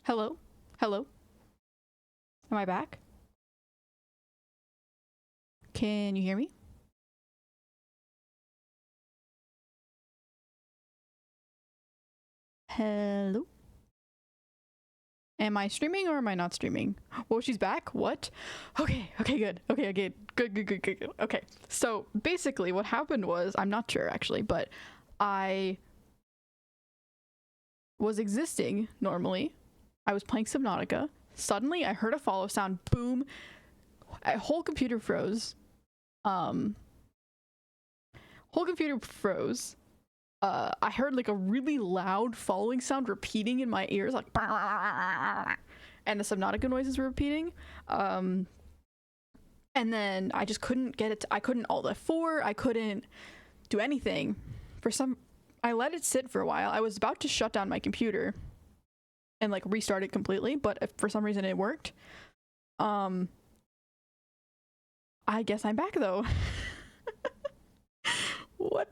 Hello? Hello? Am I back? Can you hear me? Hello? Am I streaming or am I not streaming? Oh, she's back? What? Okay, good. Okay, good. Okay, so basically what happened was, I'm not sure actually, but I was existing normally. I was playing Subnautica. Suddenly I heard a follow sound, boom. A whole computer froze. Whole computer froze. I heard like a really loud following sound repeating in my ears, like, and the Subnautica noises were repeating. And then I just couldn't get it. I couldn't Alt F4. I couldn't do anything. I let it sit for a while. I was about to shut down my computer and like restart it completely, but if for some reason it worked. I guess I'm back though. What?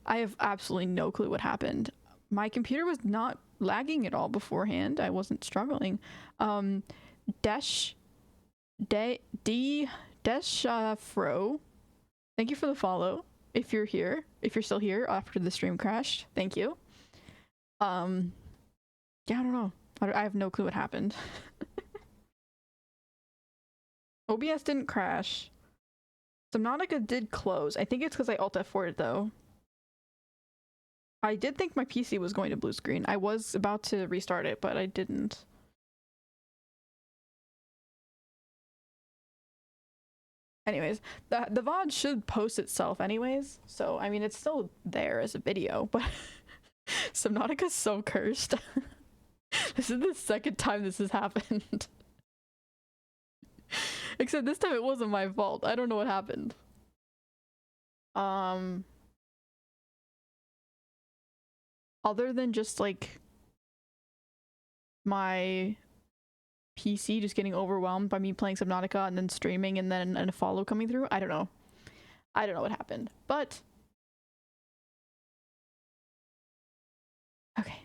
I have absolutely no clue what happened. My computer was not lagging at all beforehand. I wasn't struggling. Fro, thank you for the follow. If you're still here after the stream crashed, thank you. Yeah, I don't know. I have no clue what happened. OBS didn't crash. Subnautica did close. I think it's because I Alt F4'd it though. I did think my PC was going to blue screen. I was about to restart it, but I didn't. Anyways, the VOD should post itself anyways, so I mean it's still there as a video, but Subnautica's so cursed. This is the second time this has happened. Except this time it wasn't my fault. I don't know what happened. Other than just like my PC just getting overwhelmed by me playing Subnautica and then streaming and then a follow coming through, I don't know. I don't know what happened, but okay.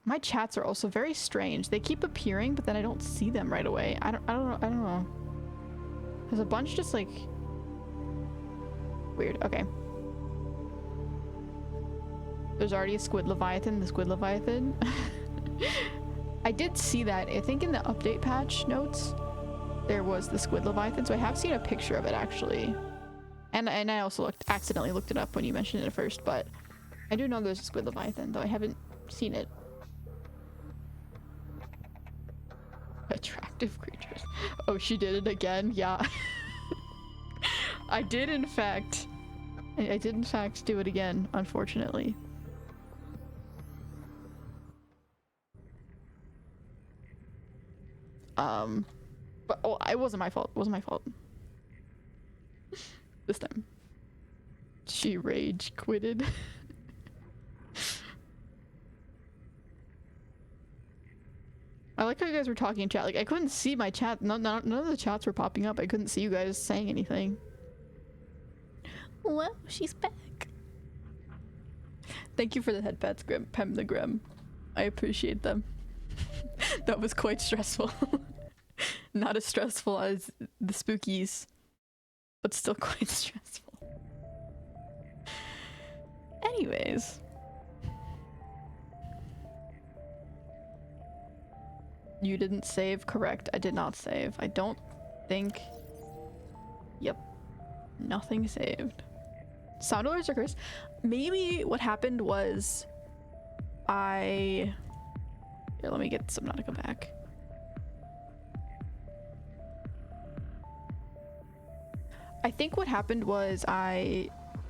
My chats are also very strange. They keep appearing, but then I don't see them right away. I don't know. There's a bunch just like weird. Okay. There's already a squid leviathan. The squid leviathan. I did see that. I think in the update patch notes there was the squid leviathan, so I have seen a picture of it actually. And I also accidentally looked it up when you mentioned it at first, but I do know there's a squid leviathan, though I haven't seen it. Attractive creatures. Oh, she did it again? Yeah. I did in fact do it again, unfortunately. But oh, it wasn't my fault. It wasn't my fault. This time. She rage quitted. I like how you guys were talking in chat. Like, I couldn't see my chat. None of the chats were popping up. I couldn't see you guys saying anything. Well, she's back. Thank you for the head pats, Pem the Grim. I appreciate them. That was quite stressful. Not as stressful as the spookies, but still quite stressful. Anyways. You didn't save? Correct. I did not save. I don't think... Yep. Nothing saved. Sound alerts are cursed. Maybe what happened was... Here, let me get Subnautica back. I think what happened was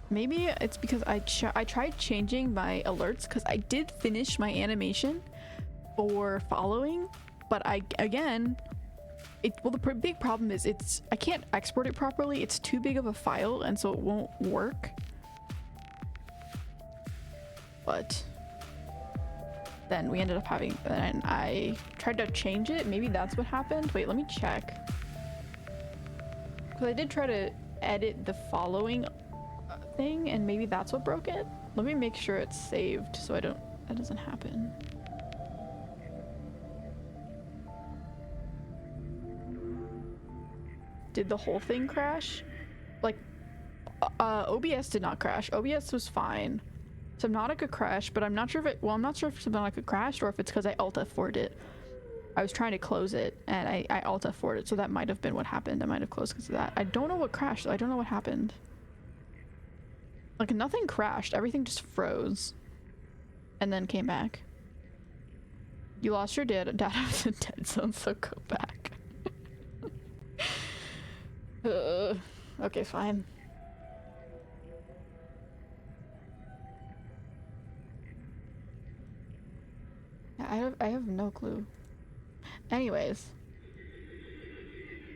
maybe it's because I tried changing my alerts because I did finish my animation for following, but the big problem is I can't export it properly. It's too big of a file, and so it won't work. But then we ended up having, and I tried to change it. Maybe that's what happened. Wait, let me check. Because I did try to edit the following thing, and maybe that's what broke it. Let me make sure it's saved so that doesn't happen. Did the whole thing crash? Like, OBS did not crash. OBS was fine. Subnautica crashed, but I'm not sure if I'm not sure if Subnautica crashed or if it's because I alt F4'd it. I was trying to close it and I alt F4'd it, so that might have been what happened. I might have closed because of that. I don't know what crashed, though. I don't know what happened. Like, nothing crashed. Everything just froze. And then came back. You lost your data was in dead zone, so go back. Okay, fine. I have no clue. Anyways.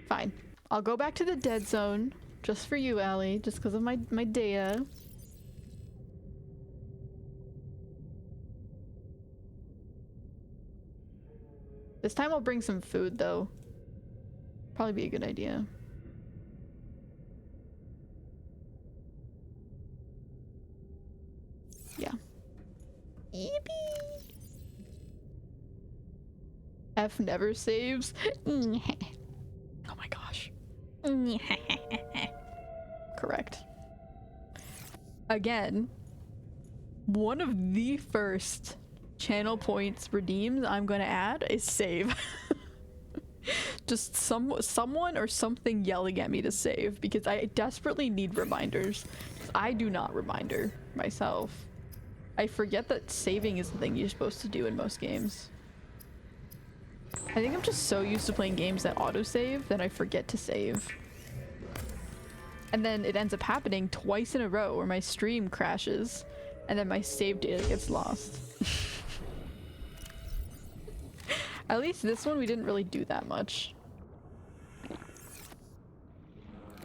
Fine. I'll go back to the dead zone. Just for you, Allie. Just because of my data. This time I'll bring some food, though. Probably be a good idea. Yeah. Yippee! F never saves. Oh my gosh. Correct. Again, one of the first channel points redeems I'm gonna add is save. Just someone or something yelling at me to save because I desperately need reminders. I do not reminder myself. I forget that saving is the thing you're supposed to do in most games. I think I'm just so used to playing games that autosave that I forget to save. And then it ends up happening twice in a row where my stream crashes and then my save data gets lost. At least this one we didn't really do that much.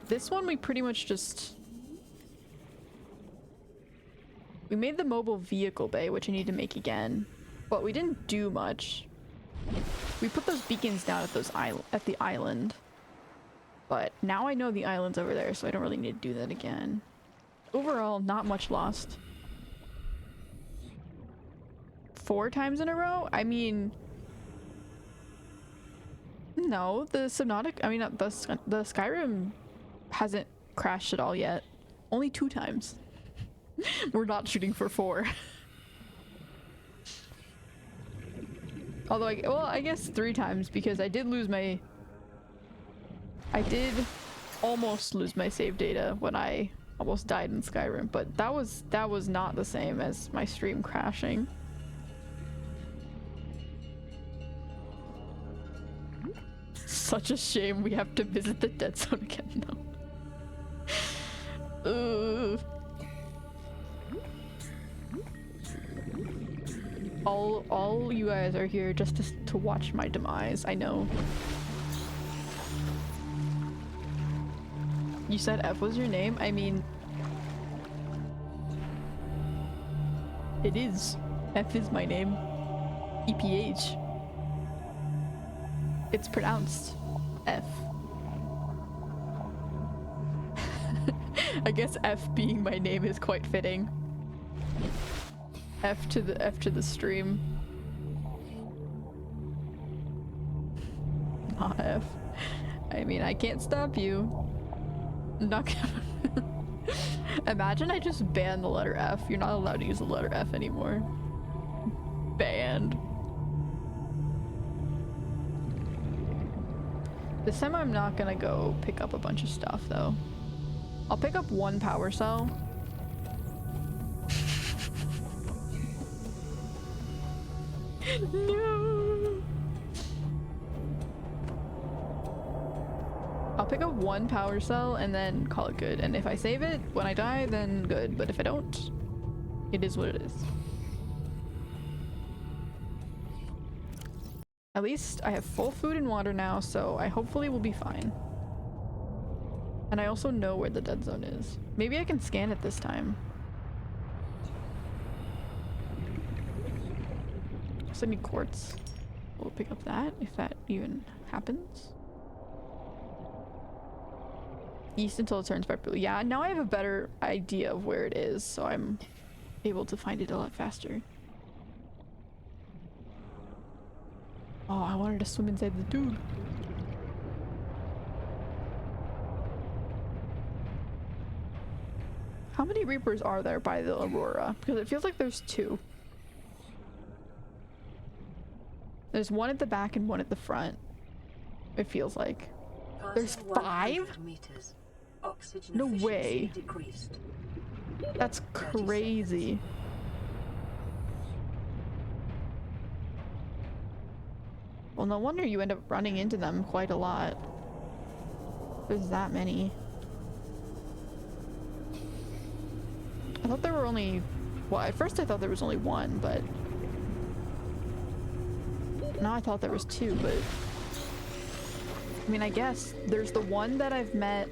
This one we pretty much just... We made the mobile vehicle bay, which I need to make again, but we didn't do much. We put those beacons down at the island, but now I know the island's over there, so I don't really need to do that again. Overall, not much lost. 4 times in a row? I mean... No, the Subnautica, I mean, the Skyrim hasn't crashed at all yet. Only 2 times. We're not shooting for 4. Although, I guess 3 times because I did almost lose my save data when I almost died in Skyrim, but that was not the same as my stream crashing. Such a shame we have to visit the dead zone again though. All you guys are here just to watch my demise, I know. You said F was your name? I mean... It is. F is my name. EPH. It's pronounced F. I guess F being my name is quite fitting. F to the stream. Not F. I mean, I can't stop you. I'm not gonna... Imagine I just ban the letter F. You're not allowed to use the letter F anymore. Banned. This time I'm not gonna go pick up a bunch of stuff though. I'll pick up 1 power cell. No! I'll pick up 1 power cell and then call it good. And if I save it when I die, then good. But if I don't, it is what it is. At least I have full food and water now, so I hopefully will be fine. And I also know where the dead zone is. Maybe I can scan it this time. Also need quartz. We'll pick up that, if that even happens. East until it turns purple. Yeah, now I have a better idea of where it is, so I'm able to find it a lot faster. Oh, I wanted to swim inside the tube. How many Reapers are there by the Aurora? Because it feels like there's 2. There's one at the back and one at the front. It feels like. There's 5? Meters. Oxygen No way. Decreased. That's crazy. Well, no wonder you end up running into them quite a lot. There's that many. I thought there were only... Well, at first I thought there was only 1, but... Now I thought there was 2, but... I mean, I guess there's the one that I've met...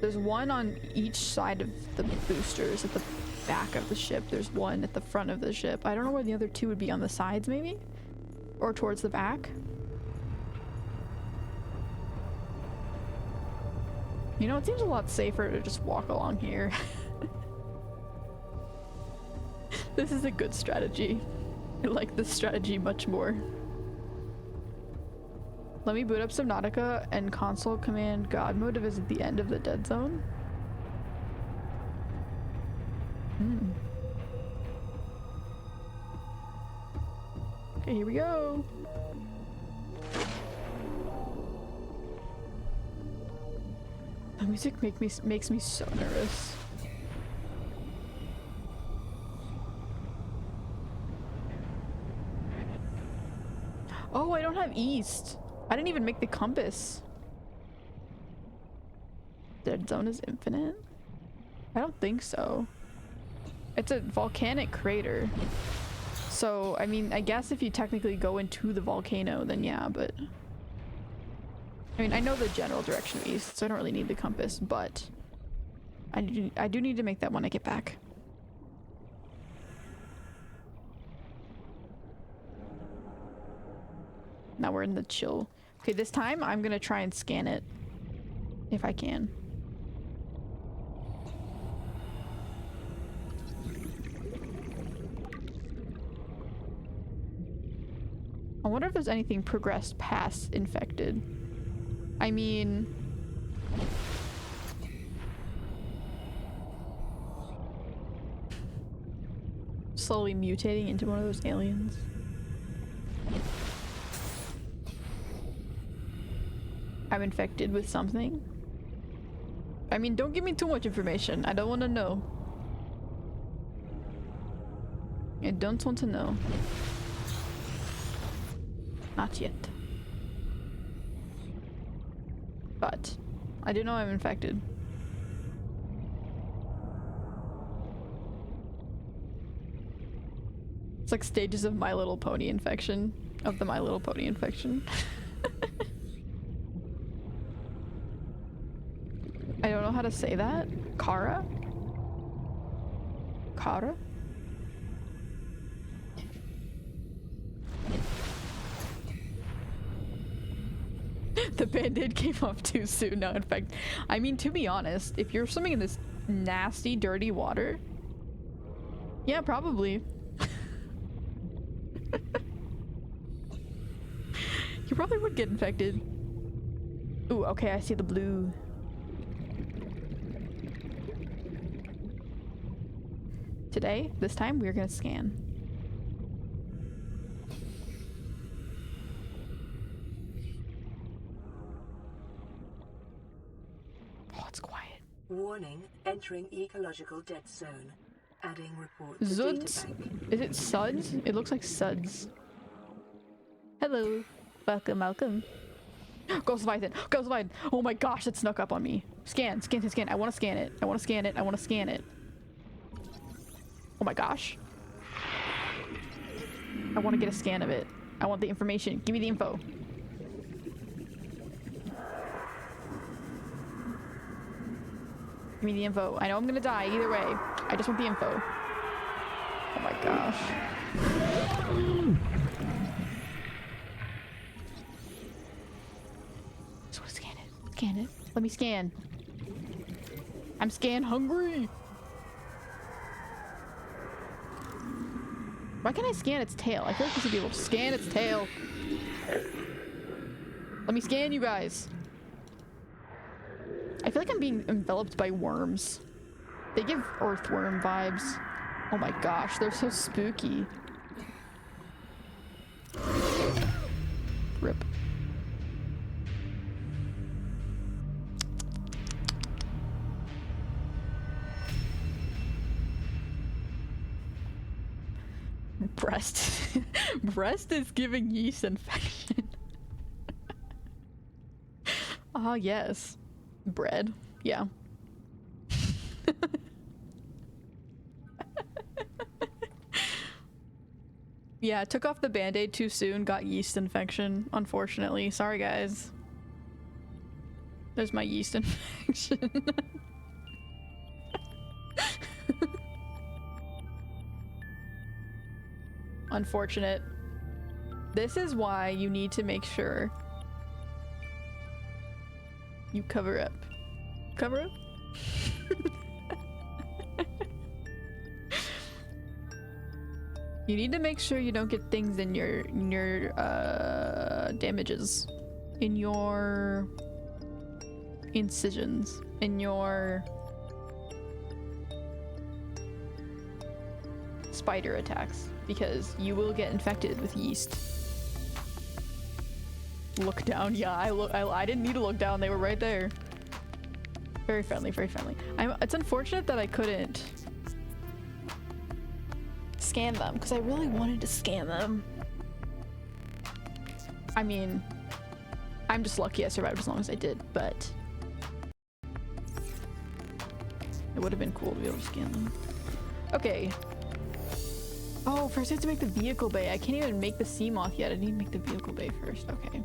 There's one on each side of the boosters at the back of the ship. There's one at the front of the ship. I don't know where the other 2 would be, on the sides maybe? Or towards the back? You know, it seems a lot safer to just walk along here. This is a good strategy. I like this strategy much more. Let me boot up Subnautica and console command God mode to visit the end of the dead zone. Okay, here we go. The music makes me so nervous. Oh, I don't have east. I didn't even make the compass. Dead zone is infinite? I don't think so. It's a volcanic crater. So, I mean, I guess if you technically go into the volcano, then yeah, but... I mean, I know the general direction of east, so I don't really need the compass, but... I do need to make that when I get back. Now we're in the chill. Okay, this time I'm gonna try and scan it. If I can. I wonder if there's anything progressed past infected. I mean... slowly mutating into one of those aliens. I'm infected with something. I mean, don't give me too much information. I don't want to know. I don't want to know. Not yet. But I do know I'm infected. It's like stages of My Little Pony infection. Of the My Little Pony infection. I don't know how to say that. Kara? Kara? The band-aid came off too soon. No, in fact, I mean, to be honest, if you're swimming in this nasty, dirty water, yeah, probably. You probably would get infected. Ooh, okay, I see the blue. Today, this time, we're gonna scan. Oh, it's quiet. Warning, entering ecological dead zone. Adding report to Zuds? databank. Is it Suds? It looks like Suds. Hello. Welcome, welcome. Ghost Leviathan! Ghost Leviathan! Oh my gosh, that snuck up on me. Scan, scan, scan, scan. I want to scan it. I want to scan it. I want to scan it. Oh my gosh. I want to get a scan of it. I want the information. Give me the info. Give me the info. I know I'm gonna die either way. I just want the info. Oh my gosh. Just want to scan it. Scan it. Let me scan. I'm scan hungry. Why can't I scan its tail? I feel like I should be able to scan its tail. Let me scan you guys. I feel like I'm being enveloped by worms. They give earthworm vibes. Oh my gosh, they're so spooky. Rip. Breast. Breast is giving yeast infection. Ah, yes. Bread. Yeah. Yeah, took off the band-aid too soon, got yeast infection, unfortunately. Sorry, guys. There's my yeast infection. Unfortunate. This is why you need to make sure you cover up. Cover up? You need to make sure you don't get things in your damages, in your incisions, in your spider attacks, because you will get infected with yeast. Look down. Yeah, I didn't need to look down. They were right there. Very friendly, very friendly. It's unfortunate that I couldn't scan them, because I really wanted to scan them. I mean, I'm just lucky I survived as long as I did, but it would have been cool to be able to scan them. Okay. Oh, first I have to make the vehicle bay. I can't even make the Seamoth yet. I need to make the vehicle bay first. Okay.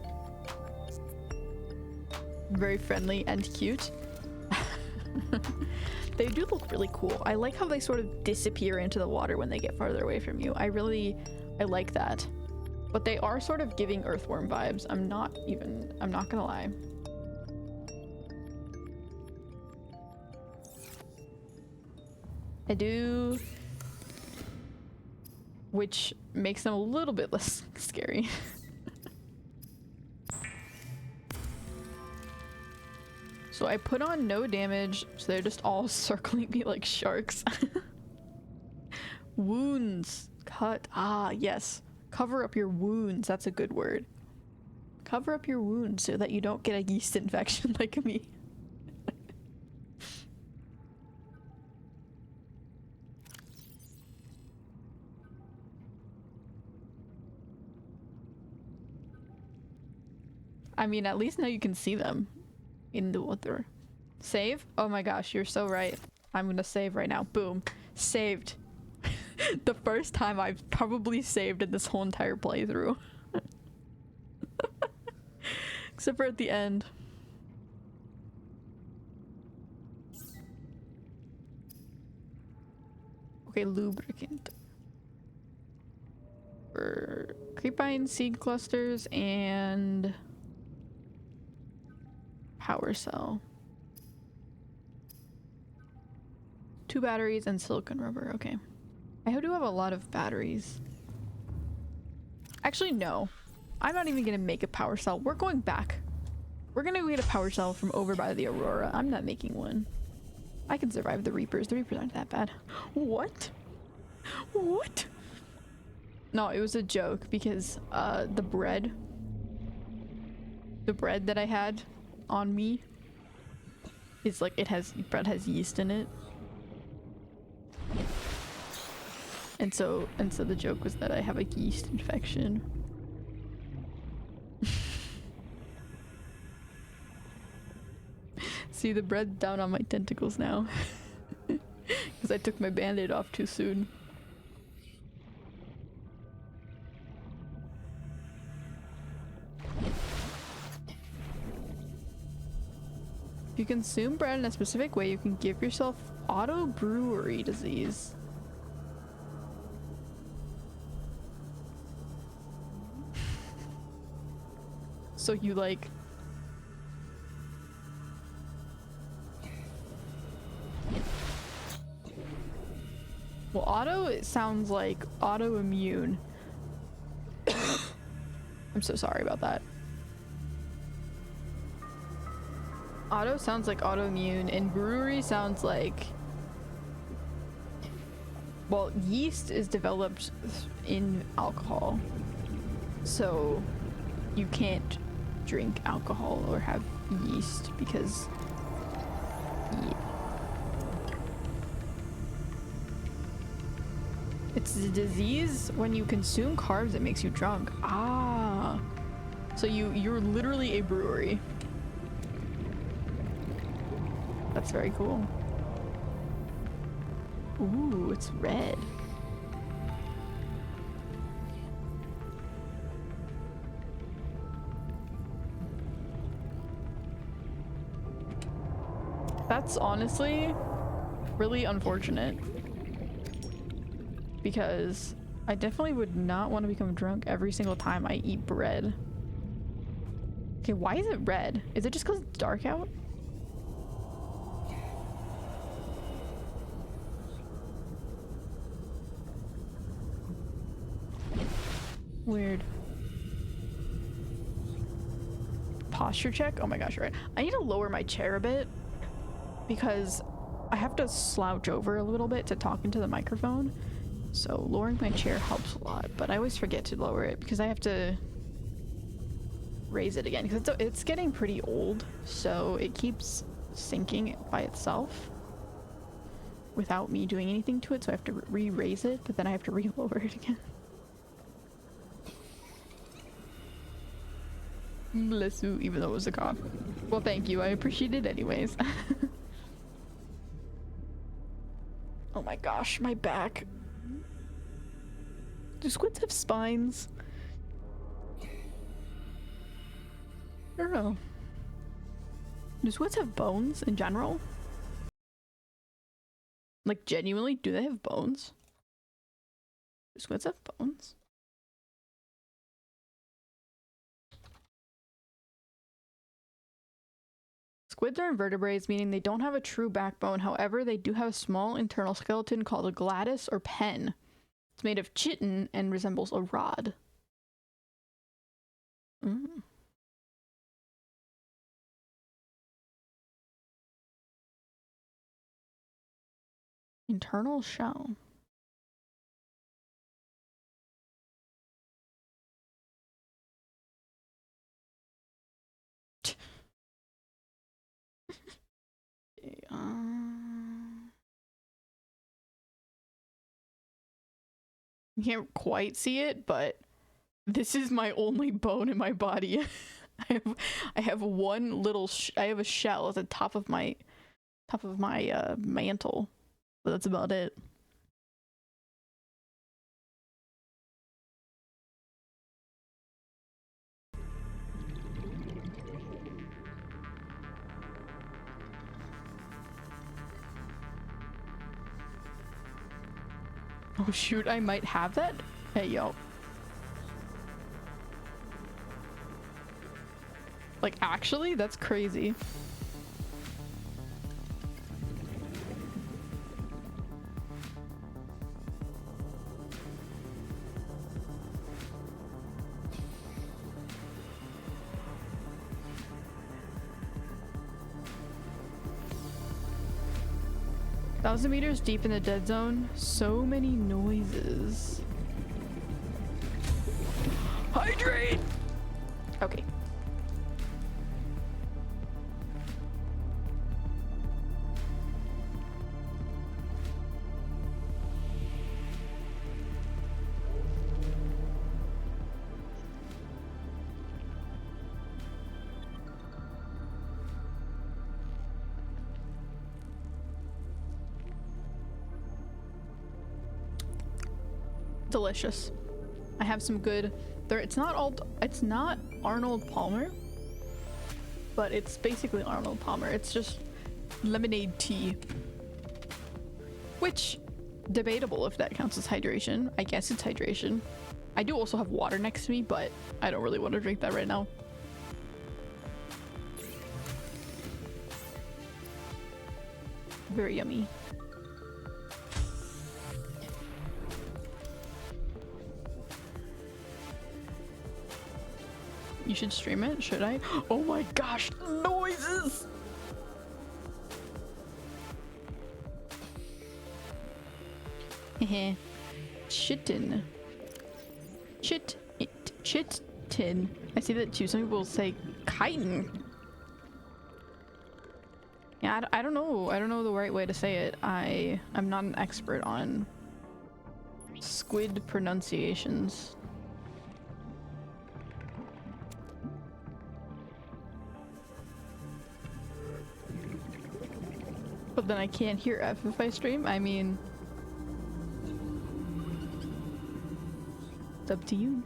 Very friendly and cute. They do look really cool. I like how they sort of disappear into the water when they get farther away from you. I like that. But they are sort of giving earthworm vibes. I'm not gonna lie. I do. Which makes them a little bit less scary. So I put on no damage, so they're just all circling me like sharks. Wounds. Cut. Ah, yes. Cover up your wounds. That's a good word. Cover up your wounds so that you don't get a yeast infection like me. I mean, at least now you can see them in the water. Save? Oh my gosh, you're so right. I'm gonna save right now. Boom. Saved. The first time I've probably saved in this whole entire playthrough. Except for at the end. Okay, lubricant. For creepvine, seed clusters, and power cell. 2 batteries and silicone rubber. Okay. I do have a lot of batteries. Actually, no. I'm not even gonna make a power cell. We're going back. We're gonna get a power cell from over by the Aurora. I'm not making one. I can survive the Reapers. The Reapers aren't that bad. What? What? No, it was a joke because the bread that I had on me is like bread has yeast in it. And so the joke was that I have a yeast infection. See the bread down on my tentacles now. Because I took my band-aid off too soon. If you consume bread in a specific way, you can give yourself auto brewery disease. So you like Well, auto, it sounds like autoimmune. I'm so sorry about that. Auto sounds like autoimmune, and brewery sounds like... Well, yeast is developed in alcohol, so you can't drink alcohol or have yeast because... It's a disease when you consume carbs that makes you drunk. Ah. So you're literally a brewery. That's very cool. Ooh, it's red. That's honestly really unfortunate. Because I definitely would not want to become drunk every single time I eat bread. Okay, why is it red? Is it just because it's dark out? Weird. Posture check? Oh my gosh, you're right. I need to lower my chair a bit because I have to slouch over a little bit to talk into the microphone. So lowering my chair helps a lot, but I always forget to lower it because I have to raise it again because it's getting pretty old, so it keeps sinking by itself without me doing anything to it, so I have to re-raise it, but then I have to re-lower it again. Bless you, even though it was a cough. Well, thank you. I appreciate it anyways. Oh my gosh, my back. Do squids have spines? I don't know. Do squids have bones in general? Like, genuinely, do they have bones? Do squids have bones? Squids are invertebrates, meaning they don't have a true backbone. However, they do have a small internal skeleton called a glottis or pen. It's made of chitin and resembles a rod. Mm. Internal shell. You can't quite see it, but this is my only bone in my body. I have one little I have a shell at the top of my mantle. But that's about it. Oh shoot, I might have that? Hey yo. Like, actually? That's crazy. Thousand meters deep in the dead zone. So many noises. Hydrate! Okay. Delicious. I have some good there. It's not Arnold Palmer, but it's basically Arnold Palmer. It's just lemonade tea, which debatable if that counts as hydration. I guess it's hydration. I do also have water next to me, but I don't really want to drink that right now. Very yummy. You should stream it? Should I? Oh my gosh, noises! Heh. Chitten. Chitten. I see that too. Some people say chitin. Yeah, I don't know. I don't know the right way to say it. I'm not an expert on squid pronunciations. But then I can't hear F if I stream. I mean, it's up to you.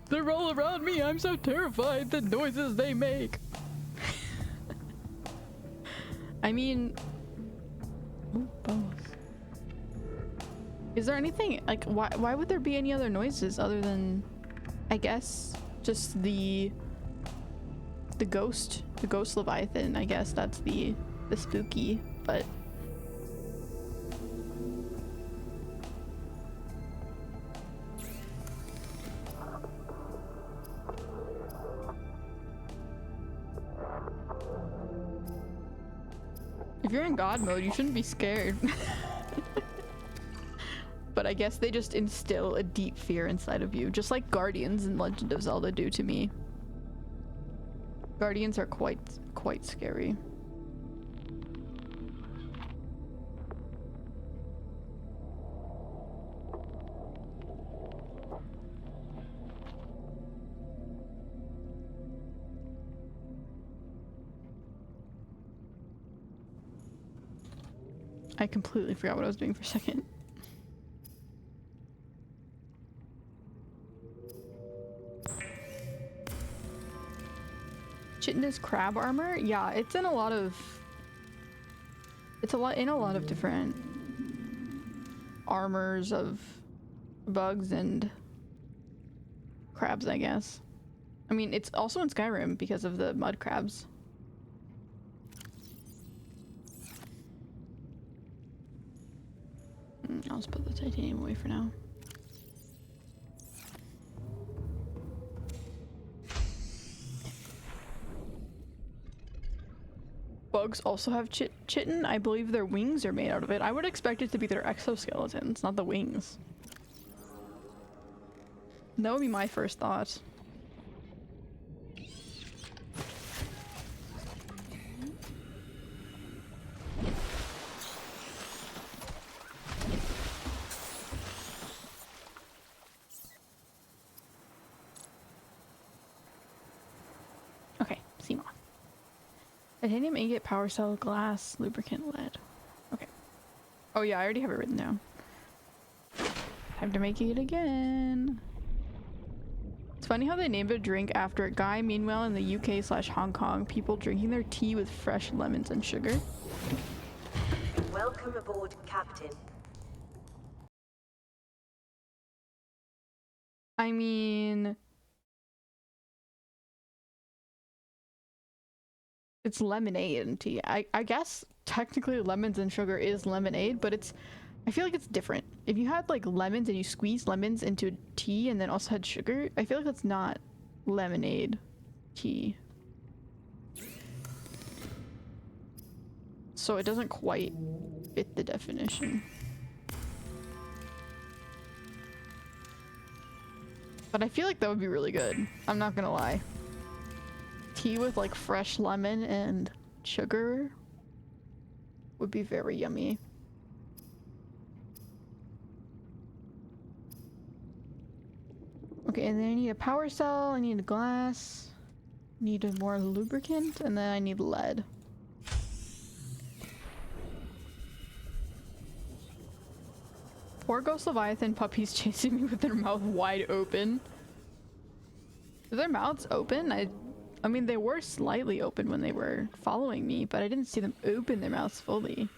They're all around me. I'm so terrified. The noises they make. I mean, ooh, both. Is there anything like why would there be any other noises other than, I guess, just the ghost Leviathan? I guess that's the spooky, but if you're in God mode, you shouldn't be scared. But I guess they just instill a deep fear inside of you, just like Guardians in Legend of Zelda do to me. Guardians are quite scary. I completely forgot what I was doing for a second. Chitinous crab armor? Yeah, it's in a lot of... It's in a lot of different armors of bugs and crabs, I guess. I mean, it's also in Skyrim because of the mud crabs. I'll just put the titanium away for now. Bugs also have chitin. I believe their wings are made out of it. I would expect it to be their exoskeletons, not the wings. That would be my first thought. Okay, Seamoth. Titanium ingot, power cell, glass, lubricant, lead. Okay. Oh yeah, I already have it written down. Time to make it again. It's funny how they named a drink after a guy. Meanwhile, in the UK/Hong Kong, people drinking their tea with fresh lemons and sugar. Welcome aboard, Captain. I mean, it's lemonade and tea. I guess technically lemons and sugar is lemonade, but I feel like it's different. If you had like lemons and you squeezed lemons into tea and then also had sugar, I feel like that's not lemonade tea. So it doesn't quite fit the definition. But I feel like that would be really good. I'm not gonna lie. Tea with like fresh lemon and sugar would be very yummy. Okay, and then I need a power cell, I need a glass, need a more lubricant, and then I need lead. Poor Ghost Leviathan puppies chasing me with their mouth wide open. Are their mouths open? I mean, they were slightly open when they were following me, but I didn't see them open their mouths fully.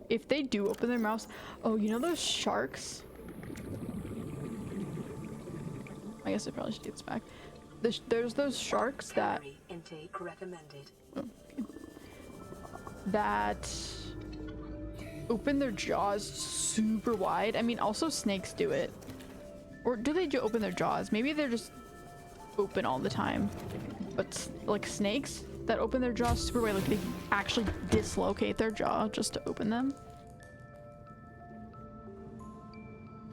If they do open their mouths... Oh, you know those sharks? I guess I probably should get this back. There's those sharks that... Intake recommended. Oh, okay. That open their jaws super wide. I mean, also snakes do it. Or do they open their jaws? Maybe they're just open all the time. But like snakes that open their jaws super wide, like they actually dislocate their jaw just to open them.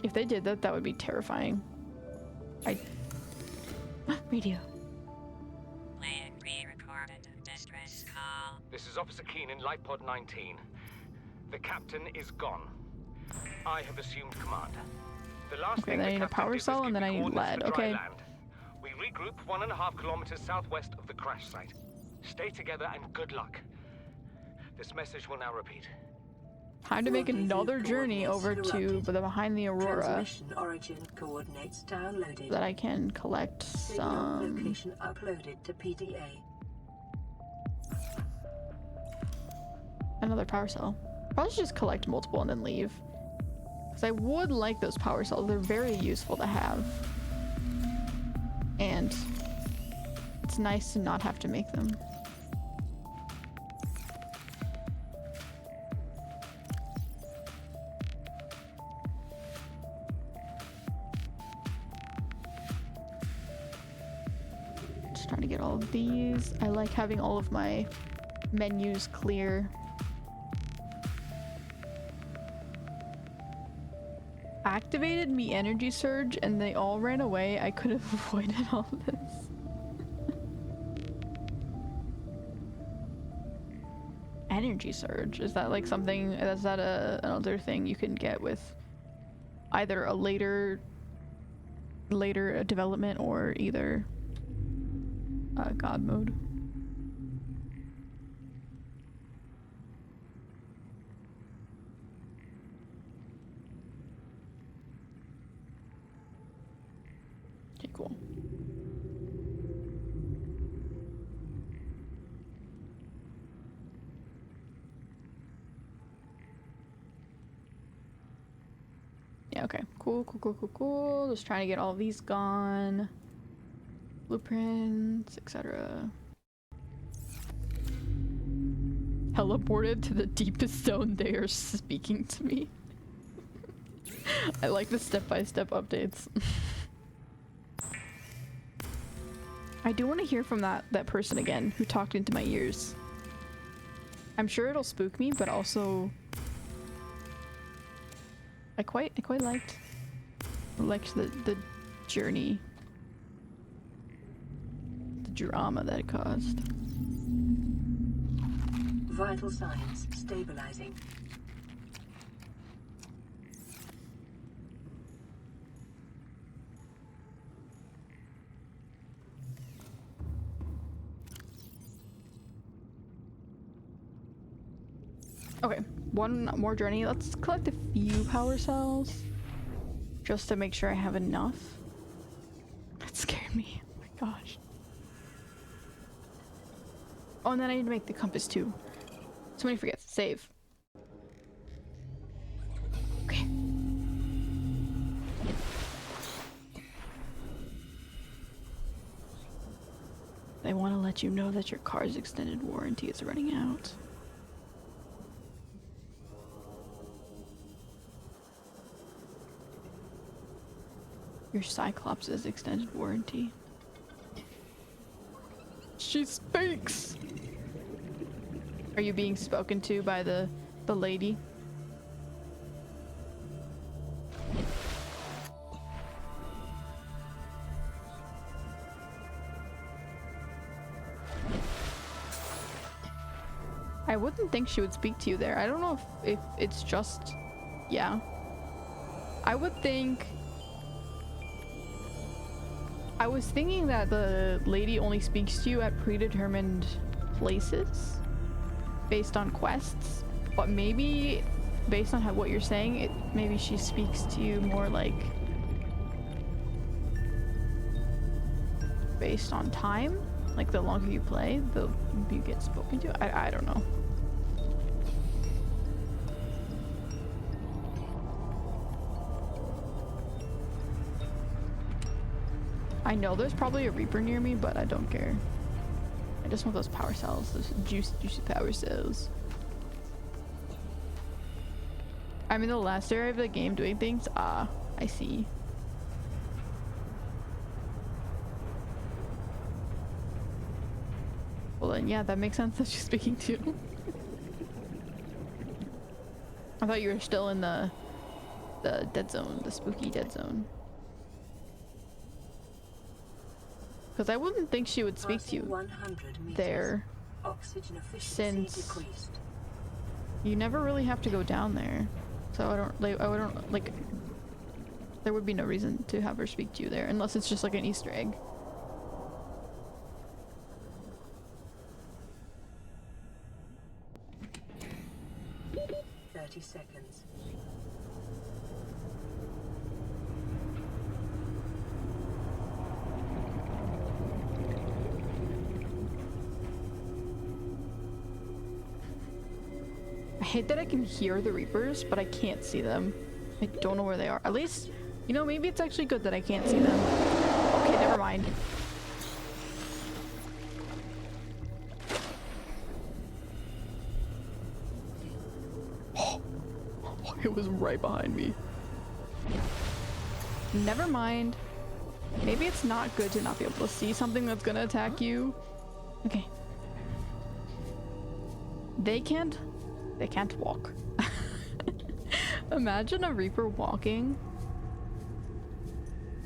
If they did that, that would be terrifying. Radio. Plan re-recorded distress call. This is Officer Keen in Light Pod 19. The captain is gone. I have assumed command. The last Okay, thing then I the need a captain power did was cell, give and then me I need coordinates lead. for dry Okay. land. We regroup 1.5 kilometers southwest of the crash site. Stay together and good luck. This message will now repeat. Time to make another journey over to the behind the Aurora Transmission origin coordinates downloaded. so that I can collect Signal some. location uploaded to PDA. Another power cell. Probably should just collect multiple and then leave. Because I would like those power cells. They're very useful to have. And it's nice to not have to make them. Just trying to get all of these. I like having all of my menus clear. Activated me energy surge and they all ran away. I could have avoided all this. Energy surge, is that like something, is that another thing you can get with either a later development or either God mode? Okay, cool. Yeah, okay. Cool. Just trying to get all these gone. Blueprints, etc. Teleported to the deepest zone. They are speaking to me. I like the step-by-step updates. I do want to hear from that person again who talked into my ears. I'm sure it'll spook me, but also I quite liked the journey, the drama that it caused. Vital signs stabilizing. Okay, one more journey. Let's collect a few power cells just to make sure I have enough. That scared me. Oh my gosh. Oh, and then I need to make the compass too. So many forgets. Save. Okay. They want to let you know that your car's extended warranty is running out. Your Cyclops' extended warranty. She speaks! Are you being spoken to by the lady? I wouldn't think she would speak to you there. I don't know if it's just... Yeah. I would think... I was thinking that the lady only speaks to you at predetermined places based on quests, but maybe based on what you're saying, maybe she speaks to you more like based on time. Like the longer you play, the you get spoken to. I don't know. I know there's probably a Reaper near me, but I don't care. I just want those power cells, those juicy power cells. I'm in the last area of the game doing things. Ah, I see. Well then, yeah, that makes sense that she's speaking to you. I thought you were still in the dead zone, the spooky dead zone. Because I wouldn't think she would speak to you 100 meters. there, Oxygen efficiency since decreased. you never really have to go down there. So I don't like, there would be no reason to have her speak to you there, unless it's just like an Easter egg. Seconds. I hate that I can hear the Reapers, but I can't see them. I don't know where they are. At least, you know, maybe it's actually good that I can't see them. Okay, never mind. It was right behind me. Never mind. Maybe it's not good to not be able to see something that's gonna attack you. Okay. They can't walk. Imagine a Reaper walking.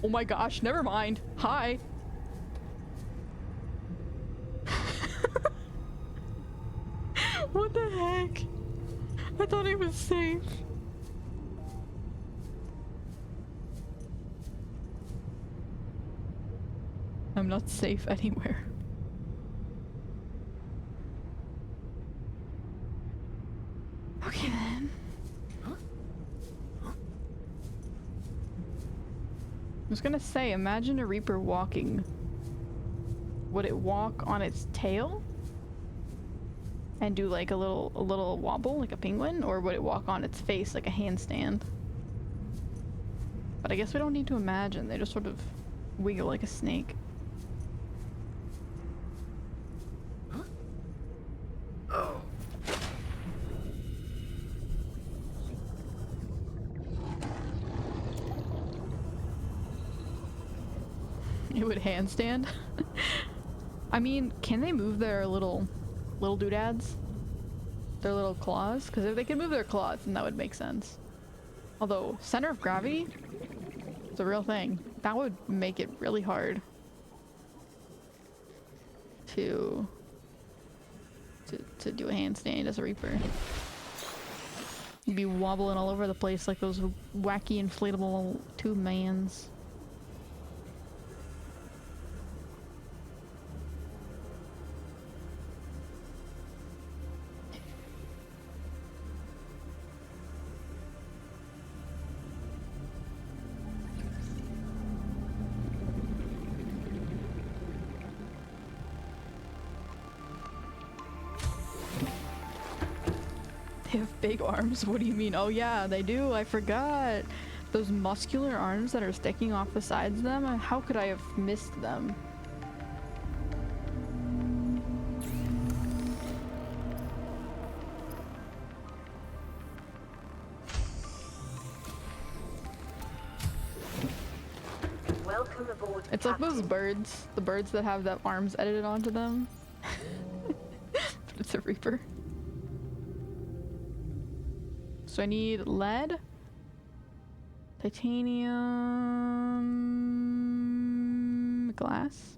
Oh my gosh, never mind. Hi. What the heck? I thought it was safe. I'm not safe anywhere. Okay then. I was gonna say, imagine a Reaper walking. Would it walk on its tail? And do like a little wobble like a penguin? Or would it walk on its face like a handstand? But I guess we don't need to imagine, they just sort of wiggle like a snake. Oh. It would handstand? I mean, can they move their little doodads? Their little claws? Because if they can move their claws, then that would make sense. Although, center of gravity is a real thing. That would make it really hard to do a handstand as a Reaper. You'd be wobbling all over the place like those wacky inflatable tube mans. They have big arms? What do you mean? Oh yeah, they do. I forgot. Those muscular arms that are sticking off the sides of them? How could I have missed them? Welcome aboard. It's like those birds. The birds that have the arms edited onto them. But it's a Reaper. So I need lead, titanium, glass,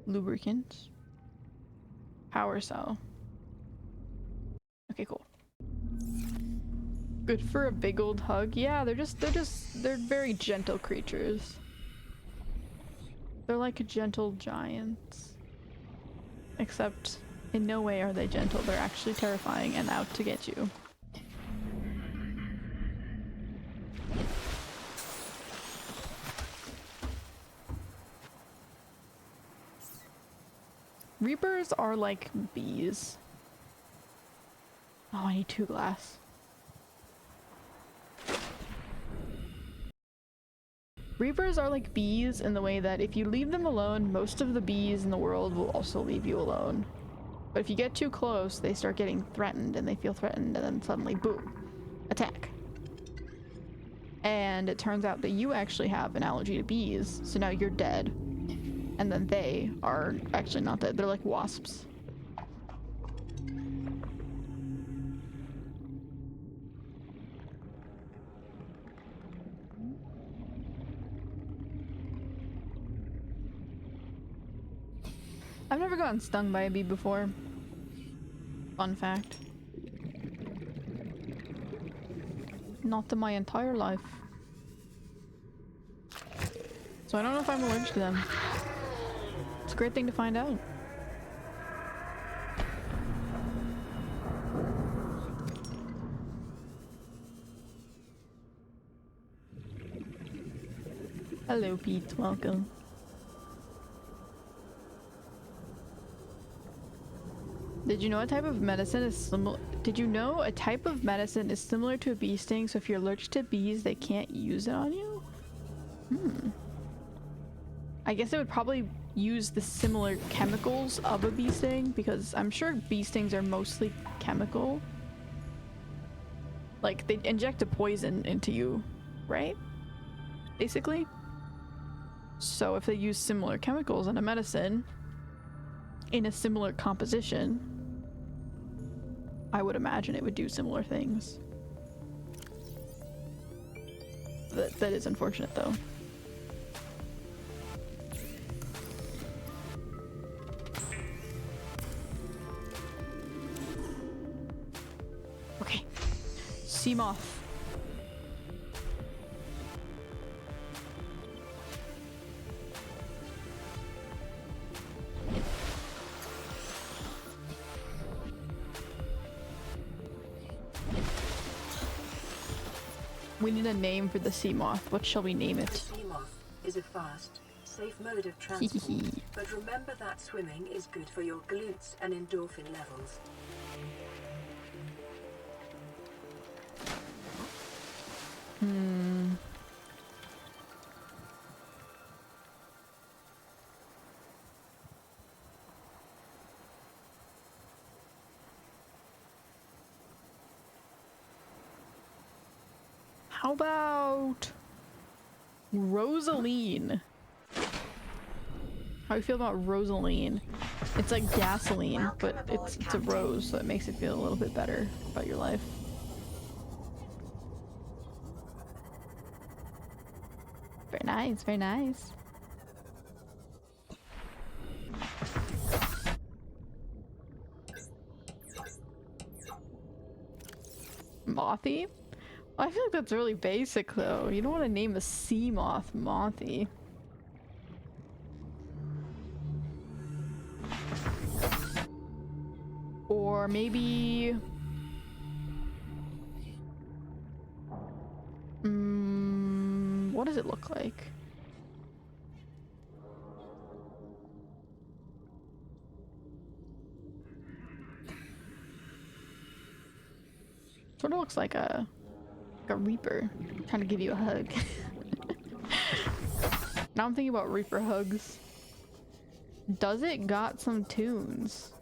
lubricant, power cell. Okay, cool. Good for a big old hug. Yeah, they're very gentle creatures. They're like gentle giants. Except in no way are they gentle, they're actually terrifying and out to get you. Reapers are like bees. Oh, I need 2 glass. Reapers are like bees in the way that if you leave them alone, most of the bees in the world will also leave you alone. But if you get too close, they start getting threatened and they feel threatened and then suddenly, boom, attack. And it turns out that you actually have an allergy to bees, so now you're dead. And then they are actually not dead. They're like wasps. I've never gotten stung by a bee before. Fun fact. Not in my entire life. So I don't know if I'm allergic to them. It's a great thing to find out. Hello, Pete. Welcome. Did you know a type of medicine is similar? Did you know a type of medicine is similar to a bee sting? So if you're allergic to bees, they can't use it on you. I guess it would probably use the similar chemicals of a bee sting because I'm sure bee stings are mostly chemical. Like they inject a poison into you, right? Basically. So if they use similar chemicals in a medicine in a similar composition, I would imagine it would do similar things. That is unfortunate though. Okay. Seamoth. We need a name for the Seamoth. What shall we name The it? Seamoth is a fast, safe mode of transport, but remember that swimming is good for your glutes and endorphin levels. How about Rosaline? How do you feel about Rosaline? It's like gasoline, but it's a rose, so it makes it feel a little bit better about your life. Very nice, very nice. Mothy? I feel like that's really basic though. You don't want to name a Seamoth Mothy. Or maybe... what does it look like? Sort of looks like a reaper trying to give you a hug. Now I'm thinking about reaper hugs. Does it got some tunes?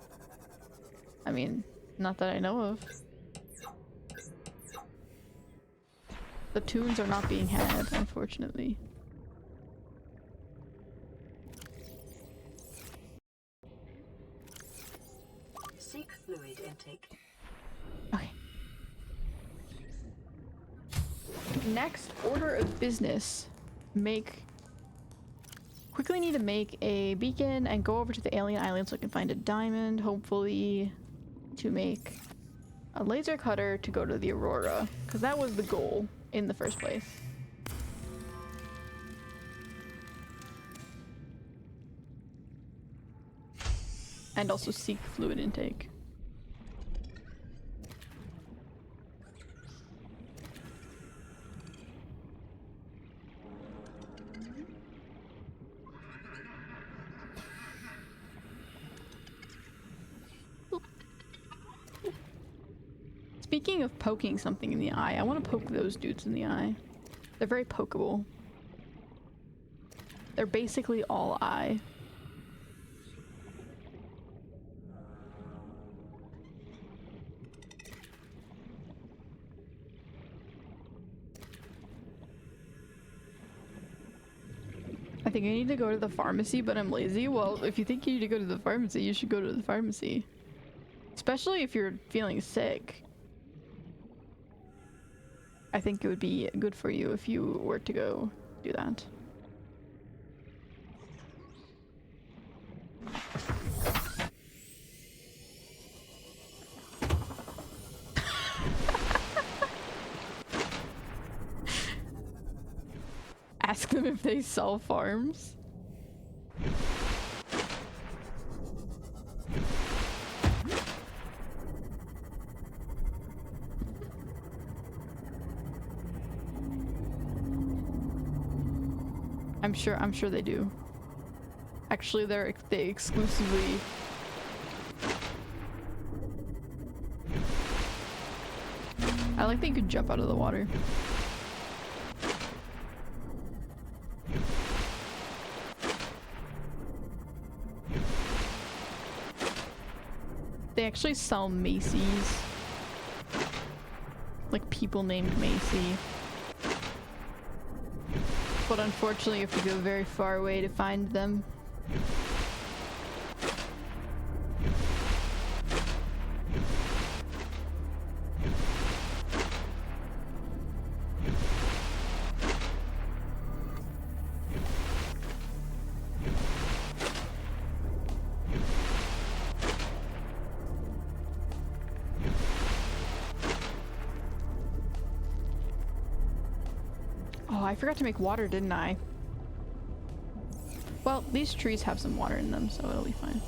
I mean, not that I know of. The tunes are not being had, unfortunately. Seek fluid intake. Okay. Next order of business. Quickly need to make a beacon and go over to the alien island so I can find a diamond, hopefully, to make a laser cutter to go to the Aurora, because that was the goal in the first place. And also seek fluid intake. Speaking of poking something in the eye, I want to poke those dudes in the eye. They're very pokeable. They're basically all eye. think I need to go to the pharmacy, but I'm lazy. Well, if you think you need to go to the pharmacy, you should go to the pharmacy. Especially if you're feeling sick. I think it would be good for you if you were to go do that. Ask them if they sell farms. I'm sure they do. Actually, they exclusively. I like that you could jump out of the water. They actually sell Macy's. Like people named Macy. But unfortunately, you have to go very far away to find them. Oh, I forgot to make water, didn't I? Well, these trees have some water in them, so it'll be fine.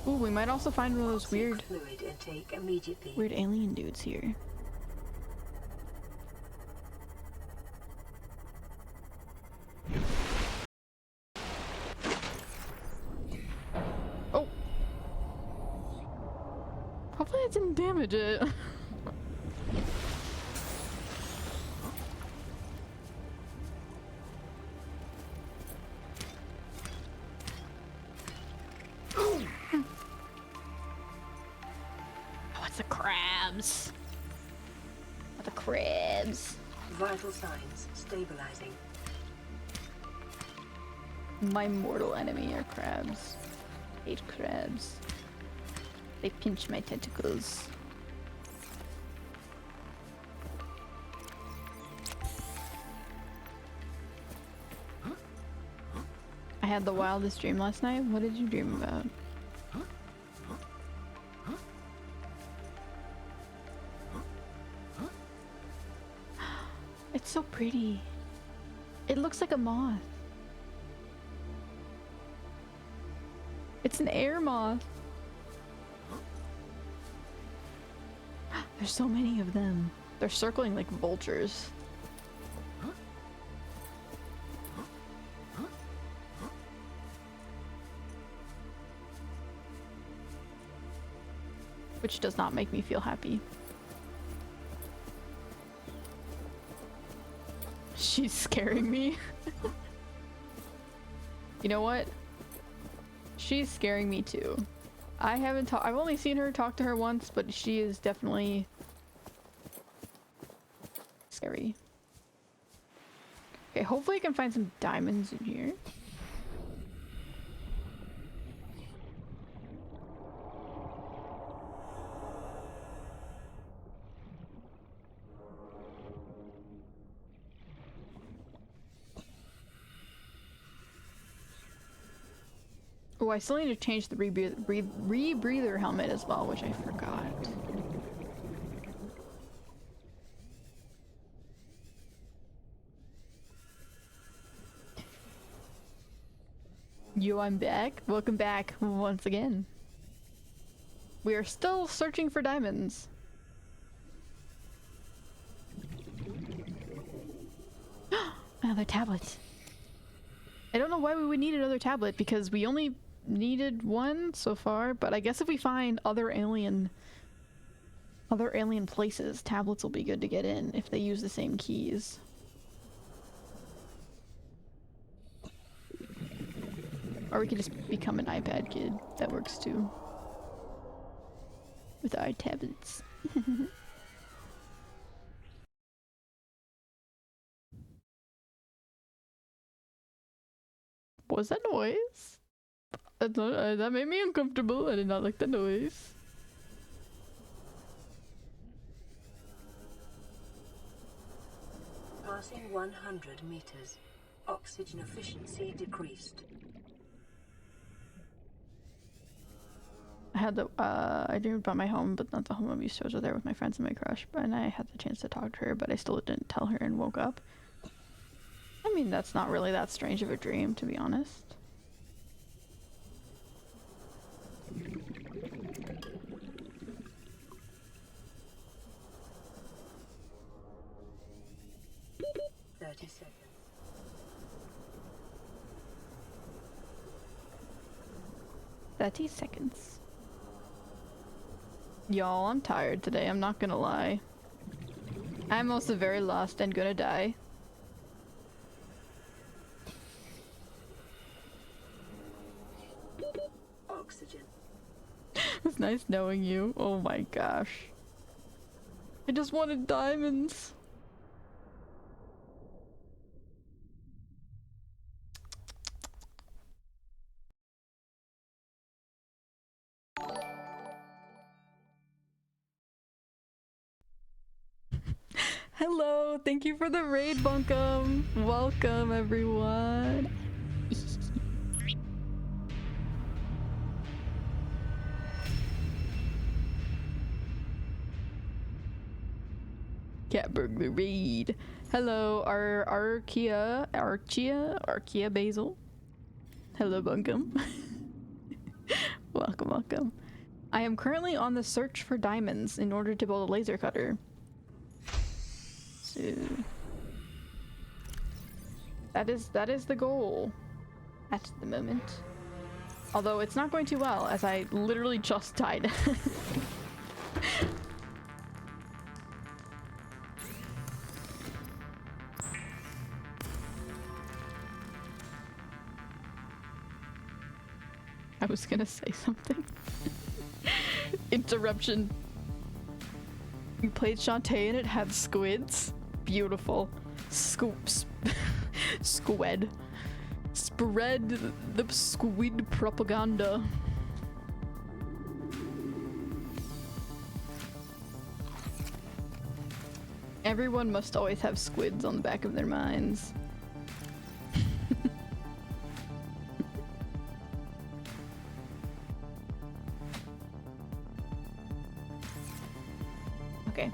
Ooh, we might also find one of those weird Fluid intake immediately. weird alien dudes here. Oh! Hopefully it didn't damage it. The crabs. The crabs. Vital signs stabilizing. My mortal enemy are crabs. Hate crabs. They pinch my tentacles. I had the wildest dream last night. What did you dream about? It's so pretty. It looks like a moth. It's an air moth. There's so many of them. They're circling like vultures. Which does not make me feel happy. She's scaring me. You know what? She's scaring me too. I've only seen her talk to her once, but she is definitely scary. Okay, hopefully I can find some diamonds in here. Oh, I still need to change the rebreather helmet as well, which I forgot. Yo, I'm back. Welcome back once again. We are still searching for diamonds. Another tablet. I don't know why we would need another tablet because we only needed one so far, but I guess if we find other alien places, tablets will be good to get in if they use the same keys. Or we could just become an iPad kid. That works too. With our tablets. What was that noise? That made me uncomfortable. I did not like the noise. Passing 100 meters. Oxygen efficiency decreased. I dreamed about my home, but not the home I'm used to. I was there with my friends and my crush, and I had the chance to talk to her, but I still didn't tell her and woke up. I mean, that's not really that strange of a dream, to be honest. Seconds. 30 seconds. Y'all, I'm tired today, I'm not gonna lie. I'm also very lost and gonna die. Oxygen. It's nice knowing you. Oh my gosh. I just wanted diamonds. Hello, thank you for the raid, Bunkum. Welcome, everyone. Cat burglar raid. Hello, Archaea Basil. Hello, Bunkum. Welcome, welcome. I am currently on the search for diamonds in order to build a laser cutter. So that is the goal at the moment. Although it's not going too well, as I literally just died. I was gonna say something. Interruption. You played Shantae and it had squids. Beautiful. Squid. Spread the squid propaganda. Everyone must always have squids on the back of their minds. Okay.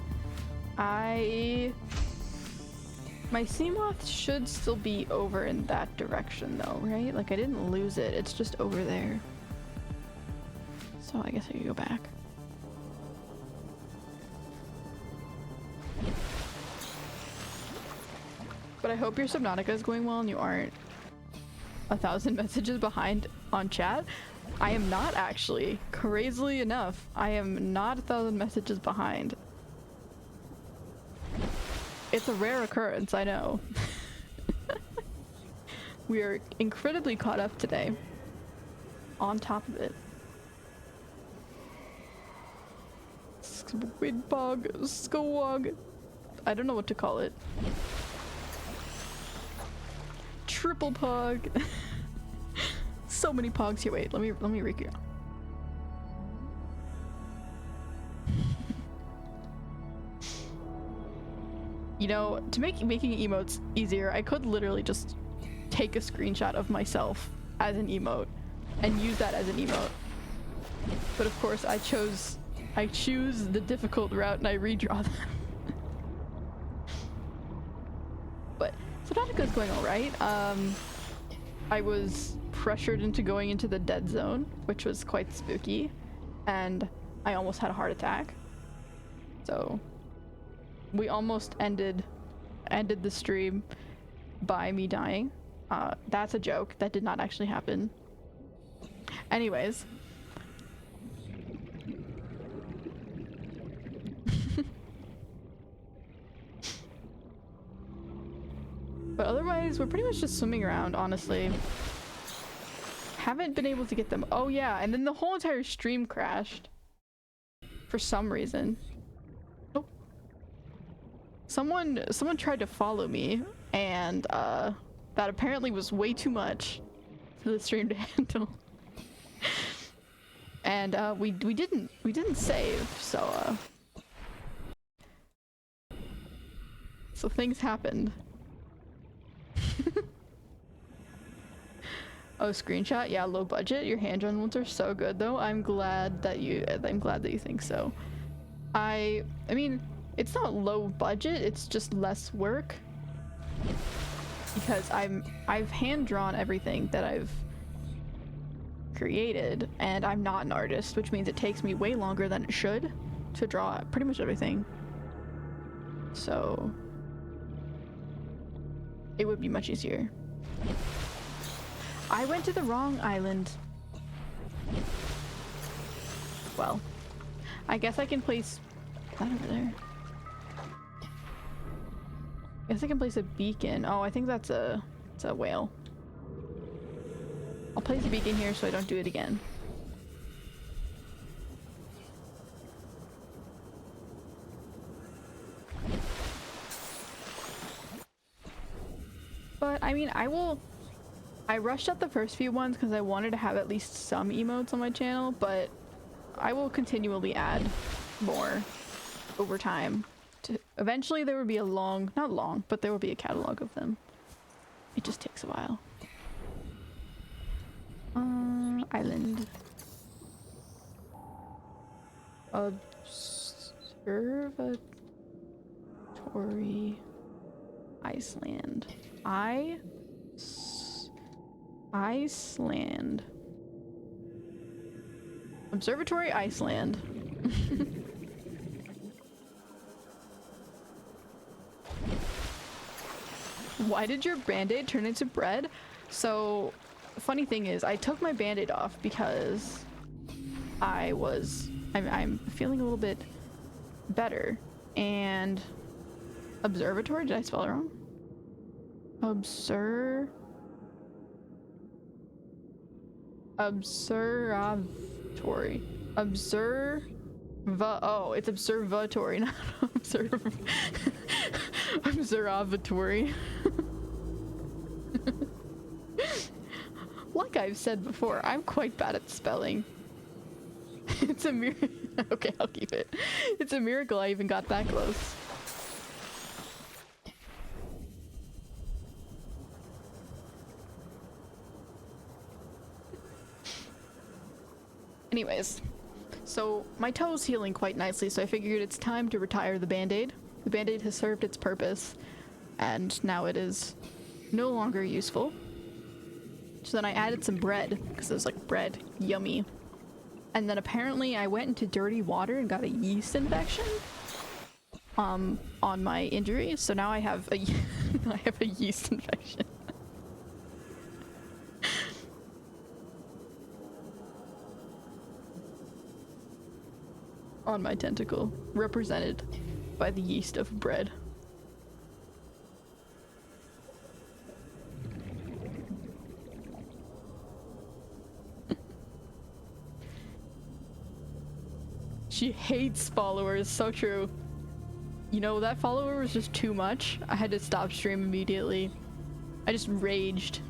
My Seamoth should still be over in that direction though, right? Like I didn't lose it, it's just over there. So I guess I could go back. But I hope your Subnautica is going well and you aren't 1,000 messages behind on chat. I am not actually. Crazily enough, I am not 1,000 messages behind. It's a rare occurrence, I know. We are incredibly caught up today. On top of it. Squidpog, Skawog. I don't know what to call it. Triple pog. So many pogs here. Wait, let me recreate. You know, to make making emotes easier, I could literally just take a screenshot of myself as an emote and use that as an emote. But of course, I choose the difficult route and I redraw them. But Subnautica's going alright. I was pressured into going into the dead zone, which was quite spooky, and I almost had a heart attack. So we almost ended the stream by me dying. That's a joke. That did not actually happen. Anyways. But otherwise, we're pretty much just swimming around, honestly. Haven't been able to get them. Oh yeah, and then the whole entire stream crashed. For some reason. Oh. Someone tried to follow me, and that apparently was way too much. for the stream to handle. And we didn't save, so things happened. Oh, screenshot? Yeah, low budget. Your hand-drawn ones are so good though. I'm glad that you think so. I mean, it's not low budget, it's just less work. Because I've hand-drawn everything that I've created, and I'm not an artist, which means it takes me way longer than it should to draw pretty much everything. So it would be much easier. I went to the wrong island. Well, I guess I can place that over there. I guess I can place a beacon. Oh, I think it's a whale. I'll place a beacon here so I don't do it again. But I mean, I rushed up the first few ones because I wanted to have at least some emotes on my channel, but I will continually add more over time. Eventually there will be not long, but there will be a catalog of them. It just takes a while. Island. Observatory. Iceland. Iceland. Observatory Iceland. Why did your band-aid turn into bread? So, funny thing is, I took my band-aid off because I'm feeling a little bit better. And observatory? Did I spell it wrong? Observatory. Oh, it's observatory, not observatory. Like I've said before, I'm quite bad at spelling. It's a miracle. Okay, I'll keep it. It's a miracle I even got that close. Anyways, so my toe's healing quite nicely, so I figured it's time to retire the band-aid. The band-aid has served its purpose, and now it is no longer useful. So then I added some bread, because it was like bread, yummy. And then apparently I went into dirty water and got a yeast infection on my injury, so now I have a I have a yeast infection. On my tentacle, represented by the yeast of bread. She hates followers, so true. You know, that follower was just too much. I had to stop stream immediately. I just raged.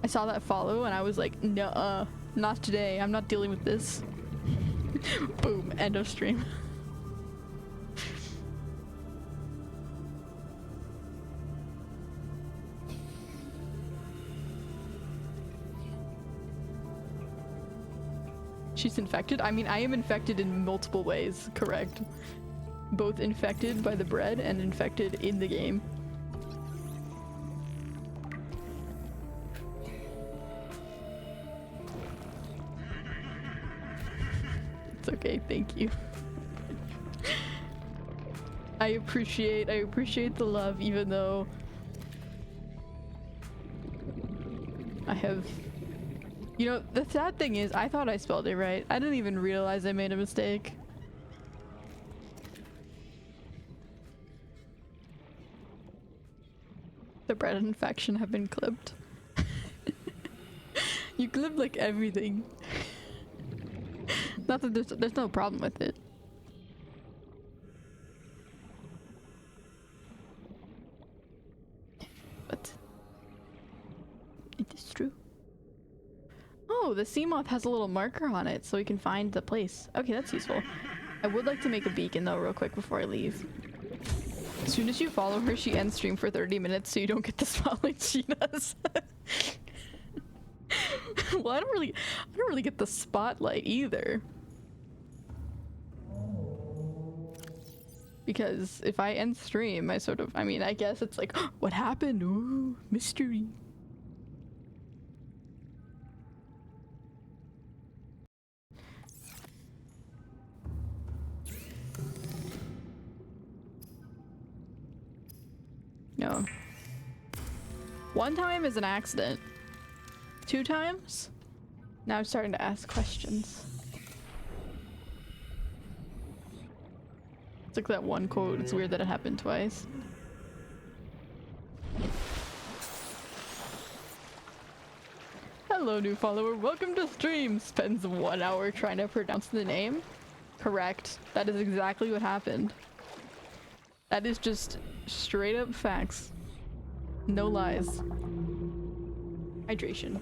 I saw that follow and I was like, nuh-uh, not today. I'm not dealing with this. Boom, end of stream. She's infected? I mean, I am infected in multiple ways, correct? Both infected by the bread and infected in the game. It's okay, thank you. I appreciate the love, even though I have... You know, the sad thing is, I thought I spelled it right. I didn't even realize I made a mistake. The bread infection have been clipped. You clip like everything. Not that there's no problem with it. But it is true. Oh, the Seamoth has a little marker on it so we can find the place. Okay, that's useful. I would like to make a beacon though real quick before I leave. As soon as you follow her, she ends stream for 30 minutes so you don't get the spotlight she does. Well, I don't really get the spotlight either. Because if I end stream, I mean, I guess it's like, what happened? Ooh, mystery. No. 1 time is an accident. 2 times? Now I'm starting to ask questions. It's like that one quote, it's weird that it happened twice. Hello, new follower. Welcome to stream. Spends 1 hour trying to pronounce the name. Correct. That is exactly what happened. That is just straight up facts. No lies. Hydration.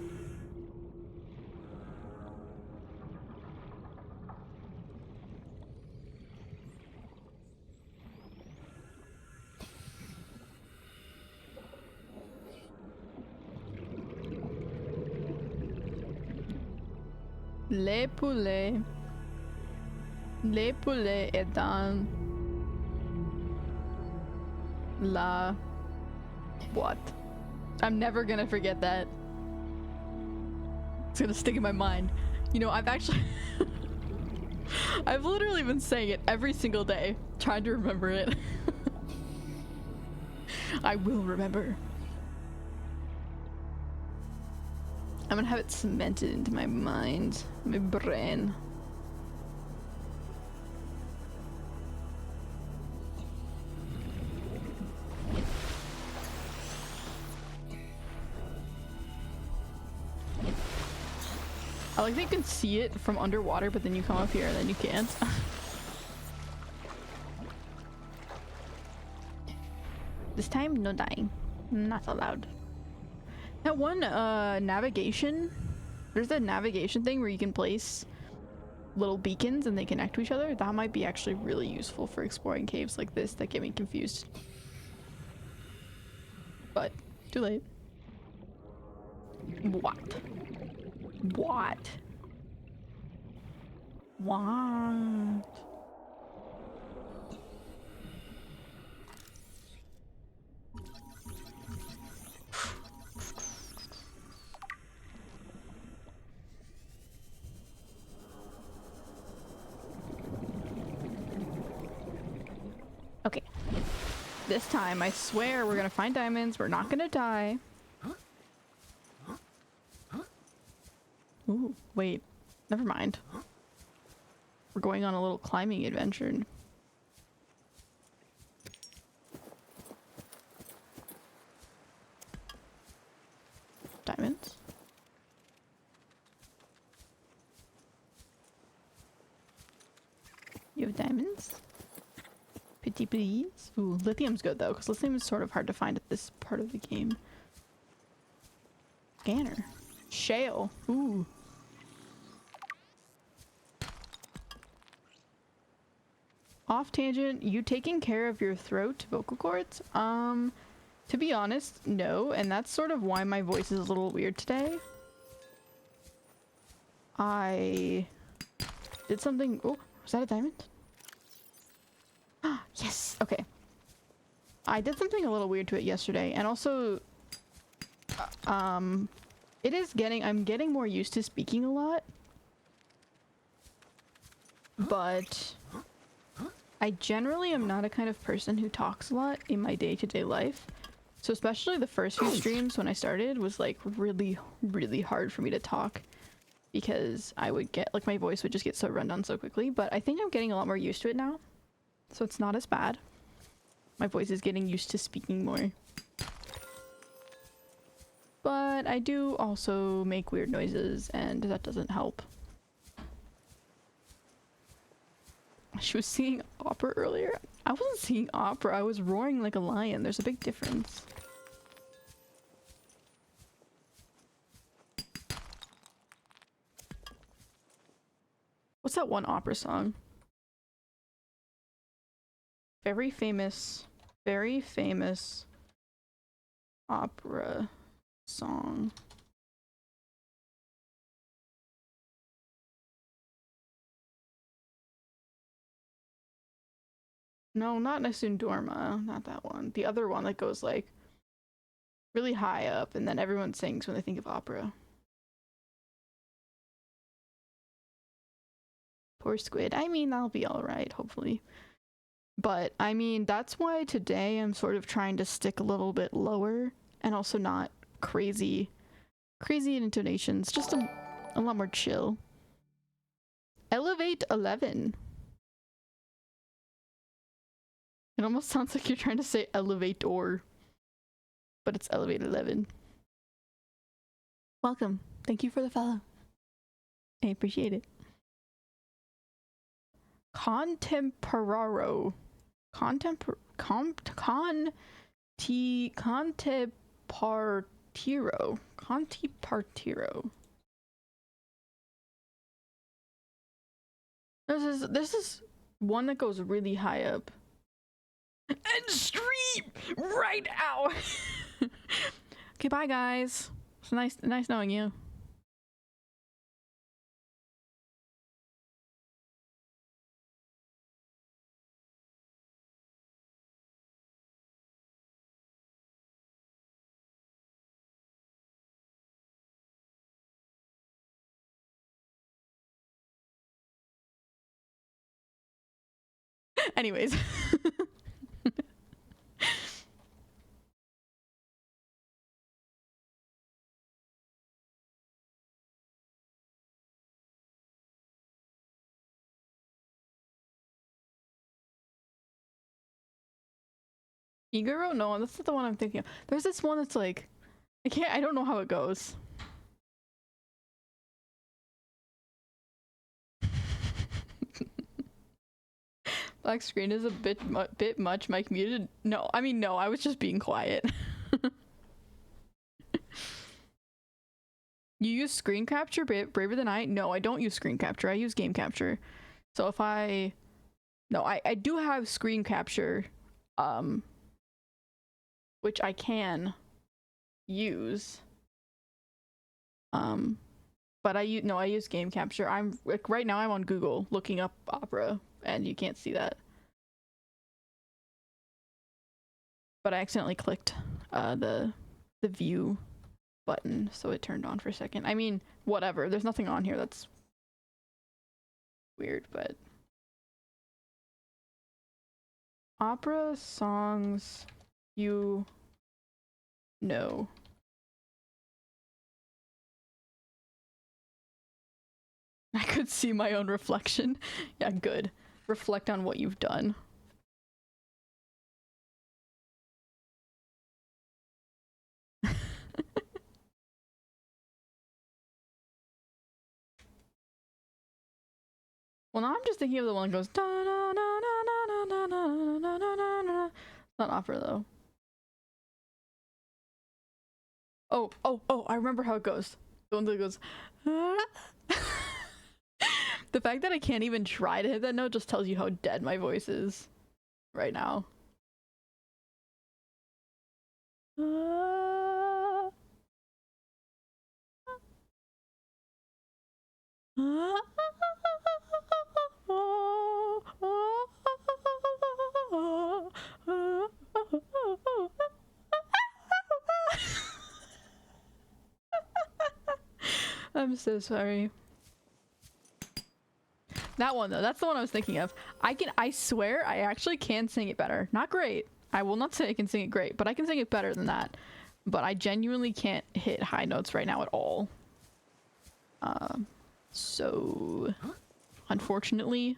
Les poulets. Les poulets est dans la boîte. I'm never gonna forget that. It's gonna stick in my mind. You know, I've actually I've literally been saying it every single day, trying to remember it. I will remember. I'm gonna have it cemented into my mind, my brain. I like that you can see it from underwater, but then you come up here and then you can't. This time, no dying. Not allowed. That one navigation, there's that navigation thing where you can place little beacons and they connect to each other. That might be actually really useful for exploring caves like this that get me confused. But too late. What? What? What? Okay. This time, I swear we're gonna find diamonds. We're not gonna die. Ooh, wait. Never mind. We're going on a little climbing adventure. Diamonds? You have diamonds? Pretty please? Ooh, lithium's good though, because lithium is sort of hard to find at this part of the game. Scanner. Shale. Ooh. Off tangent, you taking care of your throat vocal cords? To be honest, no, and that's sort of why my voice is a little weird today. I did something. Oh, was that a diamond? Ah, yes. Okay. I did something a little weird to it yesterday, and also, it is I'm getting more used to speaking a lot, but I generally am not a kind of person who talks a lot in my day-to-day life. So especially the first few streams when I started was like really, really hard for me to talk because I would get like my voice would just get so run down so quickly, but I think I'm getting a lot more used to it now. So it's not as bad. My voice is getting used to speaking more. But I do also make weird noises and that doesn't help. She was singing opera earlier. I wasn't singing opera, I was roaring like a lion. There's a big difference. What's that one opera song? Very famous opera song. No, not Nessun Dorma, not that one. The other one that goes like really high up and then everyone sings when they think of opera. Poor squid. I mean, I'll be alright, hopefully. But, I mean, that's why today I'm sort of trying to stick a little bit lower and also not crazy intonations. Just a lot more chill. Elevate 11. It almost sounds like you're trying to say elevator, but it's Elevate 11. Welcome. Thank you for the follow. I appreciate it. Contemporaro. Contipartiro. Contipartiro. This is one that goes really high up. And stream right out. Okay, bye guys. It's nice knowing you. Anyways. Iguro? No, that's not the one I'm thinking of. There's this one that's like, I don't know how it goes. Black screen is a bit much. Mic muted. No, I mean, no, I was just being quiet. You use screen capture, Braver Than I? No, I don't use screen capture. I use game capture. So if I do have screen capture, which I can use. But I use game capture. I'm like right now I'm on Google looking up opera and you can't see that. But I accidentally clicked the view button, so it turned on for a second. I mean, whatever. There's nothing on here that's weird, but opera songs you know. I could see my own reflection. Yeah, good. Reflect on what you've done. Well, now I'm just thinking of the one that goes da na na na na na na na na na na. It's not opera though. Oh, I remember how it goes. The one that goes The fact that I can't even try to hit that note just tells you how dead my voice is right now. I'm so sorry. That one though, that's the one I was thinking of. I swear I actually can sing it better. Not great. I will not say I can sing it great, but I can sing it better than that. But I genuinely can't hit high notes right now at all. So unfortunately,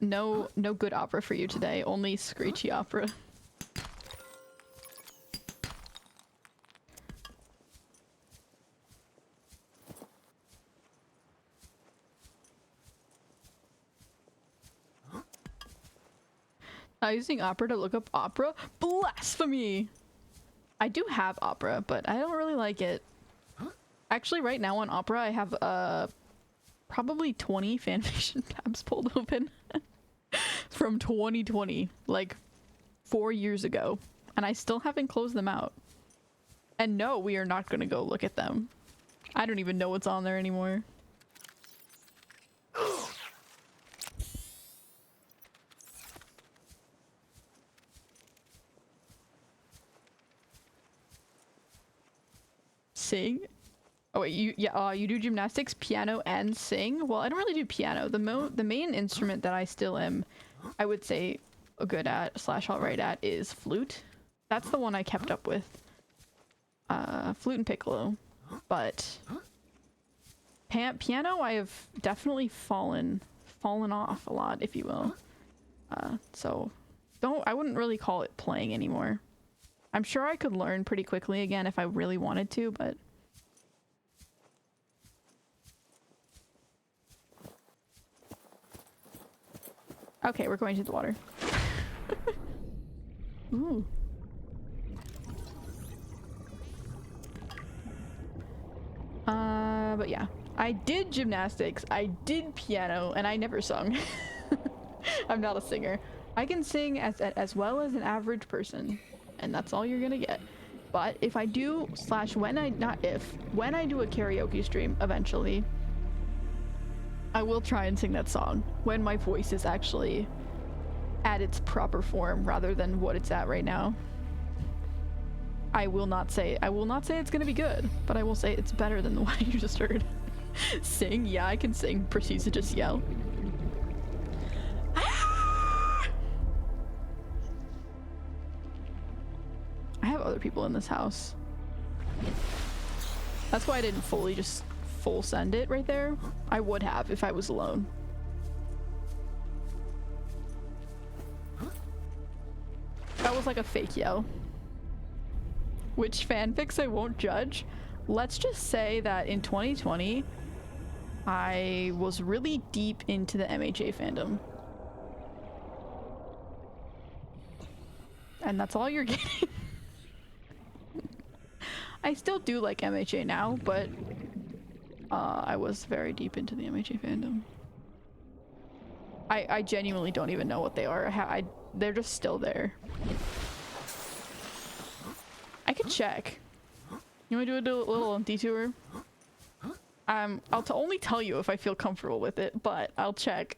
no good opera for you today. Only screechy opera. Using opera to look up opera? Blasphemy! I do have opera, but I don't really like it. Actually, right now on opera, I have probably 20 fanfiction tabs pulled open from 2020, like 4 years ago, and I still haven't closed them out. And no, we are not gonna go look at them. I don't even know what's on there anymore. Sing? Oh wait, you do gymnastics, piano, and sing? Well, I don't really do piano. The main instrument that I still am, I would say, good at / alright at is flute. That's the one I kept up with. Flute and piccolo. But piano, I have definitely fallen off a lot, if you will. So I wouldn't really call it playing anymore. I'm sure I could learn pretty quickly again if I really wanted to, but okay, we're going to the water. Ooh. But yeah. I did gymnastics, I did piano, and I never sung. I'm not a singer. I can sing as well as an average person, and that's all you're gonna get. But if I do, when I do a karaoke stream eventually, I will try and sing that song when my voice is actually at its proper form rather than what it's at right now. I will not say it's gonna be good, but I will say it's better than the one you just heard. Sing? Yeah, I can sing. Proceeds to just yell. I have other people in this house. That's why I didn't full send it right there. I would have if I was alone. That was like a fake yell. Which fanfics I won't judge. Let's just say that in 2020, I was really deep into the MHA fandom. And that's all you're getting. I still do like MHA now, but I was very deep into the MHA fandom. I genuinely don't even know what they are. They're just still there. I could check. You want to do a little detour? I'll only tell you if I feel comfortable with it, but I'll check.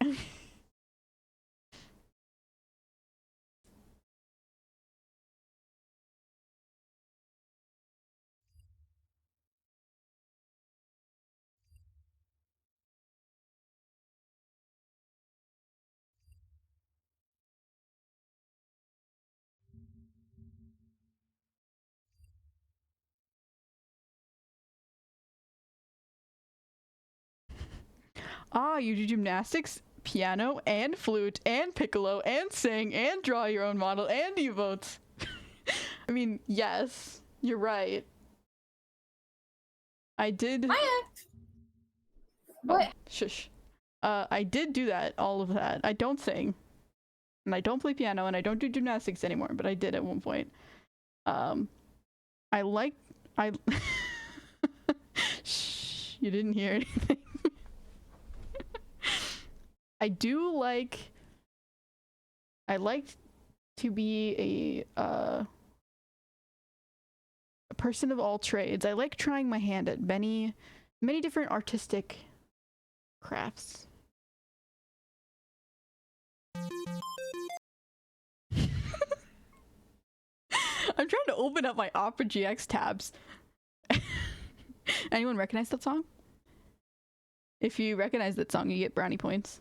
Ah, you do gymnastics, piano, and flute, and piccolo, and sing, and draw your own model, and emotes. I mean, yes, you're right. I did. What? Shush. I did do that, all of that. I don't sing, and I don't play piano, and I don't do gymnastics anymore, but I did at one point. Shh, you didn't hear anything. I like to be a person of all trades. I like trying my hand at many different artistic crafts. I'm trying to open up my Opera GX tabs. Anyone recognize that song? If you recognize that song, you get brownie points.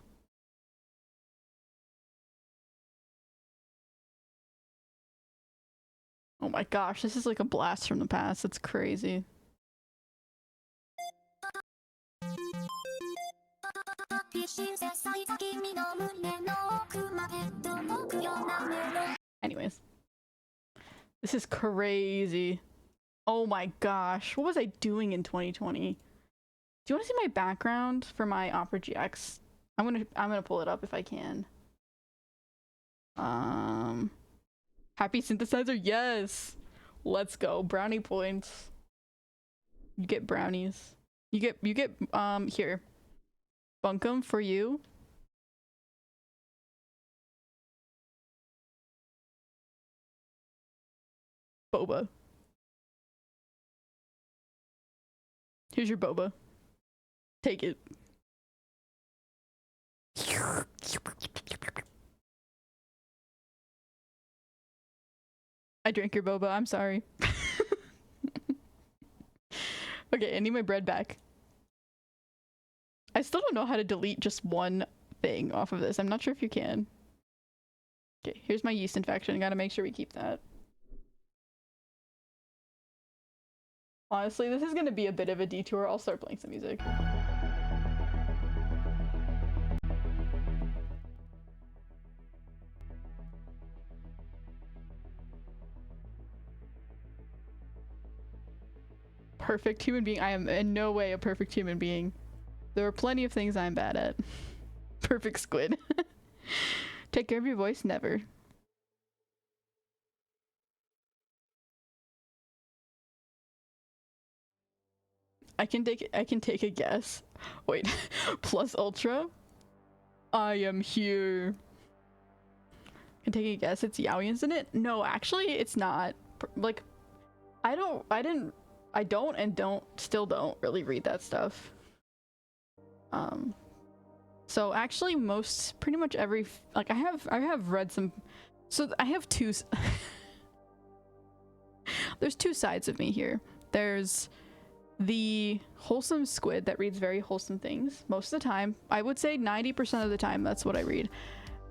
Oh my gosh, this is like a blast from the past. It's crazy. Anyways. This is crazy. Oh my gosh. What was I doing in 2020? Do you want to see my background for my Opera GX? I'm gonna pull it up if I can. Happy synthesizer, yes. Let's go. Brownie points. You get brownies. You get here. Bunkum for you. Boba. Here's your boba. Take it. I drank your boba, I'm sorry. Okay, I need my bread back. I still don't know how to delete just one thing off of this. I'm not sure if you can. Okay, here's my yeast infection. I gotta make sure we keep that. Honestly, this is gonna be a bit of a detour. I'll start playing some music. Perfect human being. I am in no way a perfect human being. There are plenty of things I'm bad at. Perfect squid. Take care of your voice, never. I can take a guess. Wait, plus ultra? I am here. Can take a guess. It's Yowie, isn't it? No, actually, it's not. Like, I don't really read that stuff. So actually pretty much every, like I have read some, so I have two, there's two sides of me here. There's the wholesome squid that reads very wholesome things most of the time. I would say 90% of the time that's what I read.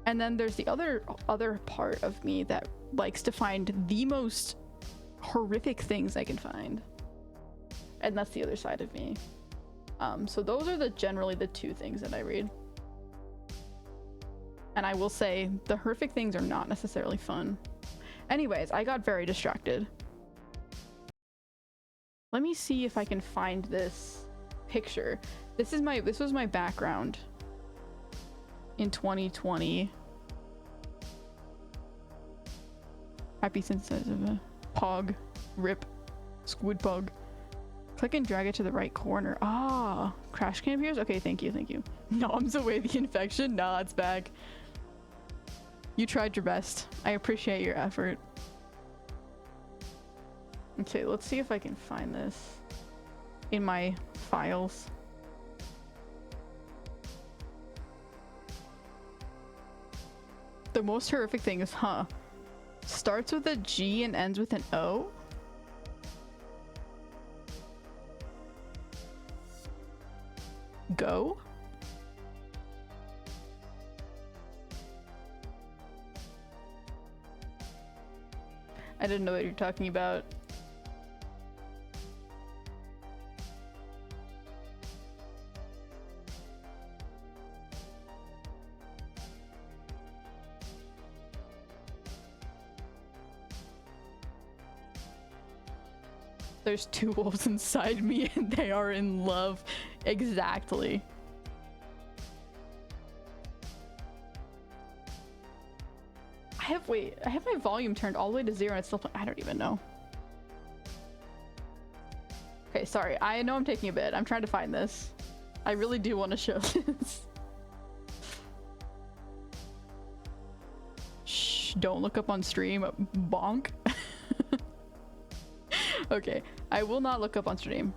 And then there's the other part of me that likes to find the most horrific things I can find. And that's the other side of me. So those are generally the two things that I read. And I will say the horrific things are not necessarily fun. Anyways, I got very distracted. Let me see if I can find this picture. This was my background in 2020. Happy senses of a pog. Rip. Squid pog. Click and drag it to the right corner. Ah, crash cam appears? Okay, thank you. Noms away the infection? Nah, it's back. You tried your best. I appreciate your effort. Okay, let's see if I can find this in my files. The most horrific thing is, starts with a G and ends with an O? Go? I didn't know what you're talking about. There's two wolves inside me and they are in love. Exactly. I have my volume turned all the way to 0 and it's still I don't even know. Okay, sorry. I know I'm taking a bit. I'm trying to find this. I really do want to show this. Shh, don't look up on stream. Bonk. Okay, I will not look up on stream.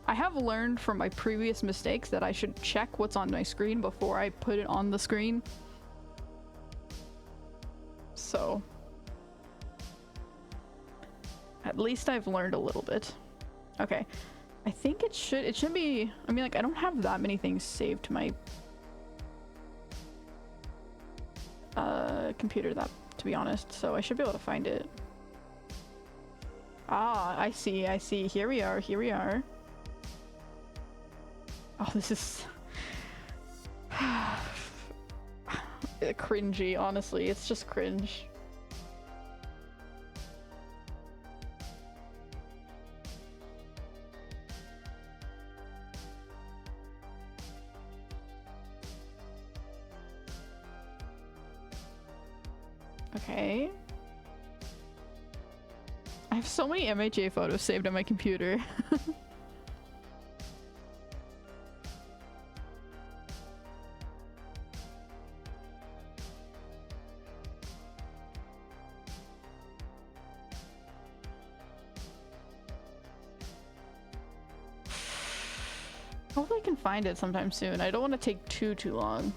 I have learned from my previous mistakes that I should check what's on my screen before I put it on the screen. So, at least I've learned a little bit. Okay, I think it should be, I mean, like, I don't have that many things saved to my computer, that, to be honest, so I should be able to find it. Ah, I see. Here we are. Oh, this is cringy, honestly. It's just cringe. Okay. I have so many MHA photos saved on my computer. Hopefully I can find it sometime soon. I don't want to take too long.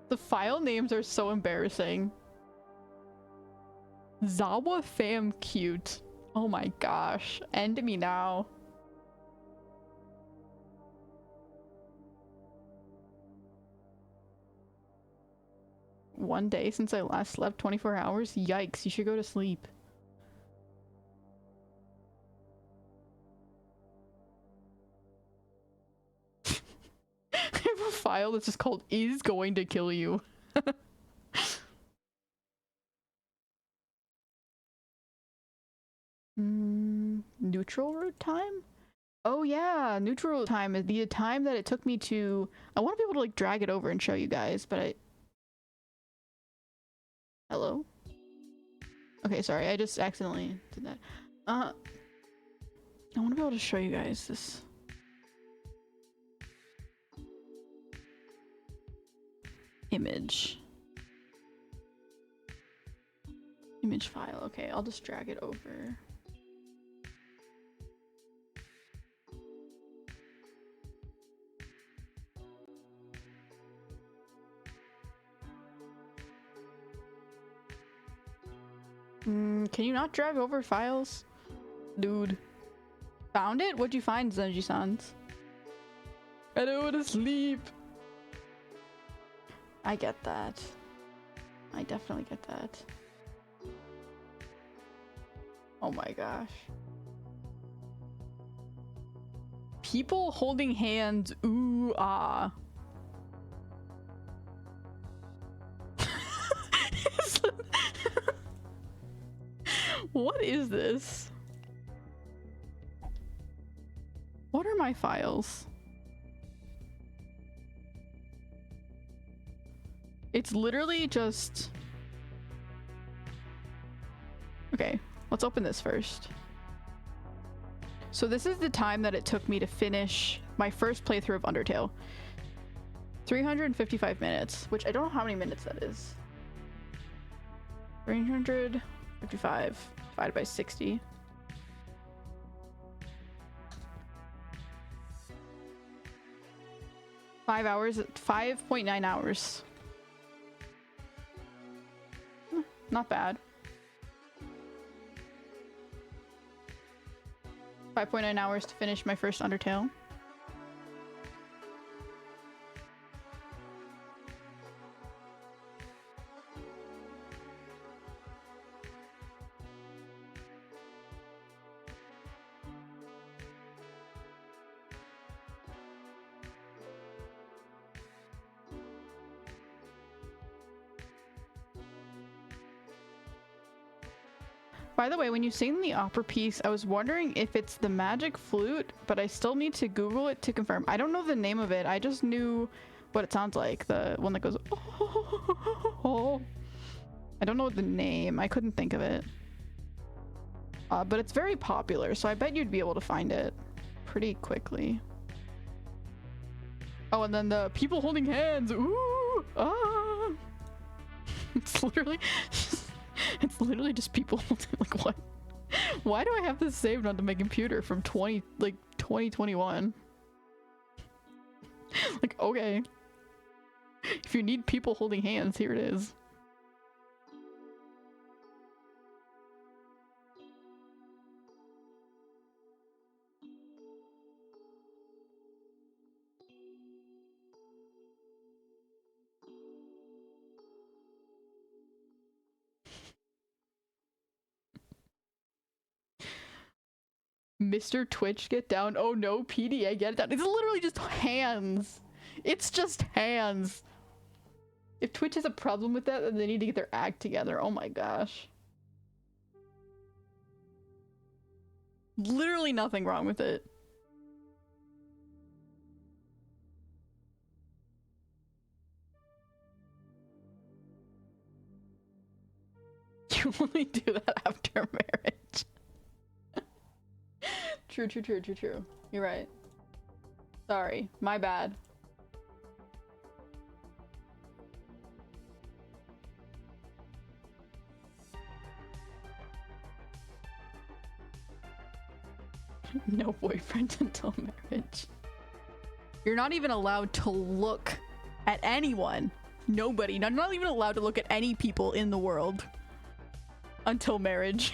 The file names are so embarrassing. Zawa fam cute. Oh my gosh. End me now. One day since I last slept 24 hours? Yikes, you should go to sleep. I have a file that's just called "is going to kill you." Neutral route time? Oh yeah, neutral route time is the time that it took me to... I want to be able to like drag it over and show you guys, but I... Hello? Okay, sorry, I just accidentally did that. I want to be able to show you guys this. Image file. Okay, I'll just drag it over. Can you not drag over files? Dude. Found it? What'd you find, Zenji-sans? I don't want to sleep. I get that. I definitely get that. Oh my gosh. People holding hands, ooh ah. What is this? What are my files? It's literally just... Okay, let's open this first. So this is the time that it took me to finish my first playthrough of Undertale. 355 minutes, which I don't know how many minutes that is. 355 divided by 60. Five hours, 5.9 hours. Not bad. 5.9 hours to finish my first Undertale. By the way, when you sing the opera piece, I was wondering if it's the magic flute, but I still need to Google it to confirm. I don't know the name of it. I just knew what it sounds like. The one that goes, oh. I don't know the name. I couldn't think of it. But it's very popular, so I bet you'd be able to find it pretty quickly. Oh, and then the people holding hands. Ooh, ah. It's literally... It's literally just people like, what? Why do I have this saved onto my computer from 2021? Like, okay. If you need people holding hands, here it is. Mr. Twitch, get down. Oh no, PDA, get it down. It's literally just hands. It's just hands. If Twitch has a problem with that, then they need to get their act together. Oh my gosh. Literally nothing wrong with it. You only do that after marriage. True. You're right. Sorry, my bad. No boyfriend until marriage. You're not even allowed to look at anyone. Nobody. Not even allowed to look at any people in the world until marriage.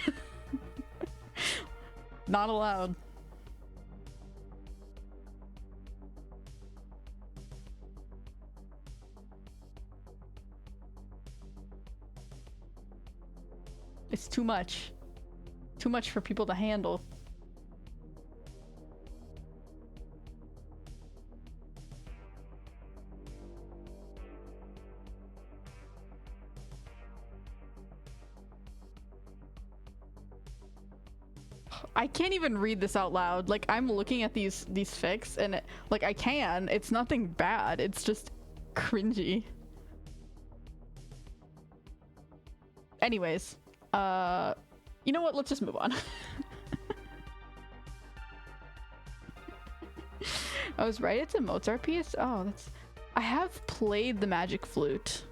Not allowed. It's too much. Too much for people to handle. I can't even read this out loud. Like, I'm looking at these fics and like I can. It's nothing bad. It's just cringy. Anyways, you know what? Let's just move on. I was right. It's a Mozart piece. Oh, that's. I have played the Magic Flute.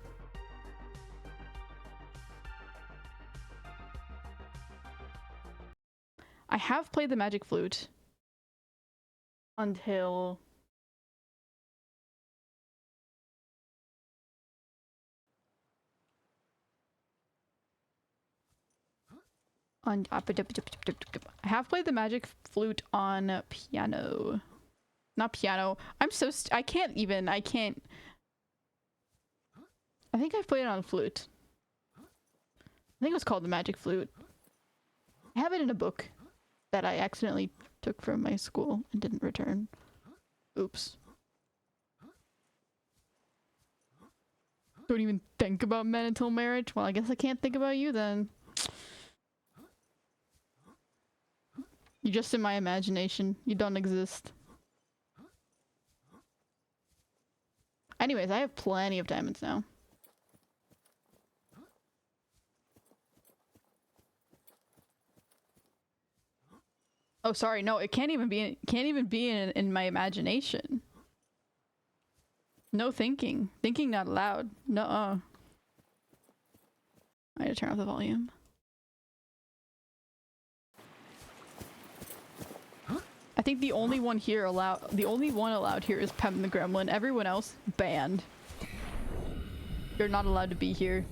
I have played the Magic Flute until I have played the Magic Flute on piano. Not piano. I'm so I can't. I think I've played it on flute. I think it was called the Magic Flute. I have it in a book that I accidentally took from my school and didn't return. Oops. Don't even think about men until marriage? Well, I guess I can't think about you then. You're just in my imagination. You don't exist. Anyways, I have plenty of diamonds now. Oh, sorry. No, it can't even be in my imagination. No thinking. Thinking not allowed. Nuh-uh. I had to turn off the volume. I think the only one allowed here is Pem the Gremlin. Everyone else banned. You're not allowed to be here.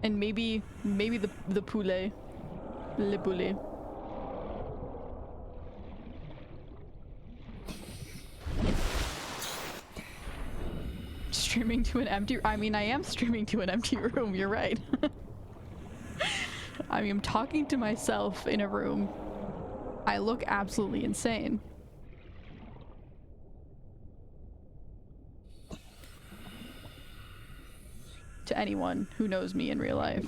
And maybe the poulet. Le poulet. Streaming to an empty. I mean, I am streaming to an empty room. You're right. I mean, I'm talking to myself in a room. I look absolutely insane. To anyone who knows me in real life.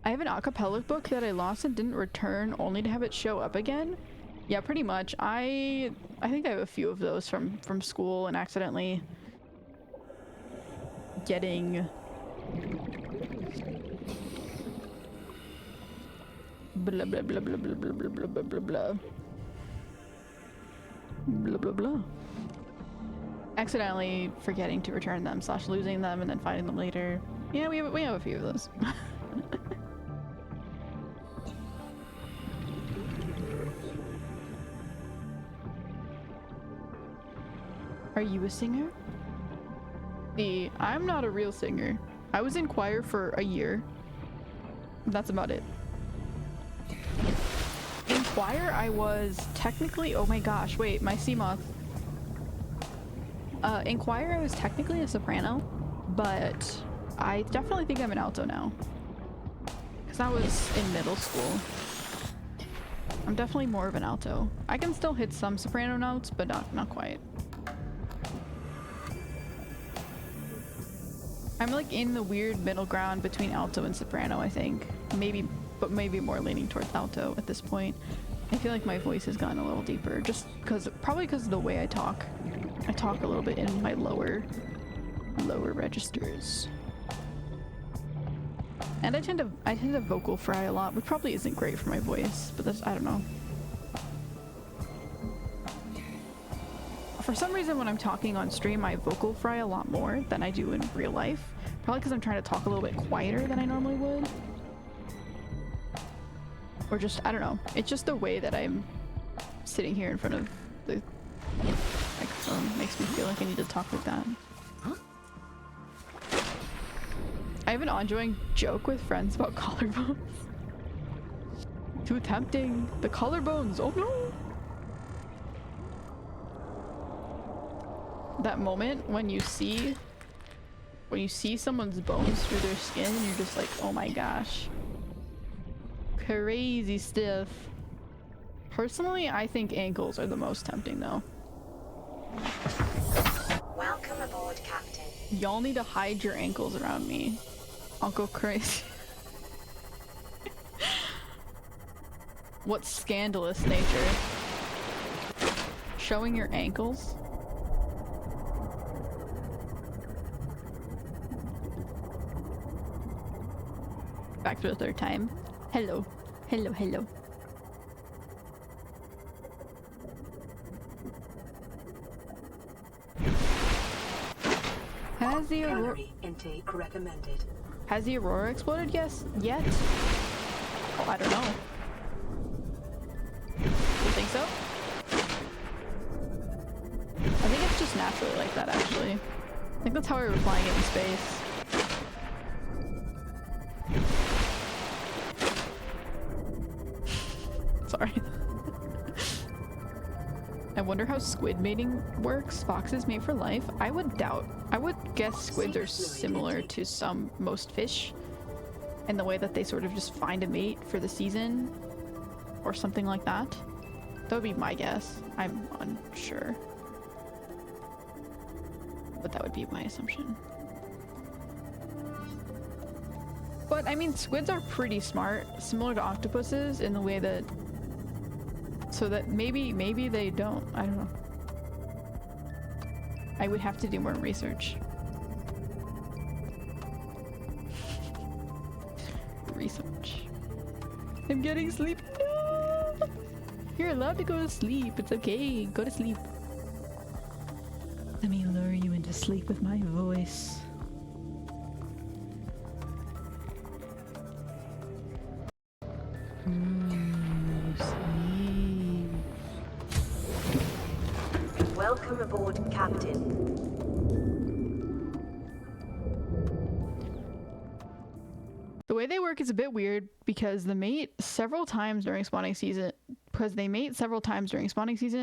I have an acapella book that I lost and didn't return, only to have it show up again. Yeah, pretty much. I think I have a few of those from school and accidentally getting blah blah blah blah blah blah blah blah blah blah blah blah blah blah. Accidentally forgetting to return them / losing them and then finding them later. Yeah, we have a few of those. Are you a singer? I'm not a real singer. I was in choir for a year. That's about it. In choir, I was technically— oh my gosh, wait, my Seamoth. In choir, I was technically a soprano, but I definitely think I'm an alto now. Because I was in middle school. I'm definitely more of an alto. I can still hit some soprano notes, but not quite. I'm like in the weird middle ground between alto and soprano, I think. Maybe more leaning towards alto at this point. I feel like my voice has gotten a little deeper, just probably because of the way I talk. I talk a little bit in my lower registers. And I tend to vocal fry a lot, which probably isn't great for my voice, but I don't know. For some reason, when I'm talking on stream, I vocal fry a lot more than I do in real life. Probably because I'm trying to talk a little bit quieter than I normally would. Or just, I don't know. It's just the way that I'm sitting here in front of the microphone makes me feel like I need to talk like that. I have an ongoing joke with friends about collarbones. Too tempting. The collarbones. Oh no! That moment when you see someone's bones through their skin and you're just like, oh my gosh. Crazy stuff. Personally, I think ankles are the most tempting though. Welcome aboard, Captain. Y'all need to hide your ankles around me. I'll go crazy. What scandalous nature. Showing your ankles? Back for the third time. Hello. Hello, hello. Has the Aurora... Calorie intake recommended. Has the Aurora exploded? Yes. Yet? Oh, I don't know. You think so? I think it's just naturally like that, actually. I think that's how we were flying it in space. Sorry. I wonder how squid mating works. Foxes mate for life? I would guess squids are similar to most fish in the way that they sort of just find a mate for the season or something like that. That would be my guess. I'm unsure. But that would be my assumption. But I mean, squids are pretty smart, similar to octopuses in the way that... So that maybe they don't. I don't know. I would have to do more research. Research. I'm getting sleepy. No! You're allowed to go to sleep. It's okay. Go to sleep. Let me lure you into sleep with my voice. Welcome aboard, Captain. The way they work is a bit weird because they mate several times during spawning season,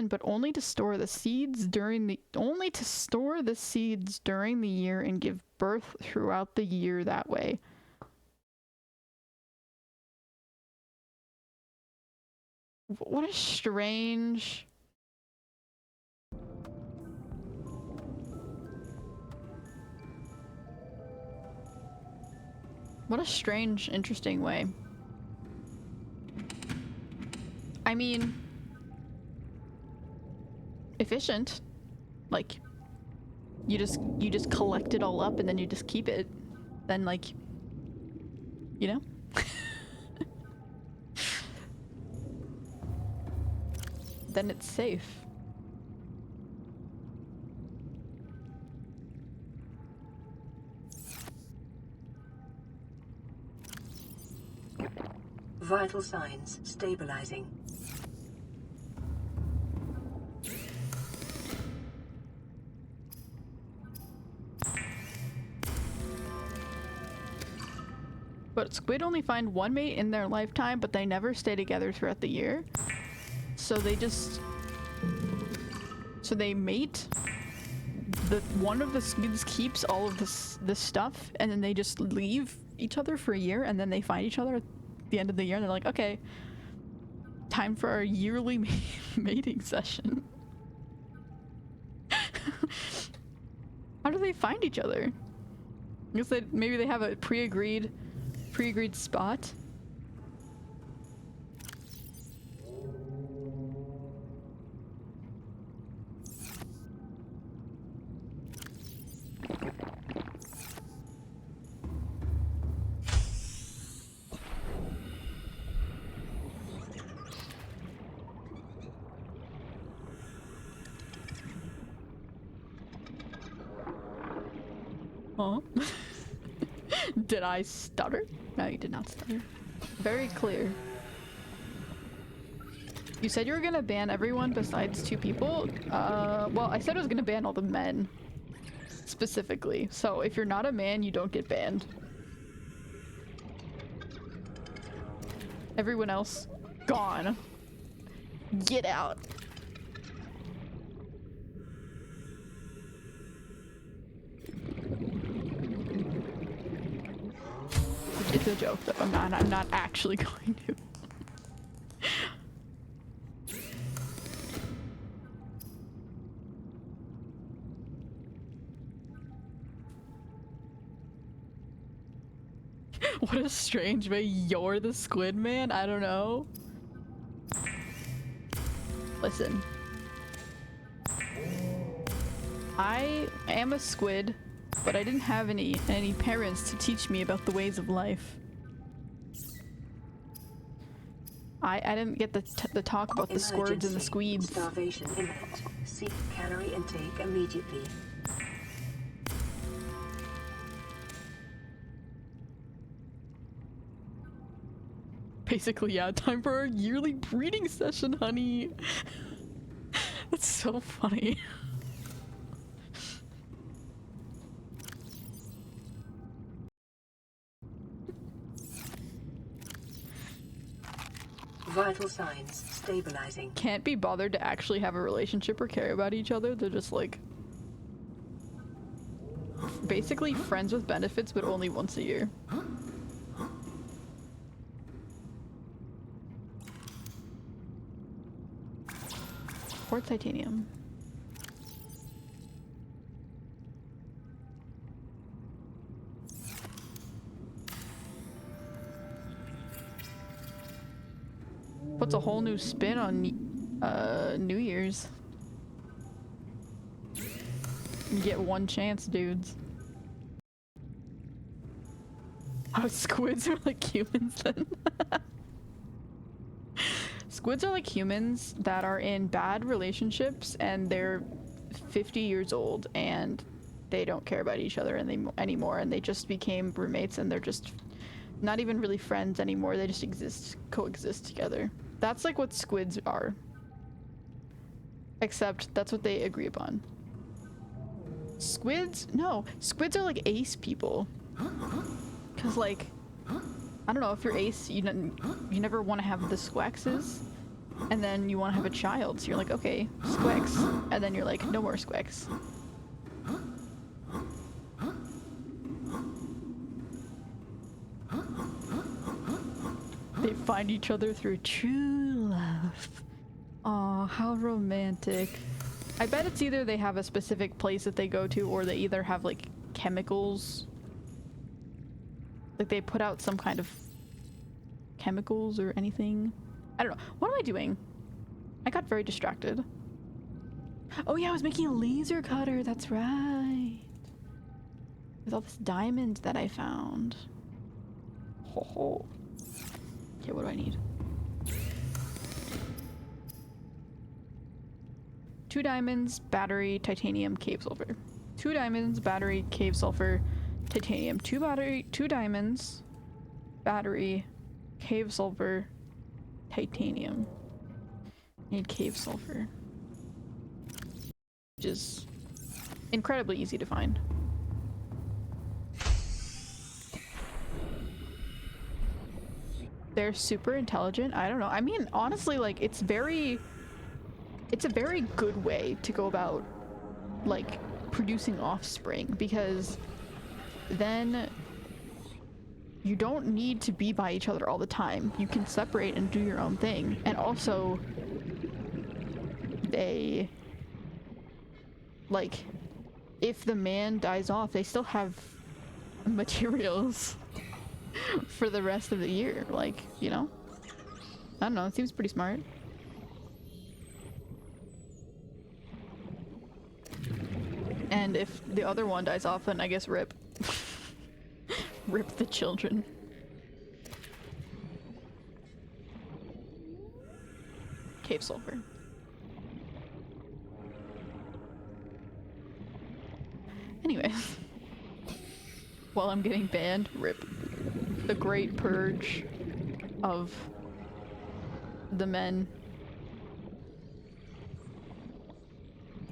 but only to store the seeds during the year and give birth throughout the year that way. What a strange... What a strange, interesting way. I mean, efficient. Like, you just collect it all up and then you just keep it. Then, like, you know? Then it's safe. Vital signs stabilizing. But squid only find one mate in their lifetime, but they never stay together throughout the year. So they mate. One of the squids keeps all of this stuff, and then they just leave each other for a year, and then they find each other at the end of the year, and they're like, okay, time for our yearly mating session. How do they find each other? I guess maybe they have a pre-agreed spot. Huh? Did I stutter? No, you did not stutter. Very clear. You said you were gonna ban everyone besides 2 people? Well, I said I was gonna ban all the men. Specifically. So if you're not a man, you don't get banned. Everyone else, gone. Get out. It's a joke, though. I'm not actually going to. What a strange way. You're the squid man? I don't know. Listen. I am a squid, but I didn't have any parents to teach me about the ways of life. I didn't get the talk about the squirts and the squeeds. Starvation imminent. Seek calorie intake immediately. Basically, yeah, time for our yearly breeding session, honey. That's so funny. Vital signs stabilizing. Can't be bothered to actually have a relationship or care about each other. They're just like basically friends with benefits, but only once a year. Or titanium. Puts a whole new spin on New Year's. You get one chance, dudes. Oh, squids are like humans then. Squids are like humans that are in bad relationships and they're 50 years old and they don't care about each other anymore, and they just became roommates and they're just not even really friends anymore. They just coexist together. That's like what squids are. Except that's what they agree upon. Squids? No, squids are like ace people. Cause like, I don't know, if you're ace, you never want to have the squexes, and then you want to have a child, so you're like, okay, squex, and then you're like, no more squex. They find each other through true love. Aw, how romantic. I bet it's either they have a specific place that they go to, or they either have like chemicals. Like they put out some kind of chemicals or anything. I don't know. What am I doing? I got very distracted. Oh yeah, I was making a laser cutter. That's right. With all this diamond that I found. Ho ho. Okay, what do I need? 2 diamonds, battery, titanium, cave sulfur. 2 diamonds, battery, cave sulfur, titanium. 2 diamonds, battery, cave sulfur, titanium. Need cave sulfur. Which is incredibly easy to find. They're super intelligent. I don't know. I mean, honestly, like, it's a very good way to go about, like, producing offspring, because then you don't need to be by each other all the time. You can separate and do your own thing. And also, they, like, if the man dies off, they still have materials for the rest of the year. Like, you know? I don't know, it seems pretty smart. And if the other one dies off, then I guess rip. Rip the children. Cave sulfur. Anyways. while I'm getting banned. Rip. The great purge of the men.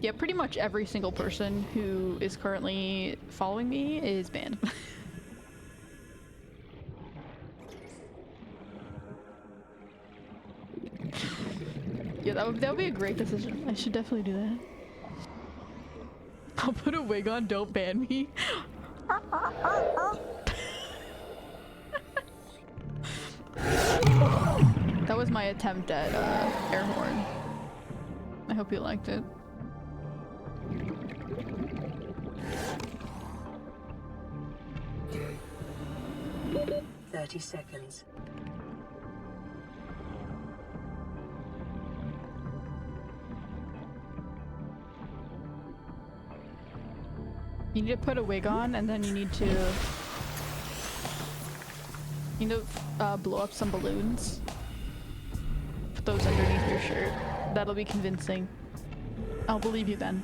Yeah, pretty much every single person who is currently following me is banned. Yeah, that would be a great decision. I should definitely do that. I'll put a wig on, don't ban me. That was my attempt at air horn. I hope you liked it. 30 seconds. You need to put a wig on, and then you need to blow up some balloons. Put those underneath your shirt. That'll be convincing. I'll believe you then.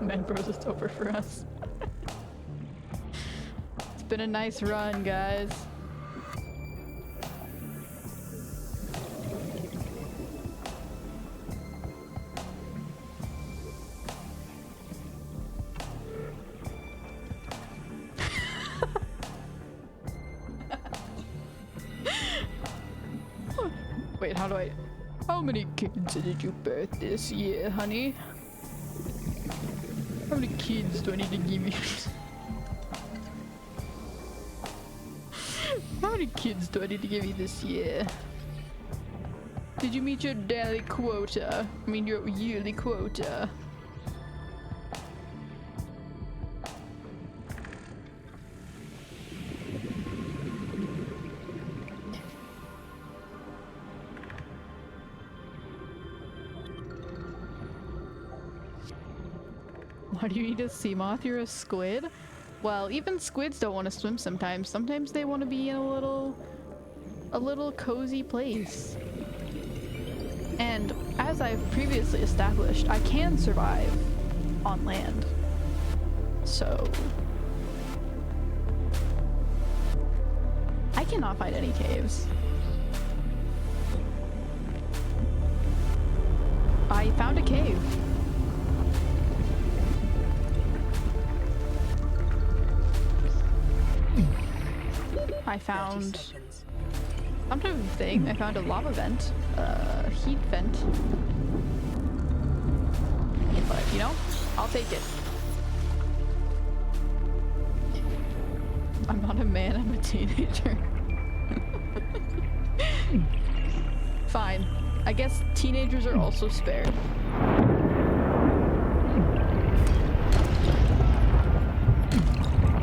Man Bros, it's over for us. It's been a nice run, guys. Wait, how many kids did you birth this year, honey? How many kids do I need to give you? How many kids do I need to give you this year? Did you meet your daily quota? I mean, your yearly quota? Why do you need a Seamoth? You're a squid? Well, even squids don't want to swim sometimes. Sometimes they want to be in a little cozy place. And as I've previously established, I can survive on land. So I cannot find any caves. I found a cave. I found some type of thing. I found a lava vent, heat vent. But, you know, I'll take it. I'm not a man, I'm a teenager. Fine. I guess teenagers are also spared.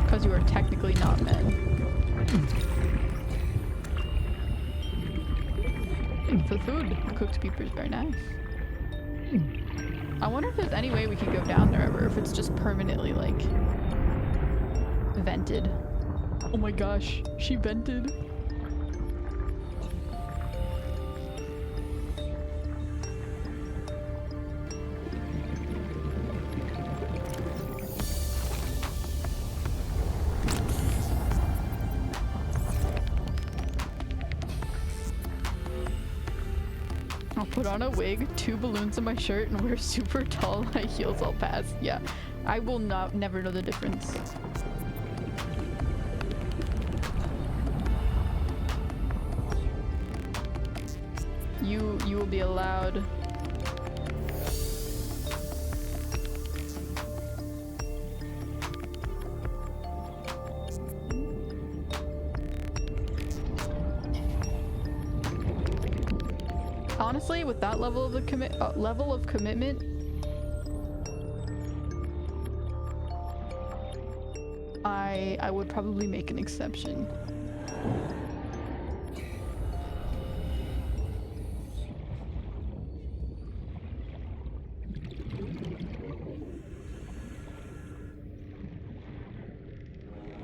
Because you are technically not men. The food, the cooked beeper is very nice. I wonder if there's any way we could go down there ever, if it's just permanently, like, vented. Oh my gosh, she vented. I'll put on a wig, 2 balloons in my shirt, and wear super tall high heels all past. Yeah, I will never know the difference. You will be allowed. Honestly, with that level of commitment, I would probably make an exception.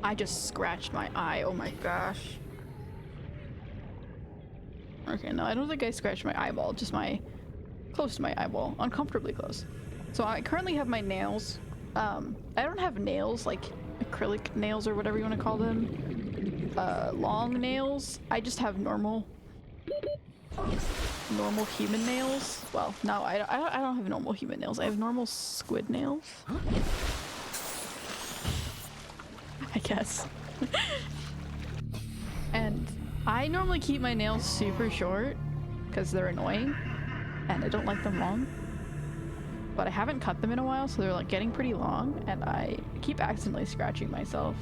I just scratched my eye. Oh my gosh. Okay, no, I don't think I scratched my eyeball, just close to my eyeball, uncomfortably close. So I currently have my nails I don't have nails, like acrylic nails or whatever you want to call them. Long nails. I just have normal human nails. Well, no, I don't have normal human nails. I have normal squid nails. I guess. And I normally keep my nails super short because they're annoying and I don't like them long. But I haven't cut them in a while, so they're like getting pretty long and I keep accidentally scratching myself.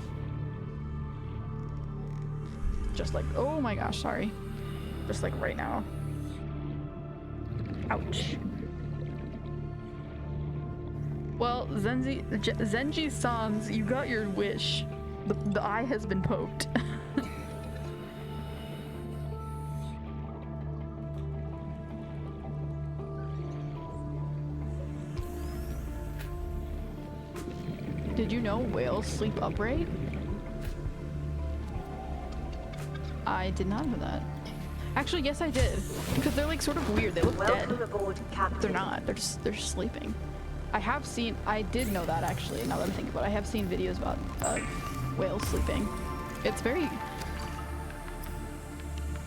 Just like, oh my gosh, sorry. Just like right now. Ouch. Well, Zenji Sans, you got your wish. The eye has been poked. Did you know whales sleep upright? I did not know that. Actually, yes I did. Because they're like sort of weird. They look dead. Welcome aboard, Captain. They're not. They're just sleeping. I did know that actually, now that I'm thinking about it. I have seen videos about whales sleeping. It's very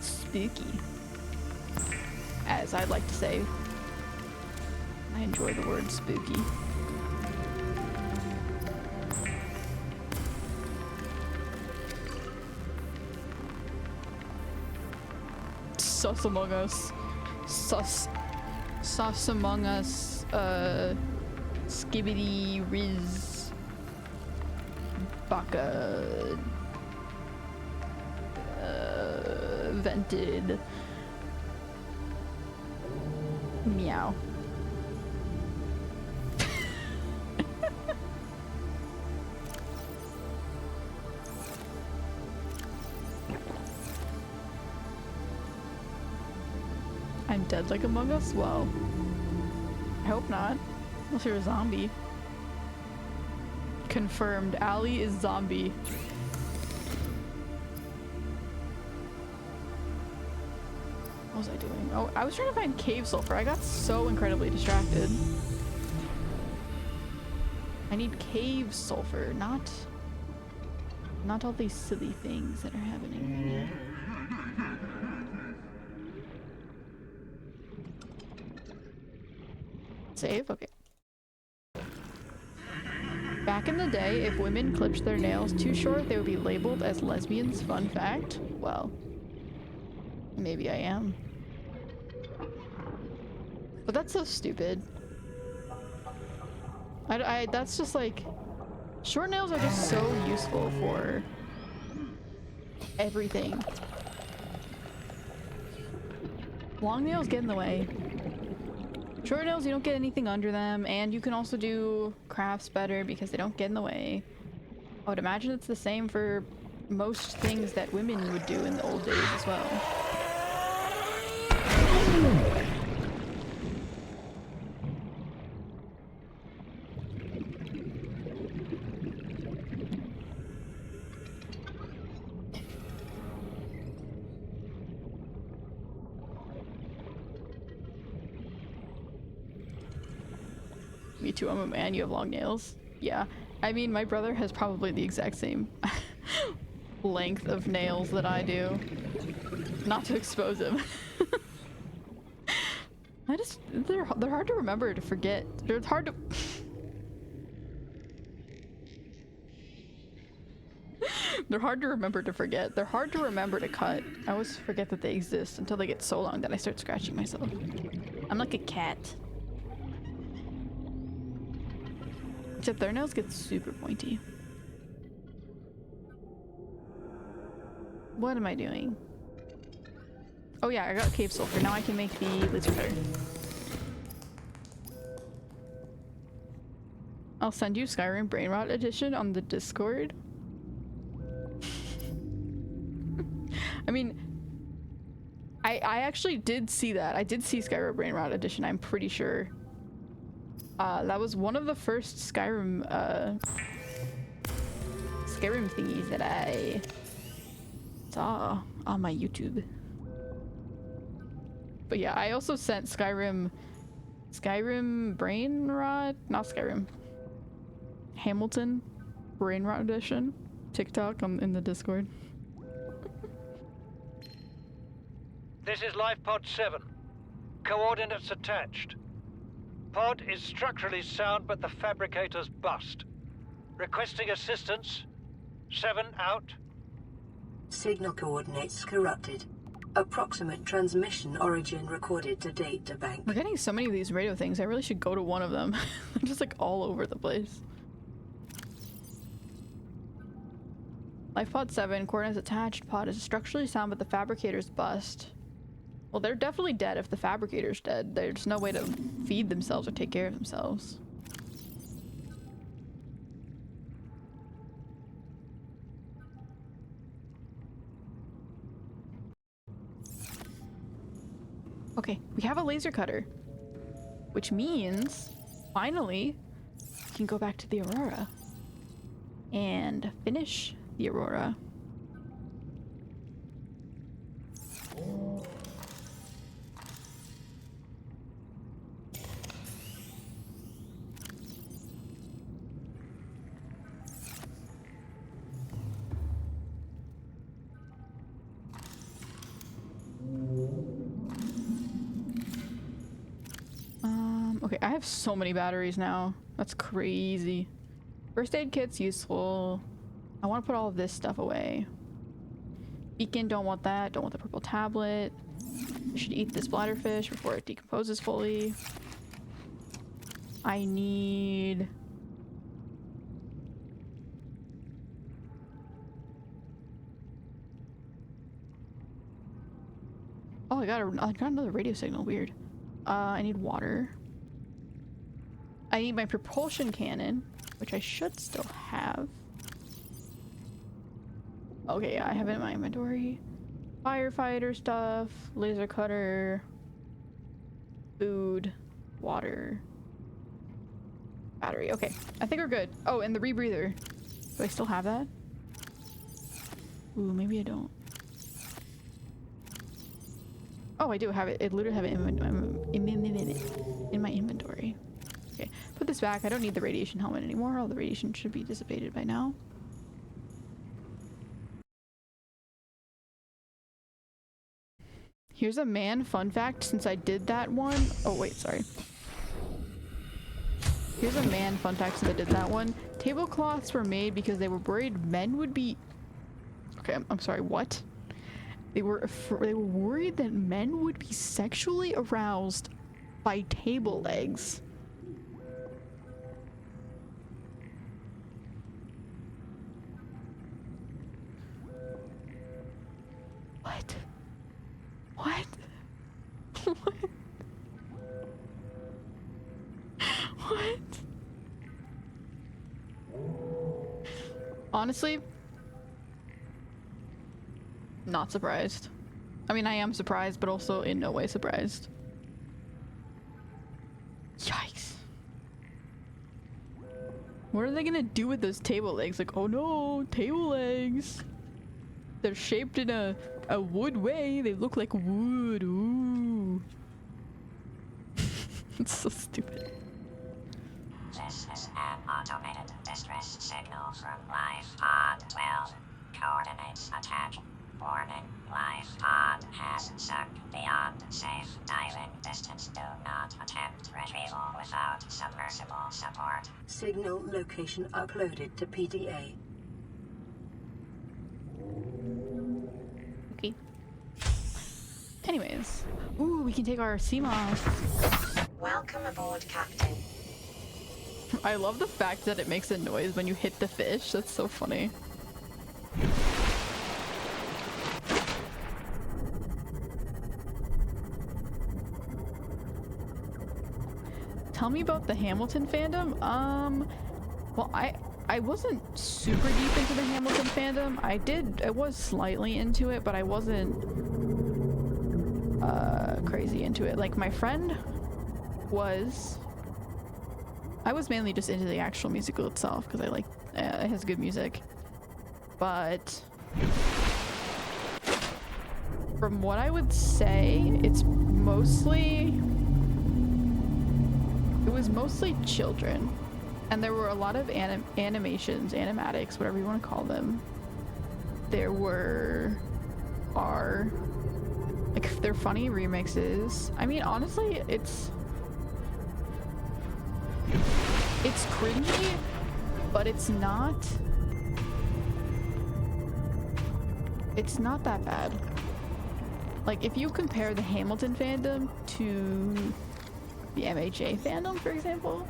spooky, as I'd like to say. I enjoy the word spooky. Sus Among Us. Sus Among Us. Skibbity Riz. Baka. Vented. Meow. I'm dead like Among Us? Well, I hope not. Unless you're a zombie. Confirmed. Allie is zombie. What was I doing? Oh, I was trying to find cave sulfur. I got so incredibly distracted. I need cave sulfur, not all these silly things that are happening. Save? Okay. Back in the day, if women clipped their nails too short, they would be labeled as lesbians. Fun fact. Well, maybe I am. But that's so stupid. That's just like... Short nails are just so useful for everything. Long nails get in the way. Short nails, you don't get anything under them, and you can also do crafts better because they don't get in the way. I would imagine it's the same for most things that women would do in the old days as well. Me too, I'm a man, you have long nails. Yeah, I mean, my brother has probably the exact same length of nails that I do. Not to expose him. They're hard to remember, to forget. They're hard to... They're hard to remember to forget. They're hard to remember to cut. I always forget that they exist until they get so long that I start scratching myself. I'm like a cat. Except their nails get super pointy. What am I doing? Oh yeah, I got cave sulfur. Now I can make the laser cutter. I'll send you Skyrim Brain Rot Edition on the Discord. I mean, I actually did see that. I did see Skyrim Brain Rot Edition, I'm pretty sure. That was one of the first Skyrim thingies that I saw on my YouTube. But yeah, I also sent Skyrim Brain Rot? Not Skyrim. Hamilton brain rot edition TikTok in the Discord. This is Life Pod 7. Coordinates attached. Pod is structurally sound, but the fabricator's bust. Requesting assistance. 7 out. Signal coordinates corrupted. Approximate transmission origin recorded to data bank. We're getting so many of these radio things. I really should go to one of them. They're just like all over the place. Life pod 7, coordinates attached. Pod is structurally sound, but the fabricator's bust. Well, they're definitely dead if the fabricator's dead. There's no way to feed themselves or take care of themselves. Okay, we have a laser cutter, which means finally we can go back to the Aurora and finish the Aurora. Okay, I have so many batteries now. That's crazy. First aid kit's useful. I want to put all of this stuff away. Beacon, don't want that. Don't want the purple tablet. I should eat this bladderfish before it decomposes fully. I need... Oh, I got another radio signal. Weird. I need water. I need my propulsion cannon, which I should still have. Okay, yeah, I have it in my inventory. Firefighter stuff, laser cutter, food, water, battery. Okay, I think we're good. Oh, and the rebreather. Do I still have that? Ooh, maybe I don't. Oh, I do have it. It literally have it in my inventory. Okay, put this back. I don't need the radiation helmet anymore. All the radiation should be dissipated by now. Here's a man fun fact since I did that one. Oh, wait, sorry. Here's a man fun fact since I did that one. Tablecloths were made because they were worried men would be... Okay, I'm sorry, what? They were worried that men would be sexually aroused by table legs. What? What? What? What? Honestly, not surprised. I mean, I am surprised, but also in no way surprised. Yikes. What are they gonna do with those table legs? Like, oh no, table legs. They're shaped in a wood way. They look like wood. Ooh. It's so stupid. This is an automated distress signal from Life Pod 12. Coordinates attached. Warning, Life Pod has sunk beyond safe diving distance. Do not attempt retrieval without submersible support. Signal location uploaded to PDA. Okay. Anyways. Ooh, we can take our Seamoth. Welcome aboard, Captain. I love the fact that it makes a noise when you hit the fish. That's so funny. Tell me about the Hamilton fandom. Well, I wasn't super deep into the Hamilton fandom. I was slightly into it, but I wasn't crazy into it. Like my friend was. I was mainly just into the actual musical itself because I like it has good music. But from what I would say, it was mostly children And there were a lot of animations, animatics, whatever you want to call them. There are like they're funny remixes. I mean, honestly, it's cringy, but it's not that bad. Like if you compare the Hamilton fandom to the MHA fandom, for example,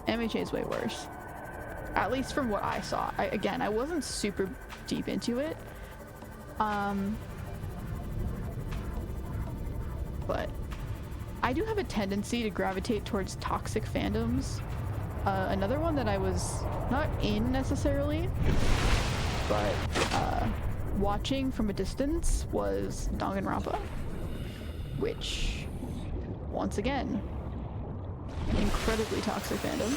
MHA is way worse. At least from what I saw. Again, I wasn't super deep into it. But I do have a tendency to gravitate towards toxic fandoms. Another one that I was not in necessarily, but watching from a distance was Danganronpa, which, once again, incredibly toxic fandom.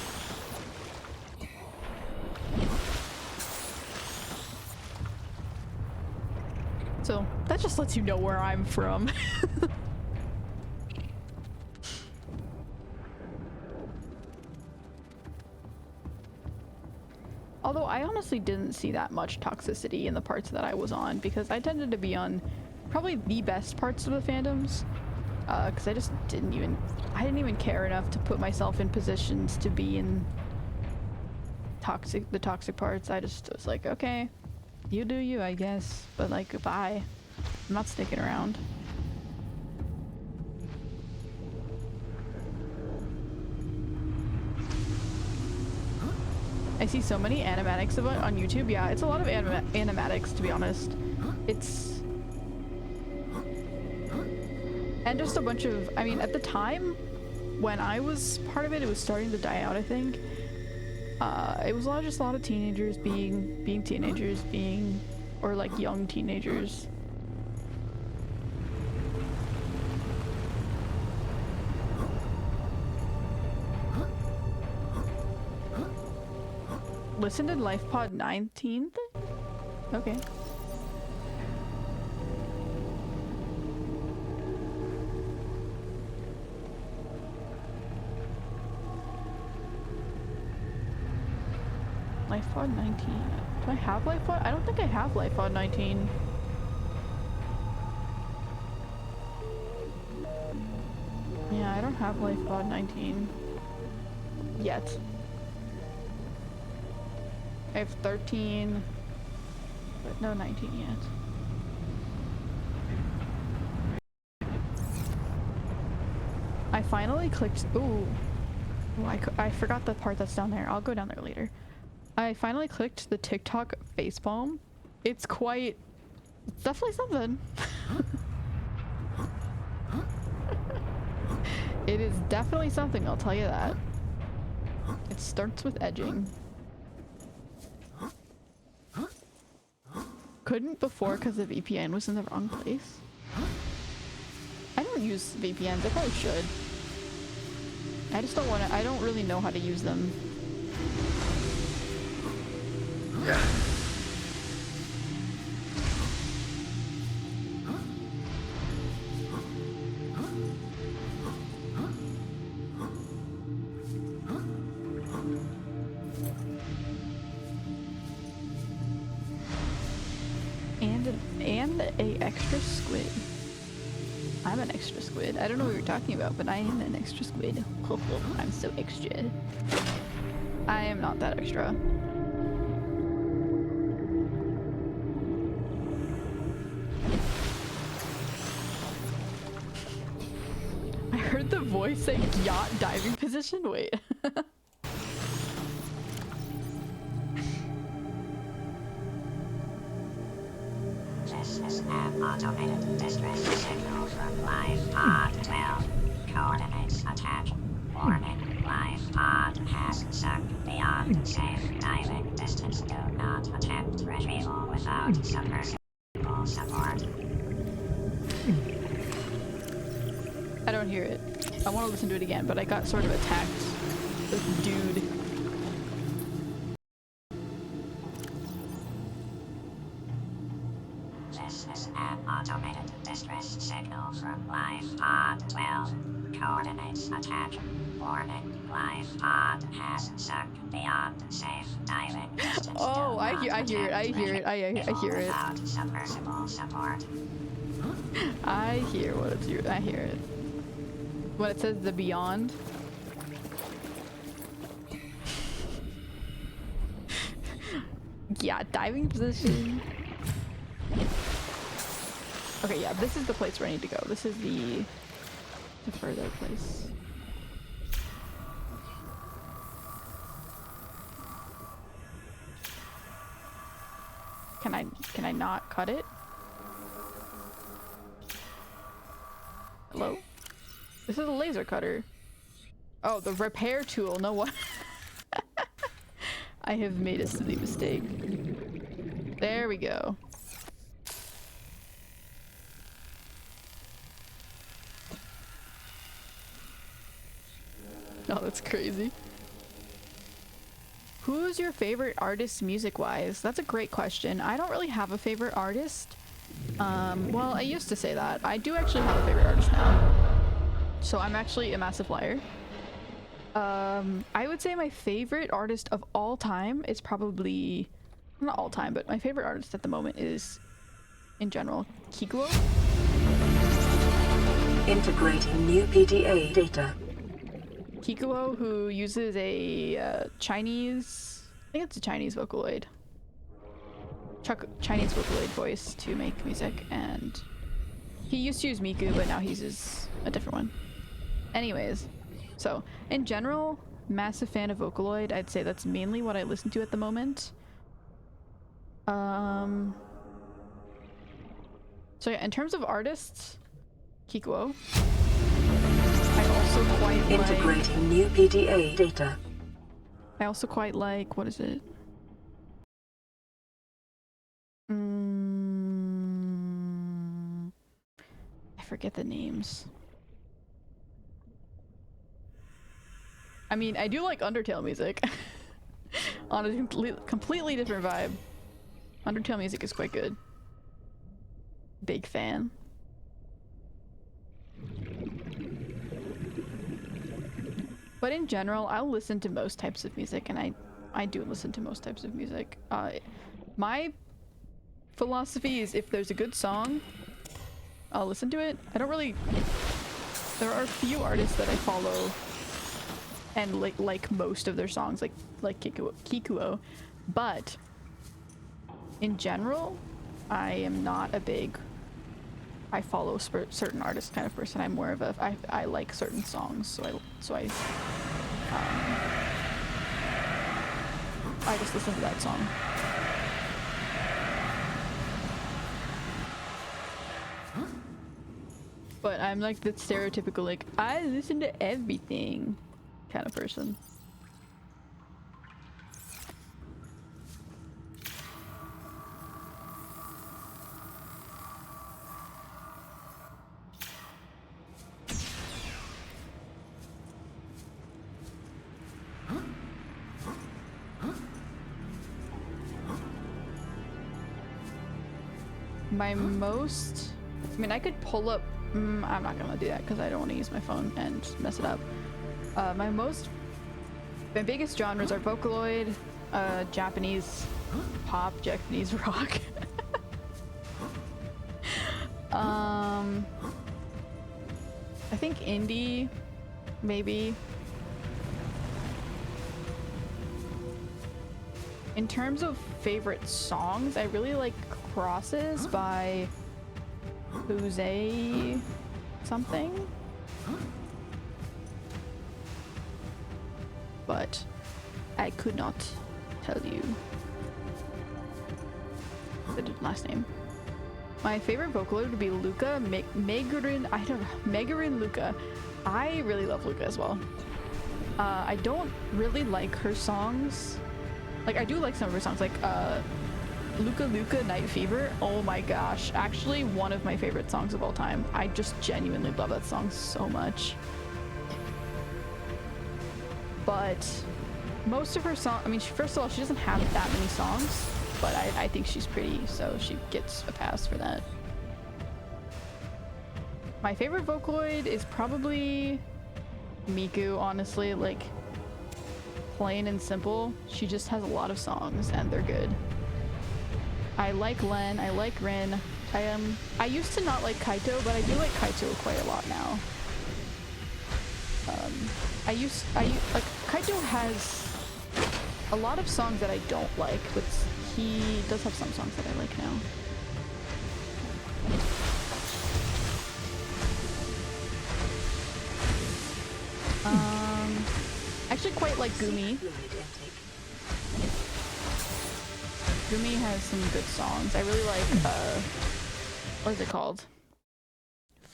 So that just lets you know where I'm from. Although I honestly didn't see that much toxicity in the parts that I was on, because I tended to be on probably the best parts of the fandoms, because I just didn't even care enough to put myself in positions to be in the toxic parts. I just was like, okay, you do you, I guess, but like, goodbye. I'm not sticking around. I see so many animatics of it on YouTube. Yeah, it's a lot of animatics, to be honest. It's... And just a bunch of... I mean, at the time, when I was part of it, it was starting to die out, I think. It was just a lot of teenagers being teenagers, or like young teenagers. Listen to LifePod 19? Okay. LifePod 19. Do I have LifePod? I don't think I have LifePod 19. Yeah, I don't have LifePod 19 yet. I have 13, but no 19 yet. I finally clicked. Ooh, I forgot the part that's down there. I'll go down there later. I finally clicked the TikTok facepalm. It's definitely something. It is definitely something, I'll tell you that. It starts with edging. Couldn't before because the VPN was in the wrong place. I don't use VPNs, I probably should. I just don't want to, I don't really know how to use them. Yeah. And a extra squid. I'm an extra squid. I don't know what you're talking about, but I am an extra squid. I'm so extra. I am not that extra. I heard the voice say yacht diving position. Wait. This is an automated distress signal from Life Pod 12. Coordinates attached. Warning, Life Pod has sunk beyond safe diving distance. Do not attempt retrieval without submersible support. I don't hear it. I want to listen to it again, but I got sort of attacked. This dude. This is an automated distress signal signal from life pod 12. Coordinates attached. Warning, life pod has sunk beyond safe diving distance. Oh, I hear it. I hear it. I hear it. Without submersible support. I hear what it's. I hear it. When it says the beyond. Yeah, diving position. Okay, yeah, this is the place where I need to go. This is the further place. Can I not cut it? Hello? This is a laser cutter. Oh, the repair tool. No what? I have made a silly mistake. There we go. Oh, that's crazy. Who's your favorite artist music-wise? That's a great question. I don't really have a favorite artist. Well, I used to say that. I do actually have a favorite artist now. So I'm actually a massive liar. I would say my favorite artist of all time is probably... Not all time, but my favorite artist at the moment is, in general, Kikuo. Integrating new PDA data. Kikuo, who uses a Chinese... I think it's a Chinese Vocaloid. Chinese Vocaloid voice to make music, and he used to use Miku, but now he uses a different one. Anyways, so in general, massive fan of Vocaloid. I'd say that's mainly what I listen to at the moment. So yeah, in terms of artists, Kikuo. I also quite Integrating new PDA data. I also quite like, what is it? I forget the names. I mean, I do like Undertale music. On a completely different vibe. Undertale music is quite good. Big fan. But in general, I'll listen to most types of music, and I do listen to most types of music. My philosophy is if there's a good song, I'll listen to it. I don't really... There are a few artists that I follow and like most of their songs, like Kikuo, but in general, I am not a big I follow certain artists kind of person. I'm more of a I like certain songs, so I just listen to that song. But I'm like the stereotypical like I listen to everything kind of person. My most... I mean, I could pull up... I'm not gonna do that because I don't want to use my phone and mess it up. My biggest genres are Vocaloid, Japanese pop, Japanese rock. I think indie, maybe. In terms of favorite songs, I really like Crosses by Jose something. But I could not tell you the last name. My favorite Vocaloid would be Luca, Megarin, I don't know, Megarin Luca. I really love Luca as well. I don't really like her songs. Like, I do like some of her songs, like, Luca Luca Night Fever. Oh my gosh. Actually, one of my favorite songs of all time. I just genuinely love that song so much. But most of her songs, I mean, first of all, she doesn't have that many songs, but I think she's pretty, so she gets a pass for that. My favorite Vocaloid is probably Miku, honestly, like plain and simple. She just has a lot of songs and they're good. I like Len, I like Rin. I used to not like Kaito, but I do like Kaito quite a lot now. Like Kaito has a lot of songs that I don't like, but he does have some songs that I like now. I actually quite like Gumi. Gumi has some good songs. I really like, what is it called?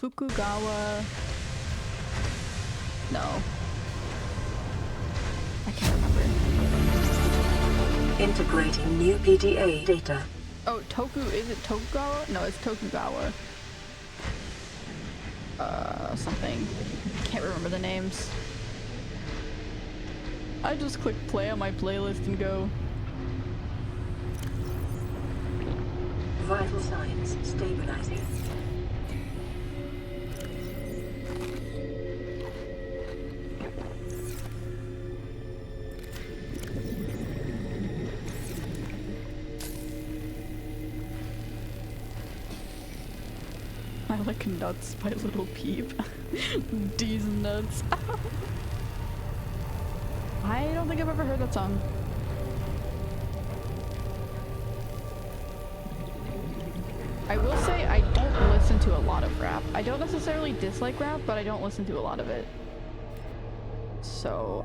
Fukugawa. No. I can't remember. Integrating new PDA data. Oh, is it Tokugawa? No, it's Tokugawa. Something. I can't remember the names. I just click play on my playlist and go. Vital signs stabilizing. I like Nuts by Little Peep. These nuts. I don't think I've ever heard that song. I will say I don't listen to a lot of rap. I don't necessarily dislike rap, but I don't listen to a lot of it. So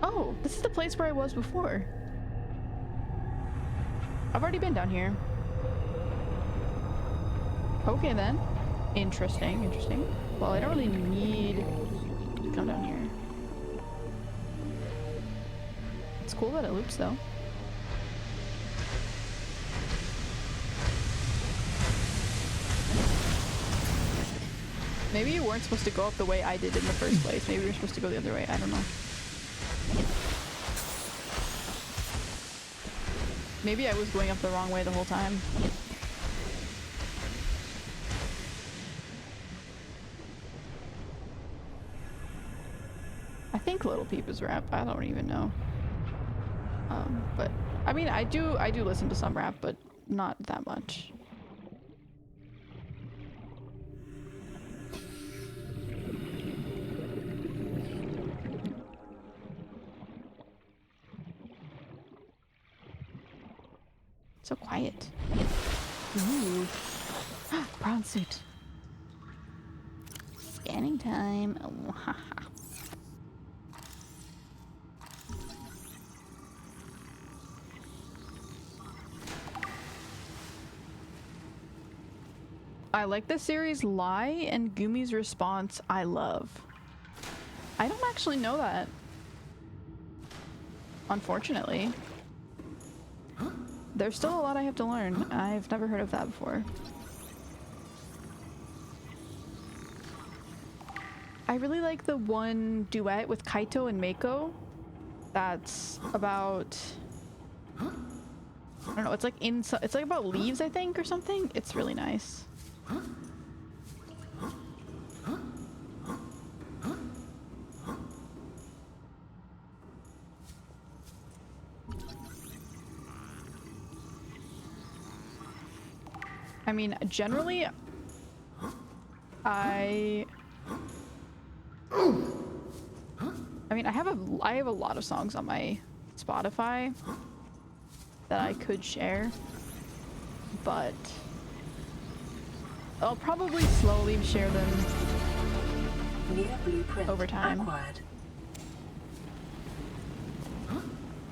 oh, this is the place where I was before. I've already been down here. Okay then. Interesting, interesting. Well, I don't really need to come down here. It's cool that it loops though. Maybe you weren't supposed to go up the way I did in the first place. Maybe you're supposed to go the other way. I don't know. Maybe I was going up the wrong way the whole time. I think Little Peep is rap. I don't even know. But I mean, I do listen to some rap, but not that much. So quiet. Ooh. Brown suit. Scanning time. Oh, haha. I like the series Lie and Gumi's response, I love. I don't actually know that. Unfortunately. There's still a lot I have to learn. I've never heard of that before. I really like the one duet with Kaito and Meiko. That's about... I don't know, it's like it's like about leaves, I think, or something. It's really nice. I mean, generally, I mean, I have a lot of songs on my Spotify that I could share, but I'll probably slowly share them New blueprint over time acquired.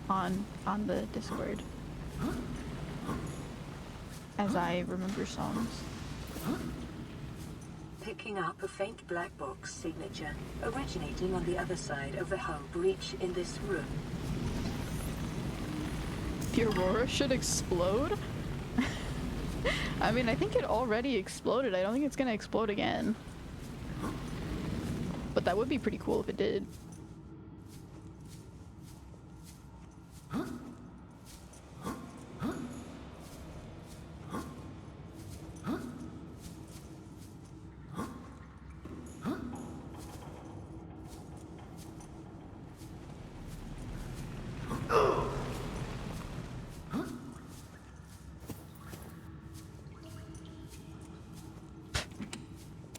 on the Discord as I remember songs. Picking up a faint black box signature originating on the other side of the hull breach in this room. The Aurora should explode? I mean, I think it already exploded. I don't think it's gonna explode again. But that would be pretty cool if it did.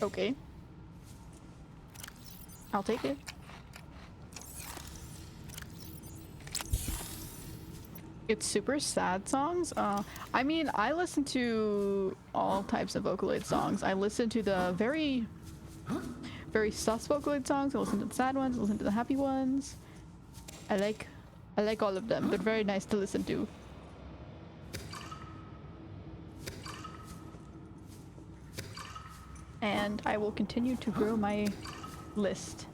Okay. I'll take it. It's super sad songs. I mean, I listen to all types of Vocaloid songs. I listen to the very sus Vocaloid songs. I listen to the sad ones. I listen to the happy ones. I like all of them. They're very nice to listen to. And I will continue to grow my list.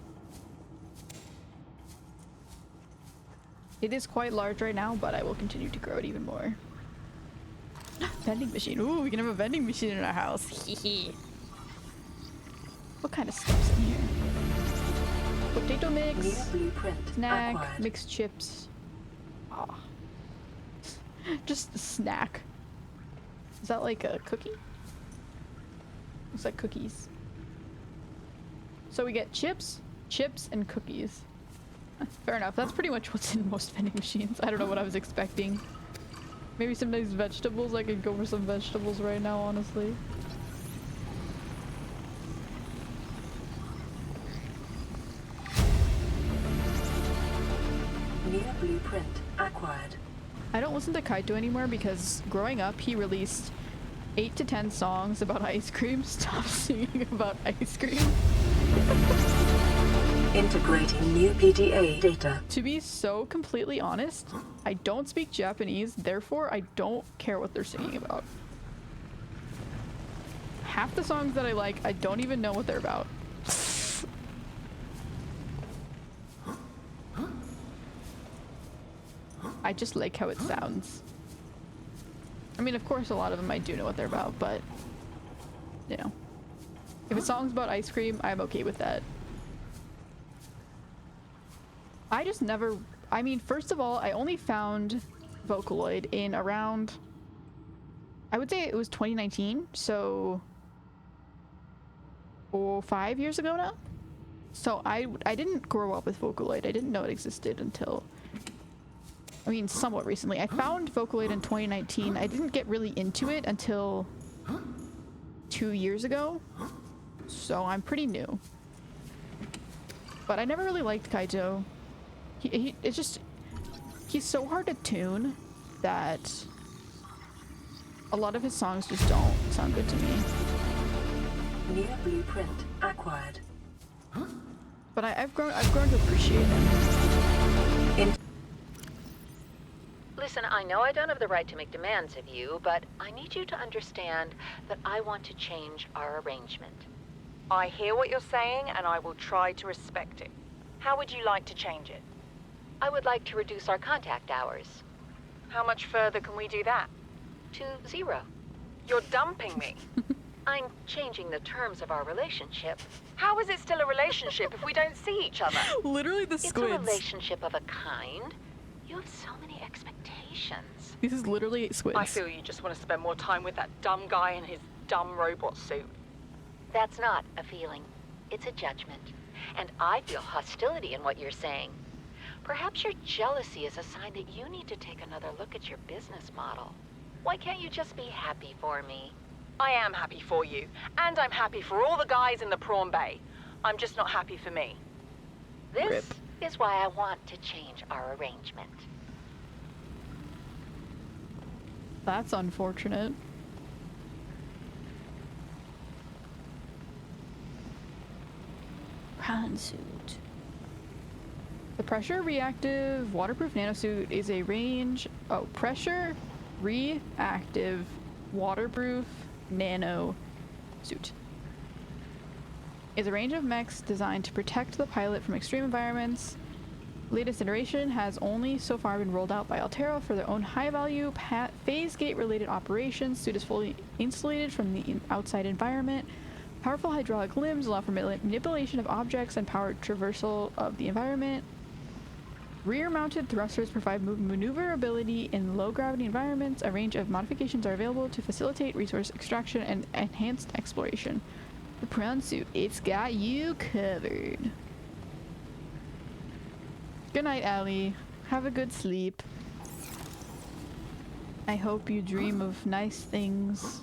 It is quite large right now, but I will continue to grow it even more. Vending machine. Ooh, we can have a vending machine in our house. Hehe. What kind of stuff's in here? Potato mix, New blueprint snack, acquired. mixed chips. Ah. Just a snack. Is that like a cookie? Looks like cookies. So we get chips, and cookies. Fair enough. That's pretty much what's in most vending machines. I don't know what I was expecting. Maybe some nice vegetables. I could go for some vegetables right now, honestly. New blueprint acquired. I don't listen to Kaito anymore because growing up he released 8 to 10 songs about ice cream. Stop singing about ice cream. Integrating new PDA data. To be so completely honest, I don't speak Japanese, therefore I don't care what they're singing about. Half the songs that I like, I don't even know what they're about. I just like how it sounds. I mean, of course, a lot of them I do know what they're about, but, you know. If a song's about ice cream, I'm okay with that. I just never... I mean, first of all, I only found Vocaloid in around... I would say it was 2019, so... 5 years ago now? So I didn't grow up with Vocaloid. I didn't know it existed until... I mean, somewhat recently. I found Vocaloid in 2019. I didn't get really into it until 2 years ago. So I'm pretty new. But I never really liked Kaito. It's just... He's so hard to tune that a lot of his songs just don't sound good to me. New blueprint acquired. But I've grown to appreciate him. Listen, I know I don't have the right to make demands of you, but I need you to understand that I want to change our arrangement. I hear what you're saying, and I will try to respect it. How would you like to change it? I would like to reduce our contact hours How much further can we do that? to 0. You're dumping me. I'm changing the terms of our relationship. How is it still a relationship if we don't see each other? Literally the It's a squids. relationship of a kind. You have so many expectations. This is literally squids. I feel you just want to spend more time with that dumb guy in his dumb robot suit. That's not a feeling. It's a judgment. And I feel hostility in what you're saying. Perhaps your jealousy is a sign that you need to take another look at your business model. Why can't you just be happy for me? I am happy for you, and I'm happy for all the guys in the prawn bay. I'm just not happy for me. This Rip. is why I want to change our arrangement. That's unfortunate. Prawn suit. The pressure reactive waterproof nanosuit is a range... Oh, pressure reactive waterproof nano suit. Is a range of mechs designed to protect the pilot from extreme environments. Latest iteration has only so far been rolled out by Altera for their own high-value phase gate-related operations. Suit is fully insulated from the outside environment. Powerful hydraulic limbs allow for manipulation of objects and powered traversal of the environment. Rear-mounted thrusters provide maneuverability in low-gravity environments. A range of modifications are available to facilitate resource extraction and enhanced exploration. The prawn suit, it's got you covered. Good night, Allie. Have a good sleep. I hope you dream of nice things.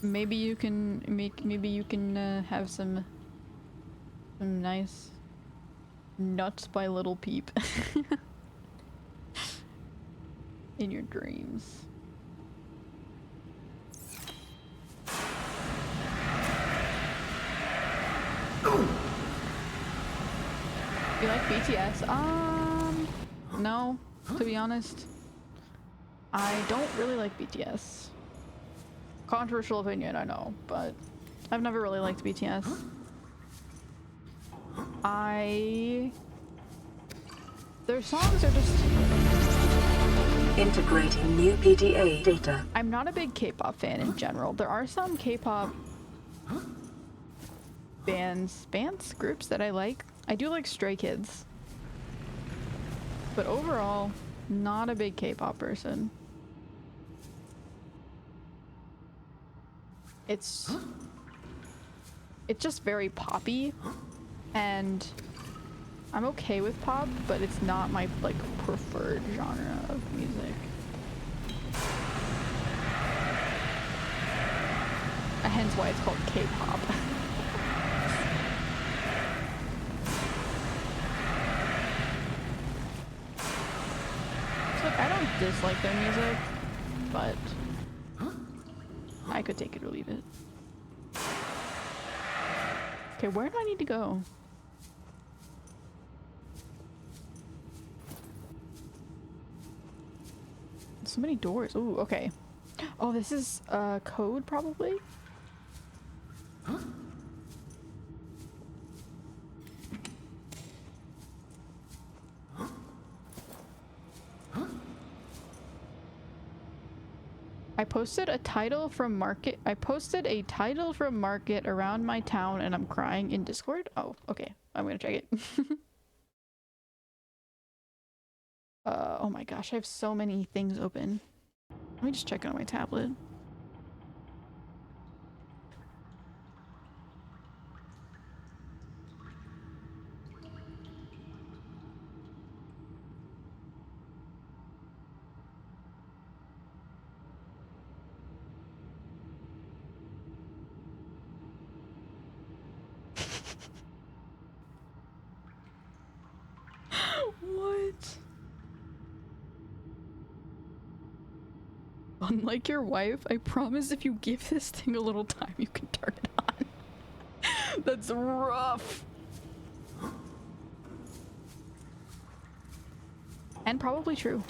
Maybe you can have some nice nuts by Little Peep in your dreams. You like BTS? No, to be honest. I don't really like BTS. Controversial opinion, I know, but I've never really liked BTS. Their songs are just... Integrating new PDA data. I'm not a big K-pop fan in general. There are some K-pop groups that I like. I do like Stray Kids. But overall, not a big K-pop person. It's just very poppy, and I'm okay with pop, but it's not my like preferred genre of music. Hence why it's called K-pop. So look, I don't dislike their music, but I could take it or leave it. Okay, where do I need to go? So many doors. Ooh, okay. Oh, this is code probably? I posted a title from Market around my town and I'm crying in Discord. Oh, okay. I'm gonna check it. Oh my gosh, I have so many things open. Let me just check it on my tablet. What? Unlike your wife, I promise if you give this thing a little time, you can turn it on. That's rough. And probably true.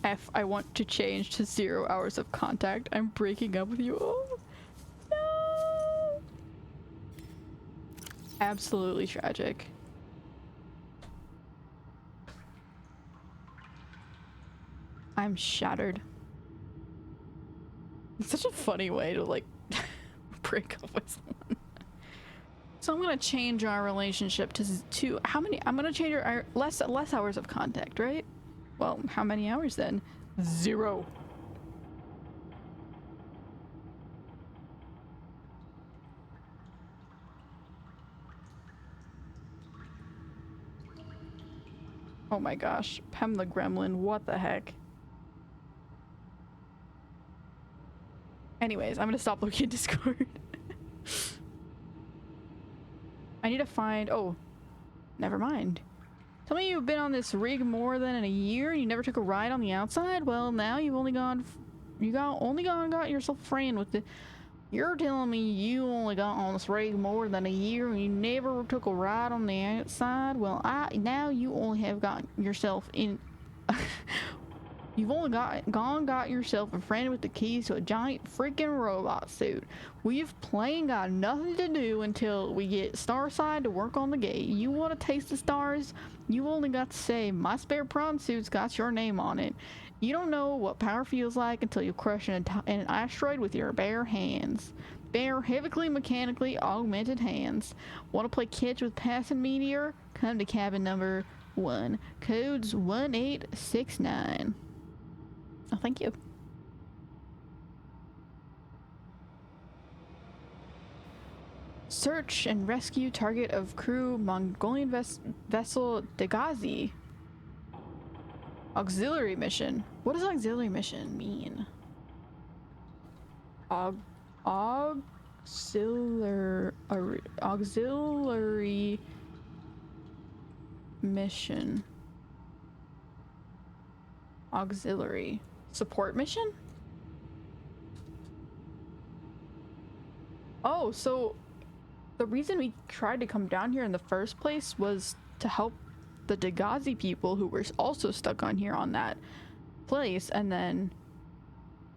F, I want to change to 0 hours of contact. I'm breaking up with you. Oh, no. Absolutely tragic. I'm shattered. It's such a funny way to like break up with someone. So I'm gonna change our relationship to how many? I'm gonna change our less hours of contact, right? Well, how many hours then? 0. Oh my gosh, Pem the Gremlin, what the heck? Anyways, I'm gonna stop looking at Discord. I need to find, oh, never mind. Tell me you've been on this rig more than a year and you never took a ride on the outside? Well, now you've only got yourself a friend with the... You're telling me you only got on this rig more than a year and you never took a ride on the outside? Well, now you only have got yourself in... You've only got yourself a friend with the keys to a giant freaking robot suit. We've plain got nothing to do until we get Starside to work on the gate. You want to taste the stars? You only got to say, my spare prawn suit's got your name on it. You don't know what power feels like until you crush an asteroid with your bare hands. Bare, heavily mechanically augmented hands. Want to play catch with passing meteor? Come to cabin number 1. Codes 1869. Oh, thank you. Search and rescue target of crew Mongolian vessel Degazi. Auxiliary mission. What does auxiliary mission mean? Auxiliary mission. Auxiliary. Support mission? Oh, so the reason we tried to come down here in the first place was to help the Degazi people who were also stuck on here on that place, and then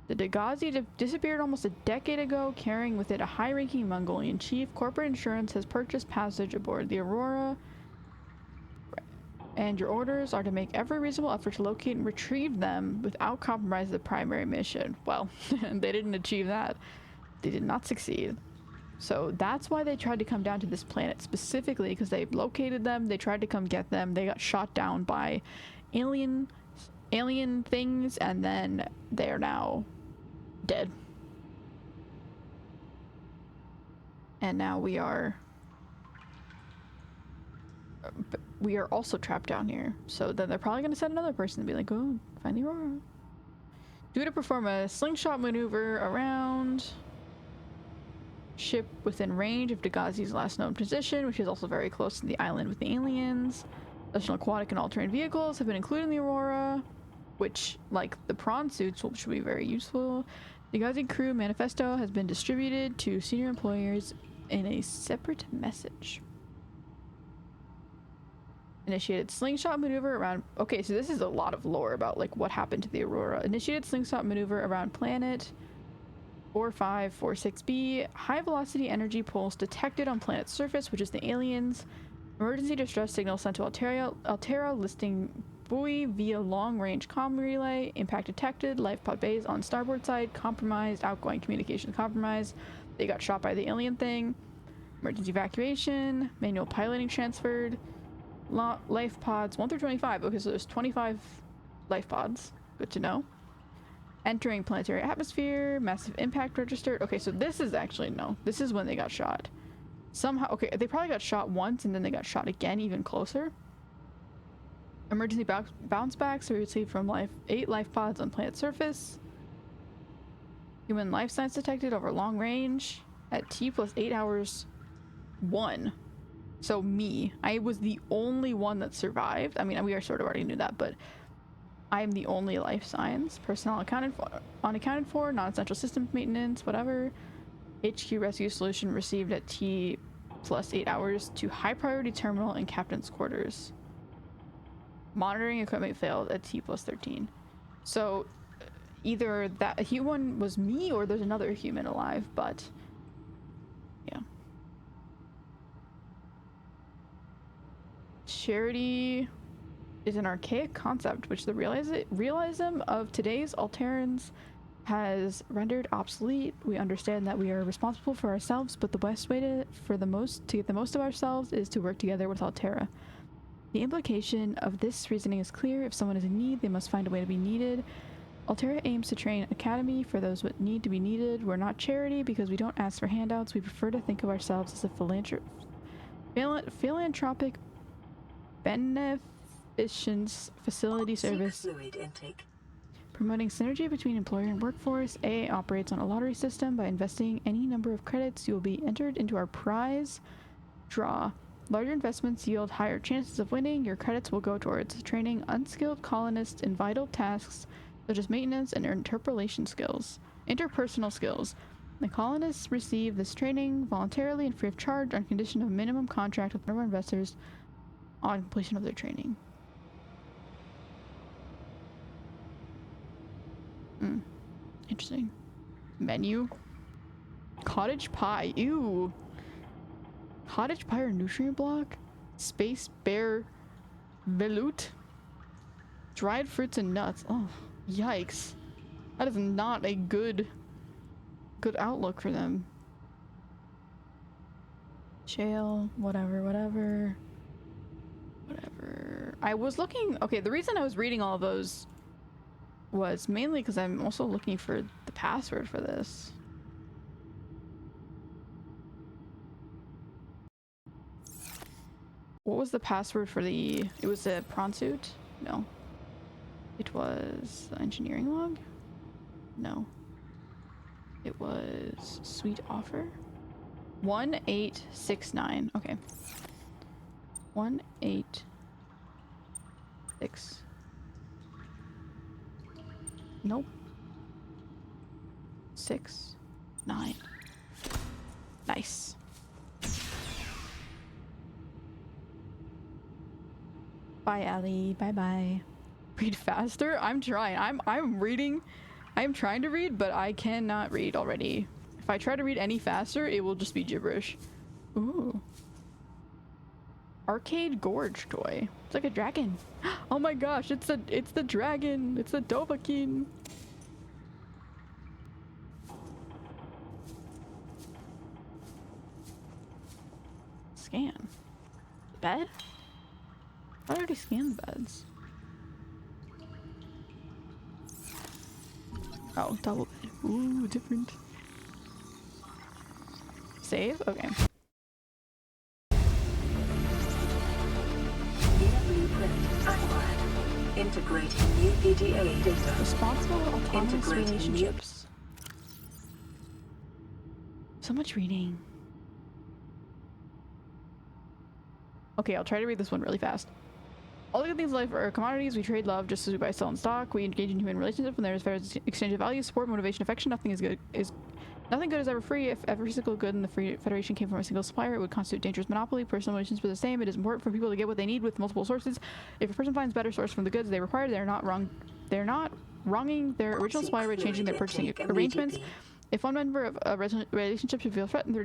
the Degazi disappeared almost a decade ago, carrying with it a high-ranking Mongolian chief. Corporate insurance has purchased passage aboard the Aurora, and your orders are to make every reasonable effort to locate and retrieve them without compromising the primary mission. Well, they didn't achieve that. They did not succeed. So that's why they tried to come down to this planet specifically, because they located them, they tried to come get them, they got shot down by alien things, and then they're now dead. And now we are also trapped down here. So then they're probably going to send another person to be like, go find the Aurora. Due to perform a slingshot maneuver around ship within range of Degazi's last known position, which is also very close to the island with the aliens. Additional aquatic and all-terrain vehicles have been included in the Aurora, which, like the prawn suits, which will be very useful. The Degazi crew manifesto has been distributed to senior employers in a separate message. Initiated slingshot maneuver around... Okay, so this is a lot of lore about, like, what happened to the Aurora. Initiated slingshot maneuver around planet 4546b. High velocity energy pulse detected on planet's surface, which is the aliens. Emergency distress signal sent to Altera listing buoy via long-range comm relay. Impact detected. Life pod bays on starboard side compromised. Outgoing communications compromised. They got shot by the alien thing. Emergency evacuation. Manual piloting transferred. Life pods 1 through 25. Okay, so there's 25 life pods. Good to know. Entering planetary atmosphere. Massive impact registered. Okay, so this is actually... No. This is when they got shot. Somehow... Okay, they probably got shot once and then they got shot again even closer. Emergency bounce backs are received from 8 life pods on planet surface. Human life signs detected over long range at T plus 8 hours 1. So me. I was the only one that survived. I mean, we sort of already knew that, but I'm the only life signs. Personnel unaccounted for, non-essential system maintenance, whatever. HQ rescue solution received at T plus 8 hours to high priority terminal and captain's quarters. Monitoring equipment failed at T plus 13. So either that human was me or there's another human alive, but yeah. Charity is an archaic concept which the realism of today's Alterans has rendered obsolete. We understand that we are responsible for ourselves, but the best way to get the most of ourselves is to work together with Altera. The implication of this reasoning is clear. If someone is in need, they must find a way to be needed. Altera aims to train academy for those who need to be needed. We're not charity because we don't ask for handouts. We prefer to think of ourselves as a philanthropic beneficence facility service. Fluid intake. Promoting synergy between employer and workforce. AA operates on a lottery system. By investing any number of credits, you will be entered into our prize draw. Larger investments yield higher chances of winning. Your credits will go towards training unskilled colonists in vital tasks such as maintenance and interpersonal skills. The colonists receive this training voluntarily and free of charge on condition of minimum contract with number investors on completion of their training. Interesting. Menu. Cottage pie. Ew. Cottage pie or nutrient block? Space bear veloute? Dried fruits and nuts. Oh, yikes. That is not a good outlook for them. Shale, whatever. I was looking... Okay, the reason I was reading all of those was mainly because I'm also looking for the password for this. What was the password for the... It was a prawn suit? No. It was engineering log? No. It was sweet offer? 1869. Okay. 186. Nope. 69. Nice. Bye, Allie. Bye bye. Read faster? I'm trying. I'm reading. I'm trying to read, but I cannot read already. If I try to read any faster, it will just be gibberish. Ooh. Arcade Gorge toy. It's like a dragon. Oh my gosh, it's the dragon. It's the Dovahkiin. Scan. The bed? I already scanned the beds. Oh, double bed. Ooh, different. Save? Okay. New blueprint acquired. Integrating new PDA data. Responsible autonomous Integrating relationships. So much reading. Okay, I'll try to read this one really fast. All the good things in life are commodities. We trade love just as we buy, sell, and stock. We engage in human relationships when there is fair exchange of value, support, motivation, affection. Nothing good is ever free. If every single good in the Free Federation came from a single supplier, it would constitute dangerous monopoly. Personal relationships are the same. It is important for people to get what they need with multiple sources. If a person finds better source from the goods they require, they're not wronging their original supplier by changing their purchasing arrangements. If one member of a relationship should feel threatened or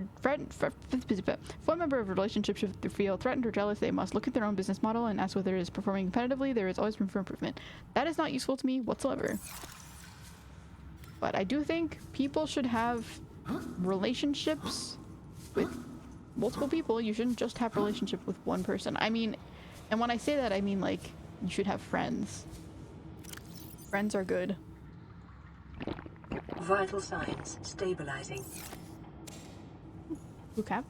jealous, they must look at their own business model and ask whether it is performing competitively. There is always room for improvement. That is not useful to me whatsoever. But I do think people should have relationships with multiple people. You shouldn't just have relationship with one person. I mean, and when I say that, I mean like you should have friends. Friends are good. Vital signs stabilizing. Blue cap.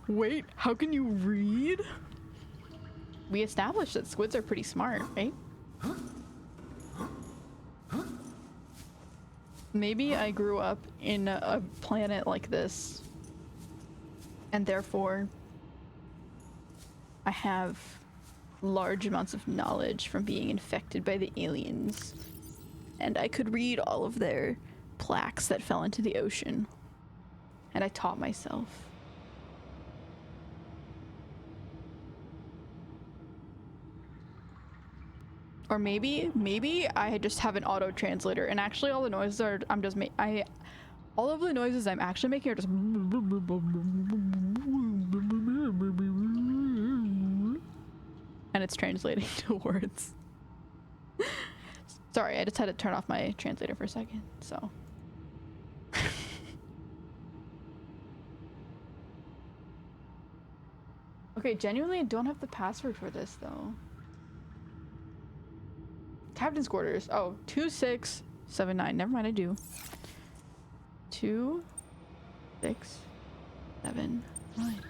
Wait, how can you read? We established that squids are pretty smart, right? Maybe I grew up in a planet like this, and therefore I have large amounts of knowledge from being infected by the aliens, and I could read all of their plaques that fell into the ocean, and I taught myself. Or maybe I just have an auto translator, and actually all the noises are all of the noises I'm actually making are just and it's translating to words. Sorry, I just had to turn off my translator for a second, so. Okay, genuinely I don't have the password for this though. Captain's quarters. Oh, 2679. Never mind, I do. 2679.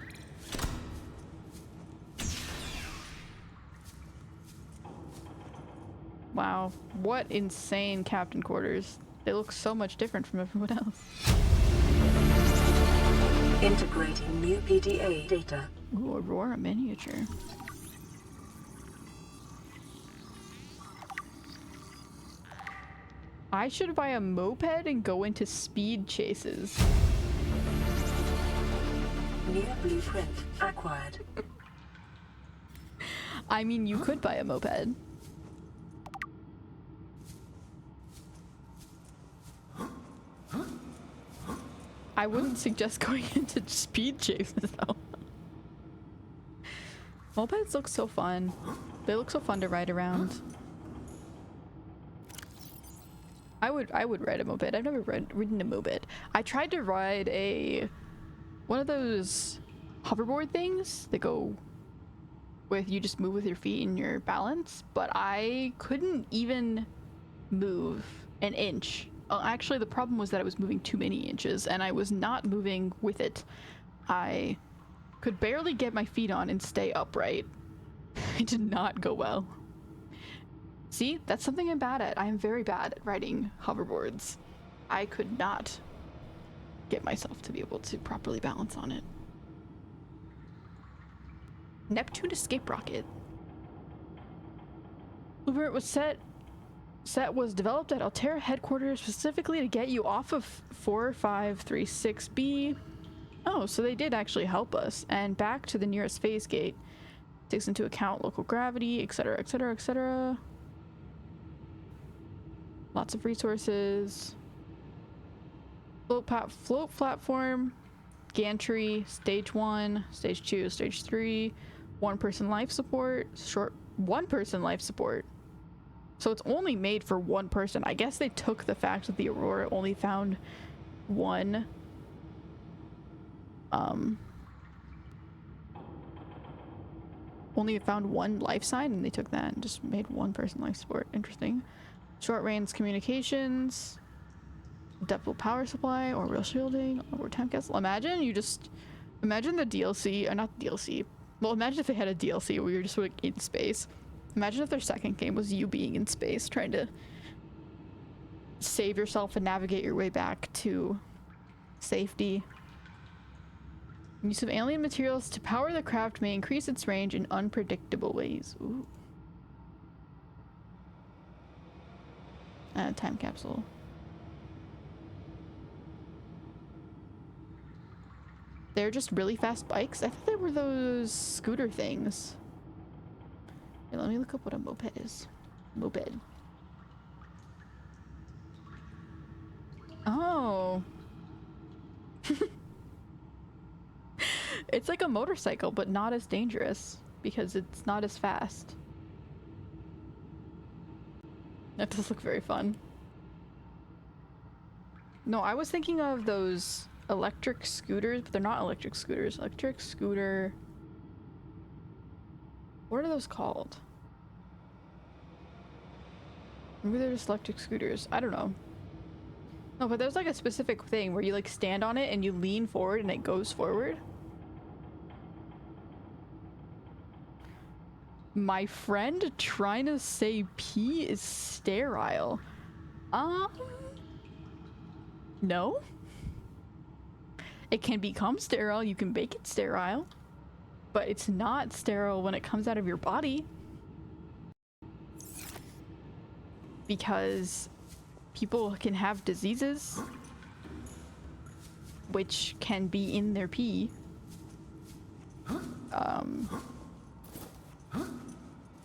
Wow, what insane captain quarters. They look so much different from everyone else. Integrating new PDA data. Ooh, Aurora miniature. I should buy a moped and go into speed chases. New blueprint acquired. I mean, you could buy a moped. I wouldn't suggest going into speed chases though. Mopeds look so fun. They look so fun to ride around. I would ride a moped. I've never ridden a moped. I tried to ride one of those hoverboard things that go with you just move with your feet and your balance, but I couldn't even move an inch. Actually, the problem was that I was moving too many inches and I was not moving with it. I could barely get my feet on and stay upright. It did not go well. See, that's something I'm bad at. I am very bad at riding hoverboards. I could not get myself to be able to properly balance on it. Neptune escape rocket. Blueprint was developed at Altera headquarters specifically to get you off of 4536B. Oh, so they did actually help us. And back to the nearest phase gate. Takes into account local gravity, etc., etc., etc. Lots of resources. Float platform. Gantry. Stage 1. Stage 2. Stage 3. One-person life support. One-person life support. So it's only made for one person. I guess they took the fact that the Aurora only found one life sign, and they took that and just made one person life support. Interesting. Short range communications, adaptable power supply, or real shielding, or time capsule. Imagine the DLC, or not the DLC. Well, imagine if they had a DLC where you're just like in space. Imagine if their second game was you being in space, trying to save yourself and navigate your way back to safety. Use of alien materials to power the craft may increase its range in unpredictable ways. Ooh. Time capsule. They're just really fast bikes? I thought they were those scooter things. Here, let me look up what a moped is. Moped. Oh. It's like a motorcycle, but not as dangerous because it's not as fast. That does look very fun. No, I was thinking of those electric scooters, but they're not electric scooters. Electric scooter... What are those called? Maybe they're just electric scooters. I don't know. No, but there's like a specific thing where you like stand on it and you lean forward and it goes forward. My friend trying to say pee is sterile. No. It can become sterile. You can make it sterile. But it's not sterile when it comes out of your body. Because people can have diseases which can be in their pee.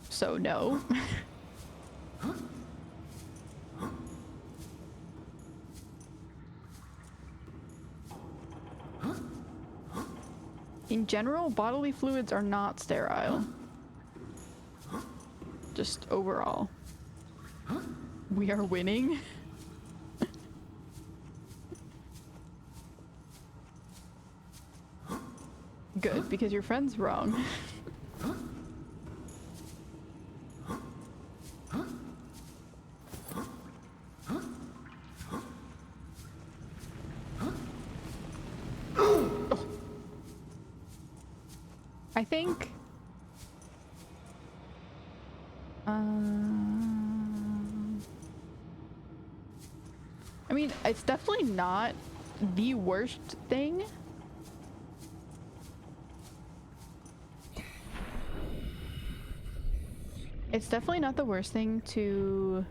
So no. In general, bodily fluids are not sterile. Just overall. We are winning. Good, because your friend's wrong. I think I mean, it's definitely not the worst thing. It's definitely not the worst thing to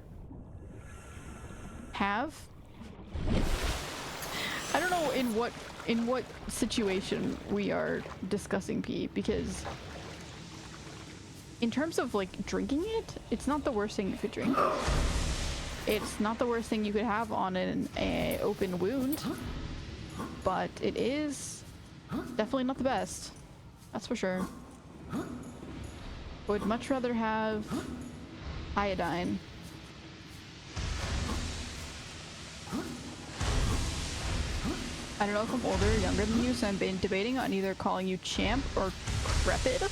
have. I don't know in what situation we are discussing pee, because in terms of like drinking it, it's not the worst thing you could drink. It's not the worst thing you could have on an open wound, but it is definitely not the best. That's for sure. Would much rather have iodine. I don't know if I'm older or younger than you, so I've been debating on either calling you champ or crepid.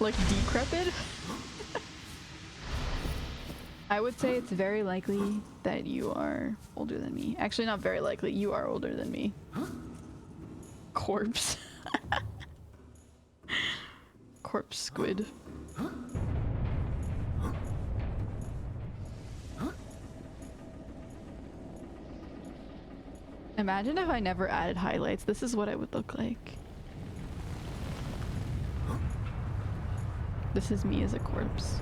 Like decrepit. I would say it's very likely that you are older than me. Actually, not very likely. You are older than me. Corpse. Corpse squid. Imagine if I never added highlights. This is what I would look like. This is me as a corpse.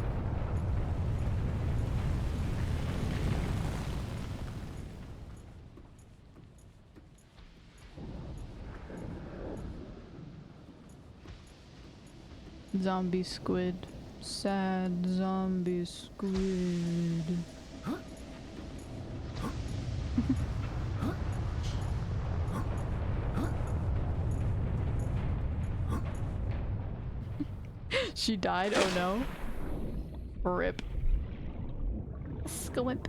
Zombie squid. Sad zombie squid. She died? Oh no. Rip. Squimp.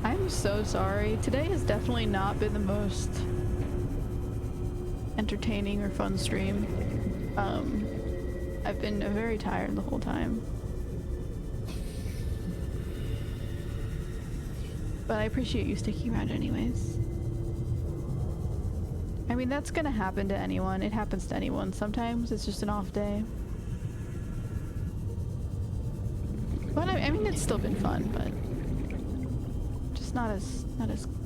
I'm so sorry. Today has definitely not been the most entertaining or fun stream. I've been very tired the whole time. But I appreciate you sticking around anyways. I mean, that's gonna happen to anyone. It happens to anyone. Sometimes it's just an off day. But I mean, it's still been fun, but just not as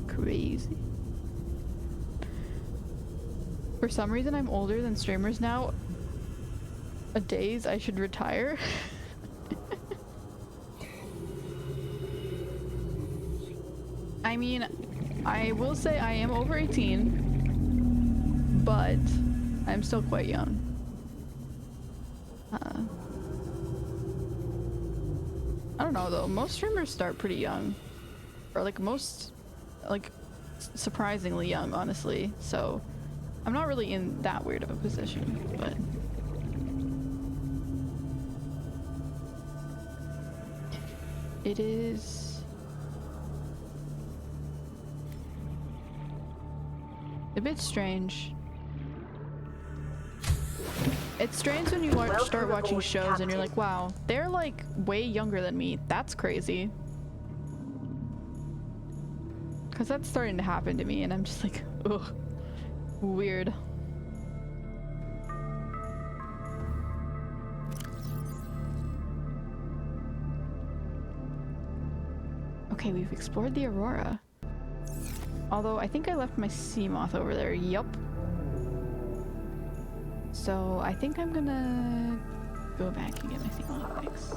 crazy. For some reason, I'm older than streamers now. A days I should retire. I mean, I will say I am over 18, but I'm still quite young. I don't know though, most streamers start pretty young. Or like most, like, surprisingly young, honestly. So, I'm not really in that weird of a position, but... It is... a bit strange. It's strange when you start watching shows and you're like, wow, they're like way younger than me. That's crazy. Because that's starting to happen to me and I'm just like, ugh, weird. Okay, we've explored the Aurora. Although, I think I left my Seamoth over there. Yup. So, I think I'm gonna go back and get my Seamoth fix.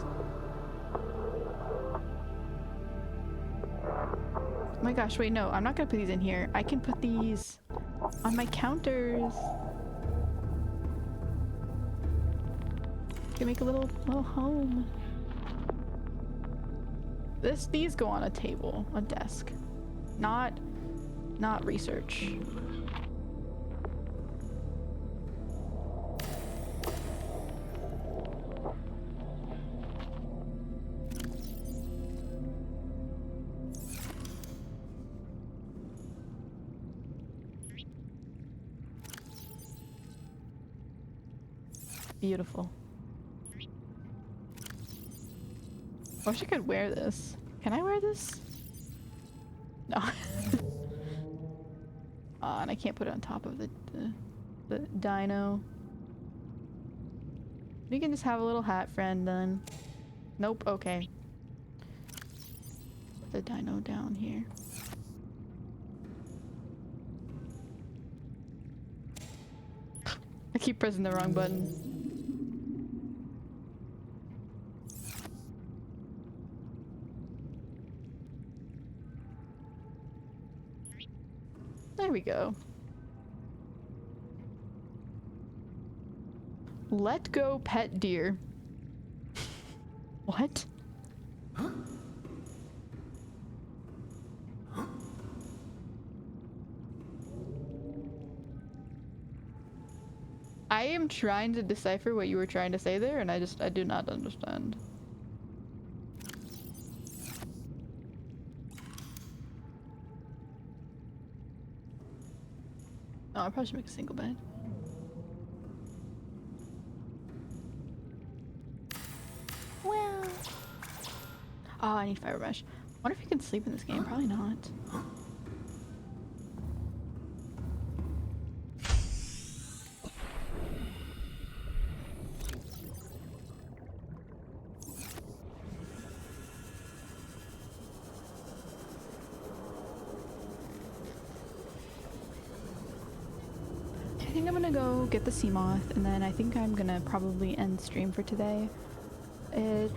Oh my gosh, wait, no. I'm not gonna put these in here. I can put these on my counters. Can make a little home. These go on a table, a desk. Not research. Beautiful. I wish I could wear this. Can I wear this? No. And I can't put it on top of the dino. We can just have a little hat friend then. Nope, okay. Put the dino down here. I keep pressing the wrong button. There we go. Let go pet deer. What? I am trying to decipher what you were trying to say there, and I do not understand. Oh, I probably should make a single bed. Well. Oh, I need fiber mesh. Wonder if you can sleep in this game. Probably not. I think I'm gonna go get the Seamoth, and then I think I'm gonna probably end stream for today. Yeah.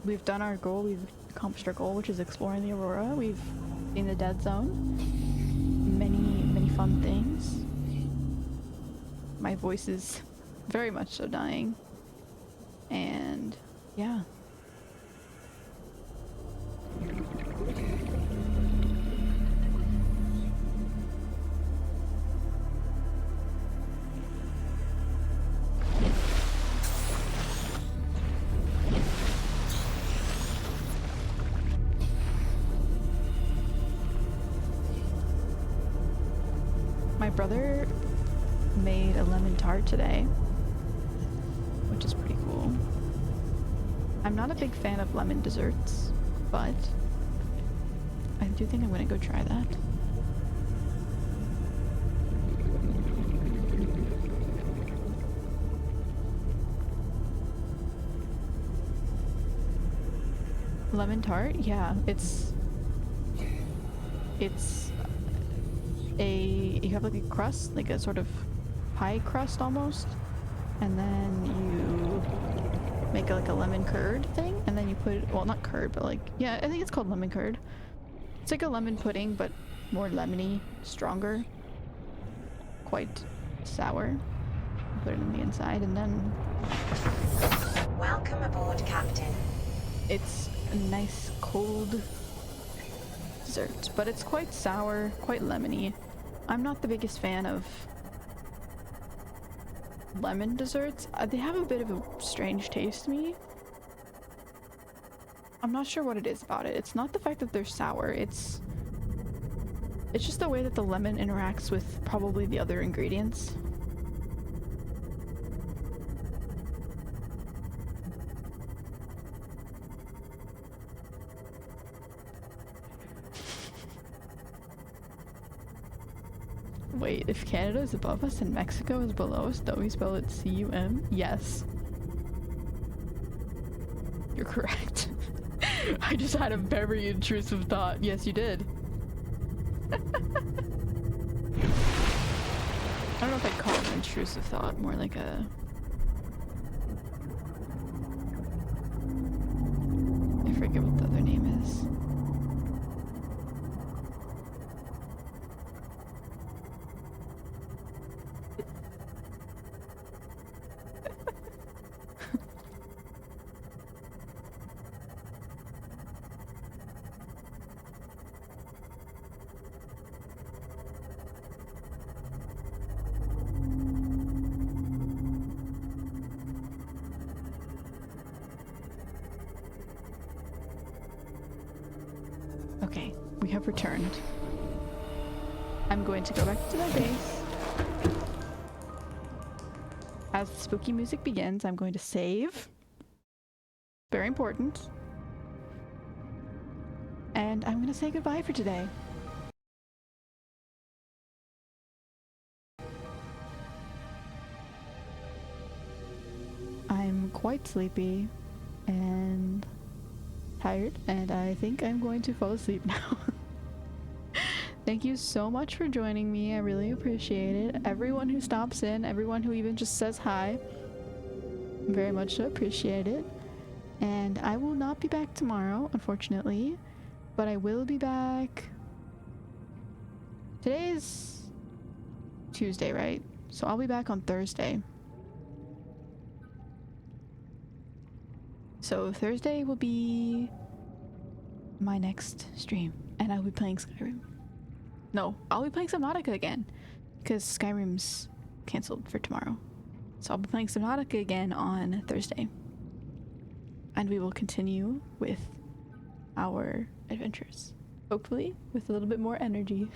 We've done our goal, we've accomplished our goal, which is exploring the Aurora. We've seen the Dead Zone. Many fun things. My voice is very much so dying. And yeah. My brother made a lemon tart today, which is pretty cool. I'm not a big fan of lemon desserts, but I do think I'm gonna go try that. Lemon tart? Yeah, it's you have like a crust, like a sort of pie crust almost, and then you make like a lemon curd thing, and then you put, well, not curd, but like, yeah, I think it's called lemon curd. It's like a lemon pudding, but more lemony, stronger, quite sour. Put it on the inside, and then Welcome aboard, Captain. it's a nice cold dessert, but it's quite sour, quite lemony. I'm not the biggest fan of lemon desserts. They have a bit of a strange taste to me. I'm not sure what it is about it. It's not the fact that they're sour, it's just the way that the lemon interacts with probably the other ingredients. Wait, if Canada is above us and Mexico is below us, don't we spell it C-U-M? Yes. You're correct. I just had a very intrusive thought. Yes, you did. I don't know if I'd call it an intrusive thought, more like a... I forget what the other name is. Okay, we have returned. I'm going to go back to my base. As the spooky music begins, I'm going to save. Very important. And I'm going to say goodbye for today. I'm quite sleepy and tired, and I think I'm going to fall asleep now. Thank you so much for joining me. I really appreciate it. Everyone who stops in, everyone who even just says hi, very much so appreciate it. And I will not be back tomorrow, unfortunately, but I will be back. Today is Tuesday, right? So I'll be back on Thursday. So Thursday will be my next stream, and I'll be playing Skyrim. No, I'll be playing Subnautica again, because Skyrim's cancelled for tomorrow. So I'll be playing Subnautica again on Thursday. And we will continue with our adventures. Hopefully with a little bit more energy.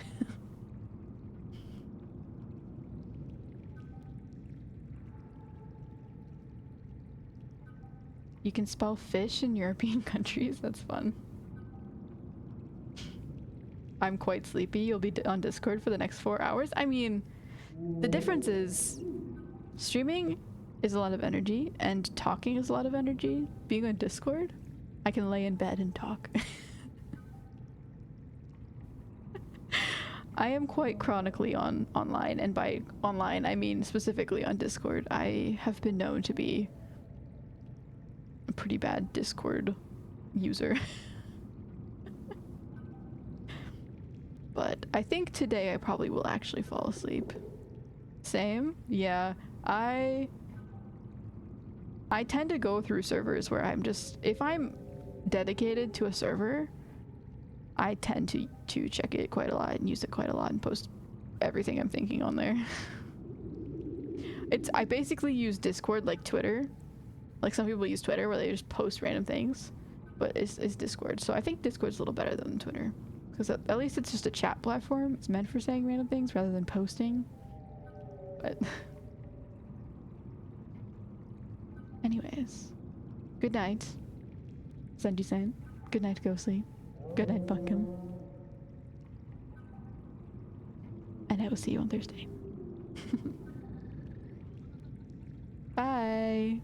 You can spell fish in European countries. That's fun. I'm quite sleepy. You'll be on Discord for the next 4 hours. I mean, the difference is streaming is a lot of energy and talking is a lot of energy. Being on Discord, I can lay in bed and talk. I am quite chronically online, and by online I mean specifically on Discord. I have been known to be a pretty bad Discord user. But I think today I probably will actually fall asleep. Same? Yeah. I tend to go through servers where I'm just, if I'm dedicated to a server, I tend to check it quite a lot and use it quite a lot and post everything I'm thinking on there. I basically use Discord like Twitter. Like some people use Twitter where they just post random things, but it's Discord. So I think Discord's a little better than Twitter. Because at least it's just a chat platform. It's meant for saying random things rather than posting. But anyways, good night, Senju-san. Good night, Ghostly. Good night, Buckham. And I will see you on Thursday. Bye.